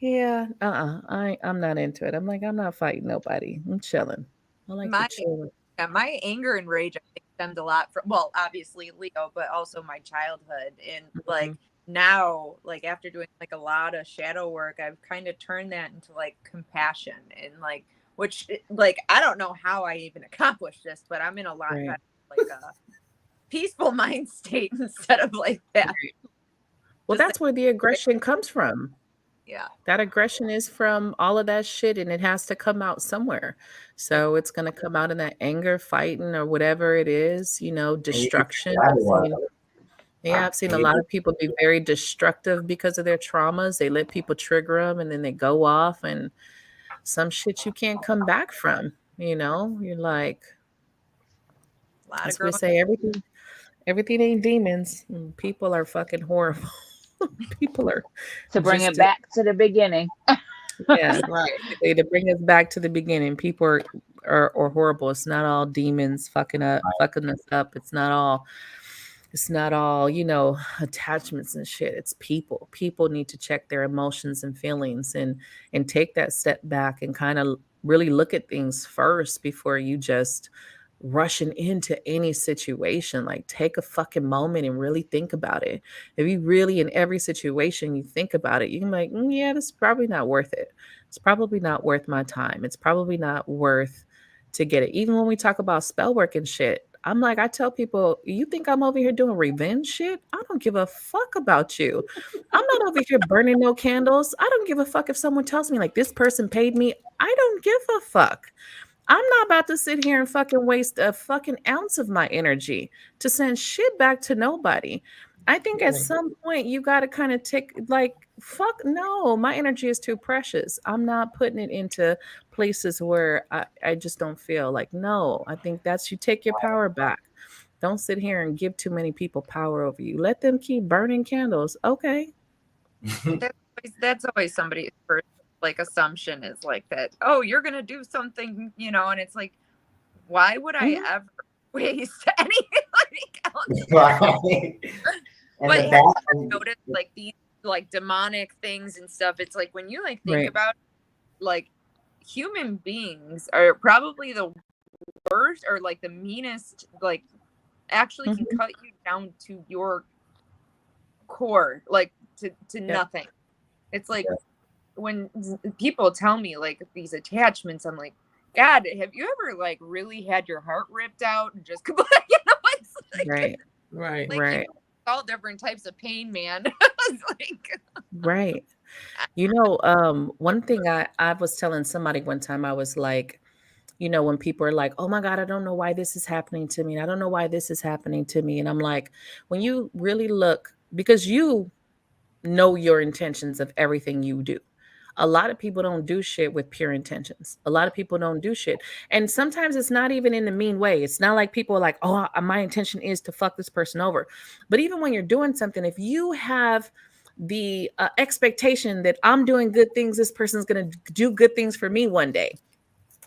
Yeah. I'm not into it. I'm like, I'm not fighting nobody. I'm chilling. I like to chill. Yeah, my anger and rage, I think, stemmed a lot from, well, obviously Leo, but also my childhood. And like now, like after doing like a lot of shadow work, I've kind of turned that into like compassion, and like, which like, I don't know how I even accomplished this, but I'm in a lot better, like a peaceful mind state instead of like that. Well, that's where the aggression comes from. Yeah. That aggression is from all of that shit, and it has to come out somewhere. So it's going to come out in that anger, fighting, or whatever it is, you know, destruction. I've seen a lot of people be very destructive because of their traumas. They let people trigger them, and then they go off, and some shit you can't come back from, you know? You're like, as we say, everything ain't demons. People are fucking horrible. People are to bring it back to the beginning. Yeah, Right. basically, to bring us back to the beginning, people are horrible. It's not all demons fucking us up. It's not all, attachments and shit. It's people. People need to check their emotions and feelings and take that step back and kind of really look at things first before you just rushing into any situation. Like, take a fucking moment and really think about it. If you really, in every situation, you think about it, you can be like, yeah, this is probably not worth it. It's probably not worth my time. It's probably not worth to get it. Even when we talk about spell work and shit, I'm like, I tell people, you think I'm over here doing revenge shit? I don't give a fuck about you. I'm not over here burning no candles. I don't give a fuck if someone tells me like this person paid me. I don't give a fuck. I'm not about to sit here and fucking waste a fucking ounce of my energy to send shit back to nobody. I think at some point you got to kind of take, like, fuck no, my energy is too precious. I'm not putting it into places where I just don't feel like, no, I think that's, you take your power back. Don't sit here and give too many people power over you. Let them keep burning candles. Okay. That's always somebody's first like assumption is like that. Oh, you're gonna do something, and it's like, why would I ever waste anything else? Right. And But the have back you noticed like these like demonic things and stuff? It's like when you like think Right. about like human beings are probably the worst or like the meanest, like actually can cut you down to your core, like to nothing. It's like when people tell me like these attachments, I'm like, God, have you ever like really had your heart ripped out and just it's like, Right. Right. like Right. all different types of pain, man. It's like, Right. One thing I was telling somebody one time, I was like, when people are like, oh my God, I don't know why this is happening to me. And I don't know why this is happening to me. And I'm like, when you really look, because you know your intentions of everything you do. A lot of people don't do shit with pure intentions. A lot of people don't do shit. And sometimes it's not even in the mean way. It's not like people are like, oh, my intention is to fuck this person over. But even when you're doing something, if you have the expectation that I'm doing good things, this person's going to do good things for me one day,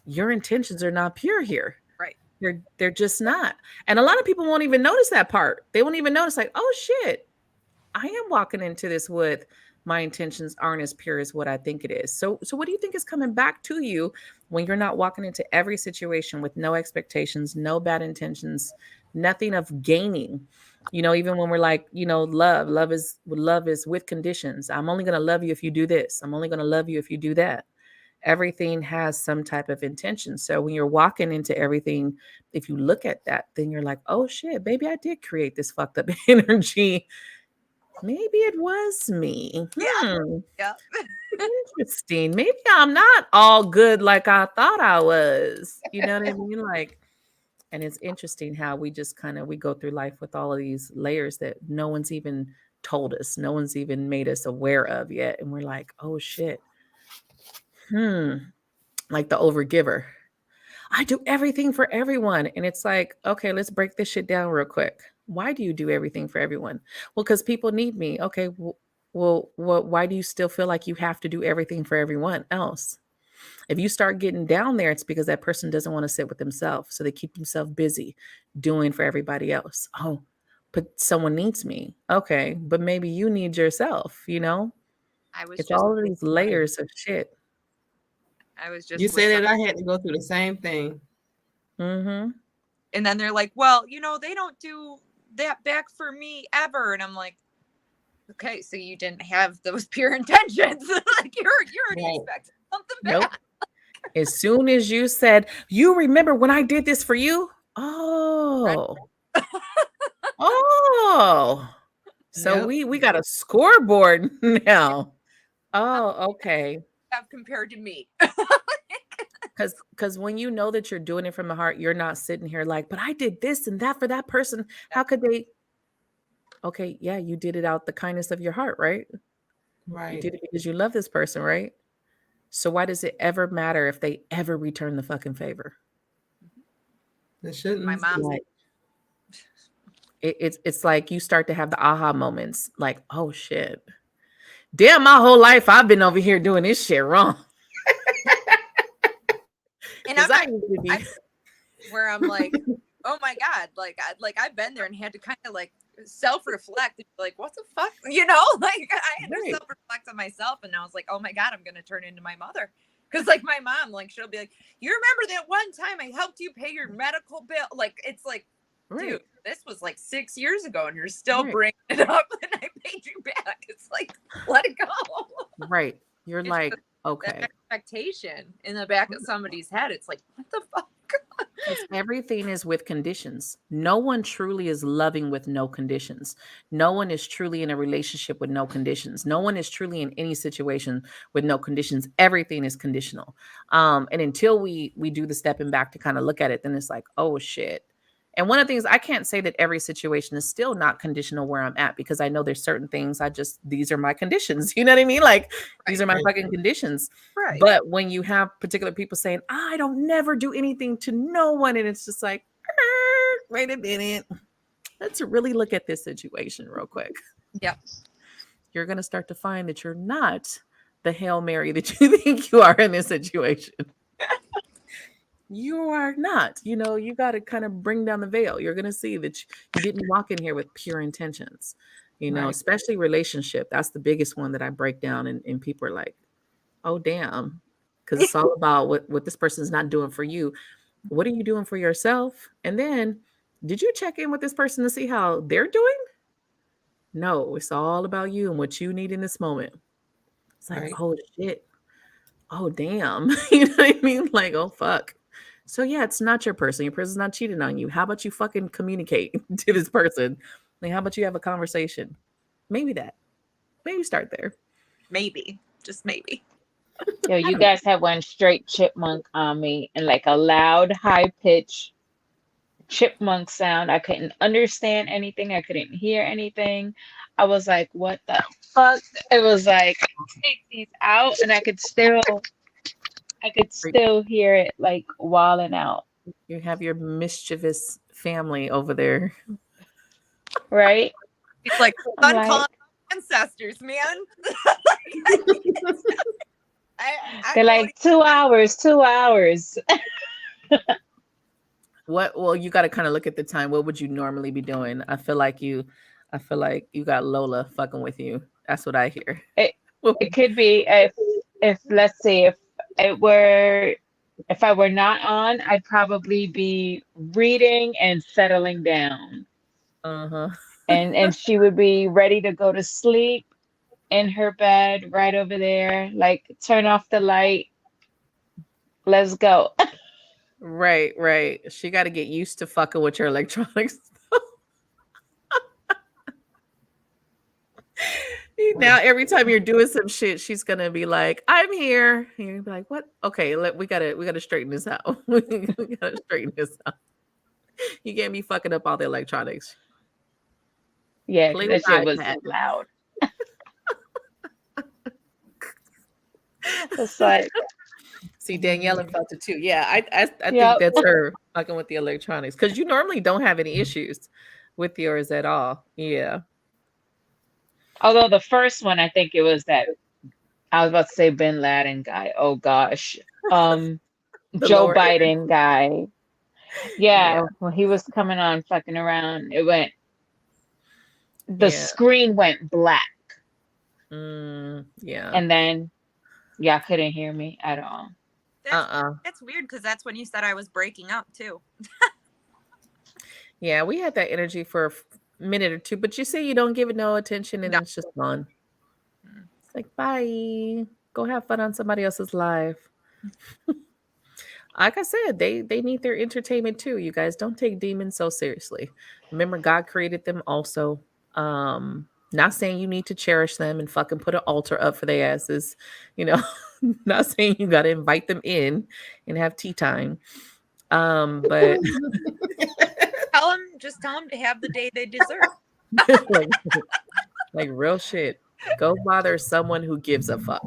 your intentions are not pure here. right. They're just not. And a lot of people won't even notice that part. They won't even notice like, oh shit, I am walking into this with my intentions aren't as pure as what I think it is. So what do you think is coming back to you when you're not walking into every situation with no expectations, no bad intentions, nothing of gaining? Even when we're like, love is with conditions. I'm only going to love you if you do this. I'm only going to love you if you do that. Everything has some type of intention. So when you're walking into everything, if you look at that, then you're like, oh shit, baby, I did create this fucked up energy. Maybe it was me. Yeah. Interesting. Maybe I'm not all good like I thought I was. You know what I mean? Like, and it's interesting how we just we go through life with all of these layers that no one's even told us, no one's even made us aware of yet. And we're like, oh shit. Like the overgiver. I do everything for everyone. And it's like, okay, let's break this shit down real quick. Why do you do everything for everyone? Well, because people need me. Okay, well, why do you still feel like you have to do everything for everyone else? If you start getting down there, it's because that person doesn't want to sit with themselves. So they keep themselves busy doing for everybody else. Oh, but someone needs me. Okay, but maybe you need yourself, I was It's just all of these layers of shit. I was just You with said that I had to go through the same thing. Mm-hmm. and then they're like, well, they don't do that back for me ever. And I'm like, okay, so you didn't have those pure intentions. Like you're already Right. expecting something Nope. back. As soon as you said, you remember when I did this for you? Oh. Oh. So Yep. we got a scoreboard now. Oh, okay. Have compared to me. Because when you know that you're doing it from the heart, you're not sitting here like, but I did this and that for that person. How could they? Okay, yeah, you did it out the kindness of your heart, right? You Right. did it because you love this person, right? So why does it ever matter if they ever return the fucking favor? It shouldn't. My mom Like, it's like you start to have the aha moments, like, oh shit. damn, my whole life I've been over here doing this shit wrong. And 'Cause I'm I used to be- where I'm like, oh my God, I've been there and had to kind of like self-reflect and be like, what the fuck? You know, like I had to Right. self-reflect on myself, and I was like, oh my God, I'm gonna turn into my mother. Because like my mom, like she'll be like, you remember that one time I helped you pay your medical bill? Like it's like, Right. dude, this was like 6 years ago and you're still Right. bringing it up and I paid you back. It's like, let it go. Right. You're It's like, just okay. That expectation in the back of somebody's head. It's like, what the fuck? 'Cause everything is with conditions. No one truly is loving with no conditions. No one is truly in a relationship with no conditions. No one is truly in any situation with no conditions. Everything is conditional. And until we do the stepping back to kind of look at it, then it's like, oh shit. And one of the things, I can't say that every situation is still not conditional where I'm at, because I know there's certain things these are my conditions. You know what I mean? Like these are my fucking conditions. Right. But when you have particular people saying, I don't never do anything to no one, and it's just like, wait a minute, let's really look at this situation real quick. Yep. You're going to start to find that you're not the Hail Mary that you think you are in this situation. You are not. You know, you got to kind of bring down the veil. You're going to see that you didn't walk in here with pure intentions, you know, Right. especially relationship. That's the biggest one that I break down, and people are like, oh, damn. Because it's all about what this person's not doing for you. What are you doing for yourself? And then, did you check in with this person to see how they're doing? No, it's all about you and what you need in this moment. It's like, Right. oh, shit. Oh, damn. You know what I mean? Like, oh, fuck. So, yeah, it's not your person. Your person's not cheating on you. How about you fucking communicate to this person? Like, how about you have a conversation? Maybe start there. Maybe. Just maybe. Yo, you guys had one straight chipmunk on me and like a loud, high pitch chipmunk sound. I couldn't understand anything. I couldn't hear anything. I was like, what the fuck? It was like, take these out, and I could still hear it like walling out. You have your mischievous family over there. Right? It's like, I'm son, like- calling ancestors, man. They're like 2 hours, 2 hours. Well, you got to kind of look at the time. What would you normally be doing? I feel like you got Lola fucking with you. That's what I hear. It could be if let's say if I were not on, I'd probably be reading and settling down. Uh-huh. And she would be ready to go to sleep in her bed right over there. Like, turn off the light. Let's go. Right. She got to get used to fucking with your electronics. Now, every time you're doing some shit, she's gonna be like, "I'm here." And you're gonna be like, "What? Okay, we gotta straighten this out. We gotta straighten this out. You can't be fucking up all the electronics." Yeah, Play that with shit was iPad. loud. It's like, See, Daniela felt it too. Yeah, I think Yep. that's her fucking with the electronics, because you normally don't have any issues with yours at all. Yeah. although the first one, I think it was that I was about to say Bin Laden guy. Oh gosh. The Joe lower Biden guy. Yeah, Yeah. when he was coming on fucking around, the Yeah. screen went black, Yeah. and then y'all couldn't hear me at all. That's weird, because that's when you said I was breaking up too. Yeah, we had that energy for a minute or two, but you say you don't give it no attention, and No. it's just gone. It's like, bye. Go have fun on somebody else's life. Like I said, they need their entertainment too. You guys don't take demons so seriously. Remember, God created them also. Not saying you need to cherish them and fucking put an altar up for their asses. You know, not saying you got to invite them in and have tea time. But Just tell them to have the day they deserve. like real shit. Go bother someone who gives a fuck.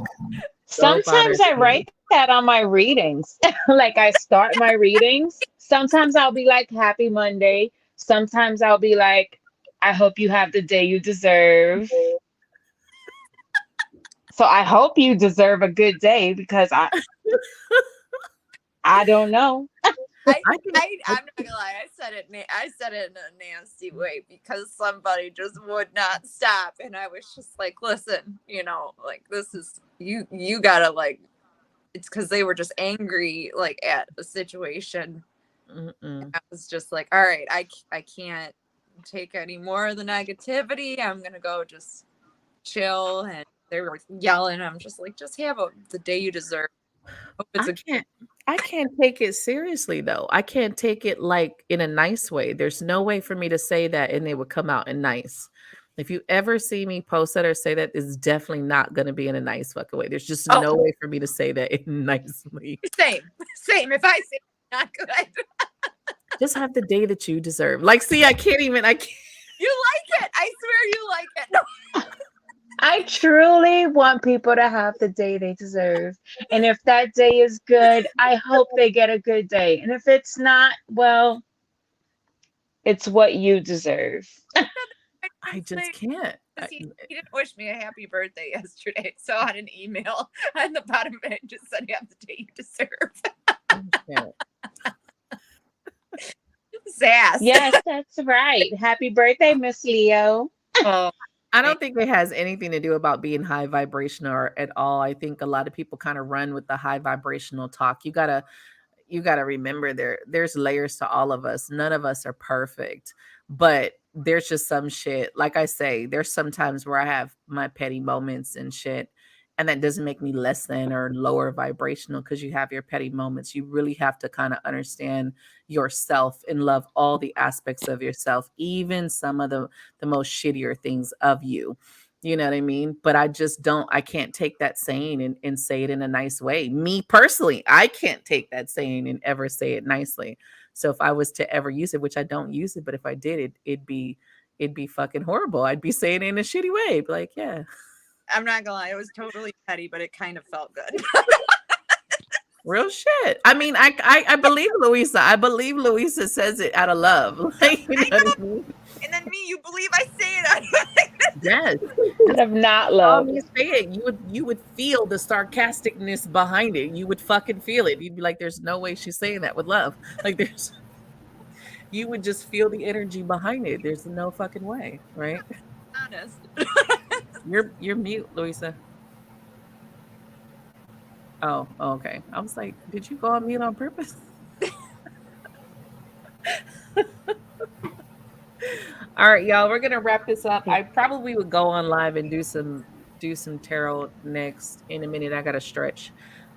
Sometimes I write that on my readings. Like, I start my readings. Sometimes I'll be like, Happy Monday. Sometimes I'll be like, I hope you have the day you deserve. So I hope you deserve a good day because I don't know. I'm not gonna lie. I said it in a nasty way because somebody just would not stop, and I was just like, "Listen, like this is you gotta like." It's because they were just angry, like at the situation. I was just like, "All right, I can't take any more of the negativity. I'm gonna go just chill." And they were yelling. I'm just like, "Just have the day you deserve." Hope it's I can't take it seriously though. I can't take it like in a nice way. There's no way for me to say that and it would come out in nice. If you ever see me post that or say that, it's definitely not going to be in a nice fucking way. There's just no way for me to say that in nicely. Same. If I say not good, just have the day that you deserve. Like, see, I can't. You like it. I swear you like it. No. I truly want people to have the day they deserve. And if that day is good, I hope they get a good day. And if it's not, well, it's what you deserve. I just can't. He didn't wish me a happy birthday yesterday. So on an email on the bottom of it just said, "Have the day you deserve." Sass. Yes, that's right. Happy birthday, Miss Leo. Oh, I don't think it has anything to do about being high vibrational or at all. I think a lot of people kind of run with the high vibrational talk. You gotta remember there's layers to all of us. None of us are perfect, but there's just some shit. Like I say, there's some times where I have my petty moments and shit, and that doesn't make me less than or lower vibrational because you have your petty moments. You really have to kind of understand yourself and love all the aspects of yourself, even some of the most shittier things of you. You know what I mean? But I can't take that saying and say it in a nice way. Me personally, I can't take that saying and ever say it nicely. So if I was to ever use it, which I don't use it, but if I did, it'd be fucking horrible. I'd be saying it in a shitty way. Like, yeah. I'm not gonna lie, it was totally petty, but it kind of felt good. Real shit. I mean, I believe Louisa. I believe Louisa says it out of love. Like, you know what I mean? And then me, you believe I say it out of Yes. Out of not love. You say it, you would feel the sarcasticness behind it. You would fucking feel it. You'd be like, "There's no way she's saying that with love." Like, you would just feel the energy behind it. There's no fucking way, right? honest. You're mute, Louisa. Oh, okay. I was like, did you go on mute on purpose? All right, y'all, we're gonna wrap this up. I probably would go on live and do some tarot next in a minute. I gotta stretch.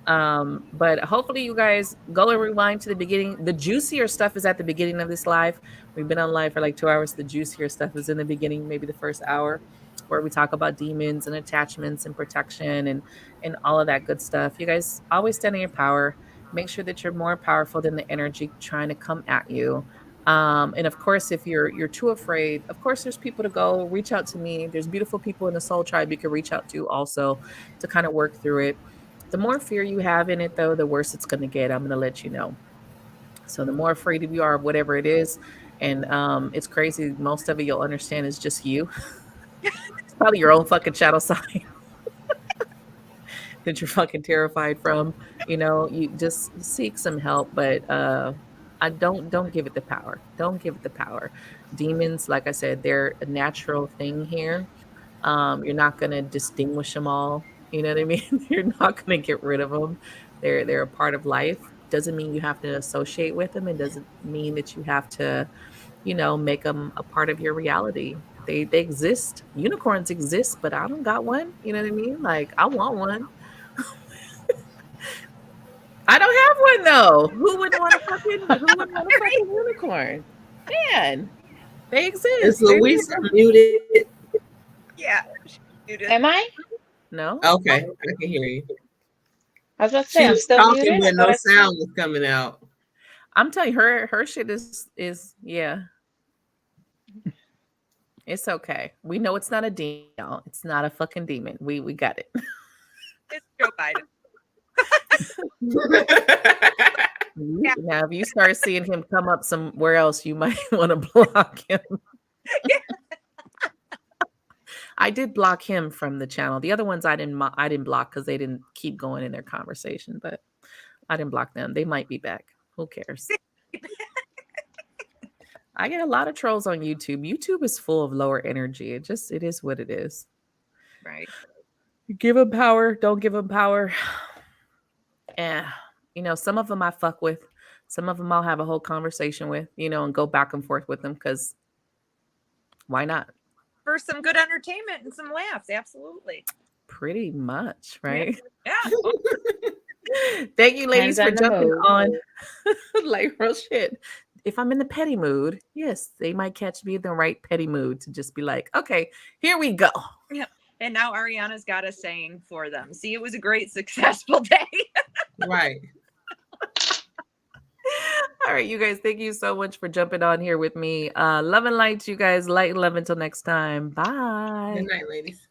But hopefully you guys go and rewind to the beginning. The juicier stuff is at the beginning of this live. We've been on live for like 2 hours. The juicier stuff is in the beginning, maybe the first hour, where we talk about demons and attachments and protection and all of that good stuff. You guys always stand in your power. Make sure that you're more powerful than the energy trying to come at you. And of course, if you're too afraid, of course, there's people to go reach out to me. There's beautiful people in the soul tribe you can reach out to also to kind of work through it. The more fear you have in it, though, the worse it's going to get. I'm going to let you know. So the more afraid you are of whatever it is, and it's crazy. Most of it you'll understand is just you. It's probably your own fucking shadow sign that you're fucking terrified from. You know, you just seek some help, but I don't give it the power. Don't give it the power. Demons, like I said, they're a natural thing here. You're not going to distinguish them all. You know what I mean? You're not going to get rid of them. They're a part of life. Doesn't mean you have to associate with them. It doesn't mean that you have to, make them a part of your reality. They exist. Unicorns exist, but I don't got one. You know what I mean? Like, I want one. I don't have one though. Who wouldn't want a fucking unicorn? Man, they exist. Is Louisa muted? Yeah. Muted. Am I? No. Okay, I can hear you. I was about to She say I'm was still talking, muted. but no sound was coming out. I'm telling you, her shit is yeah. It's okay. We know it's not a demon. It's not a fucking demon. We got it. It's Joe Biden. Yeah. Now, if you start seeing him come up somewhere else, you might want to block him. I did block him from the channel. The other ones I didn't block because they didn't keep going in their conversation, but I didn't block them. They might be back. Who cares? I get a lot of trolls on YouTube. YouTube is full of lower energy. It is what it is. Right. Give them power. Don't give them power. And, some of them I fuck with. Some of them I'll have a whole conversation with, and go back and forth with them because why not? For some good entertainment and some laughs. Absolutely. Pretty much, right? Yeah. Thank you, ladies, Hands for on the jumping hose. on. Like real shit. If I'm in the petty mood, yes, they might catch me in the right petty mood to just be like, okay, here we go. Yeah. And now Ariana's got a saying for them. See, it was a great, successful day. Right. All right, you guys, thank you so much for jumping on here with me. Love and light, you guys. Light and love until next time. Bye. Good night, ladies.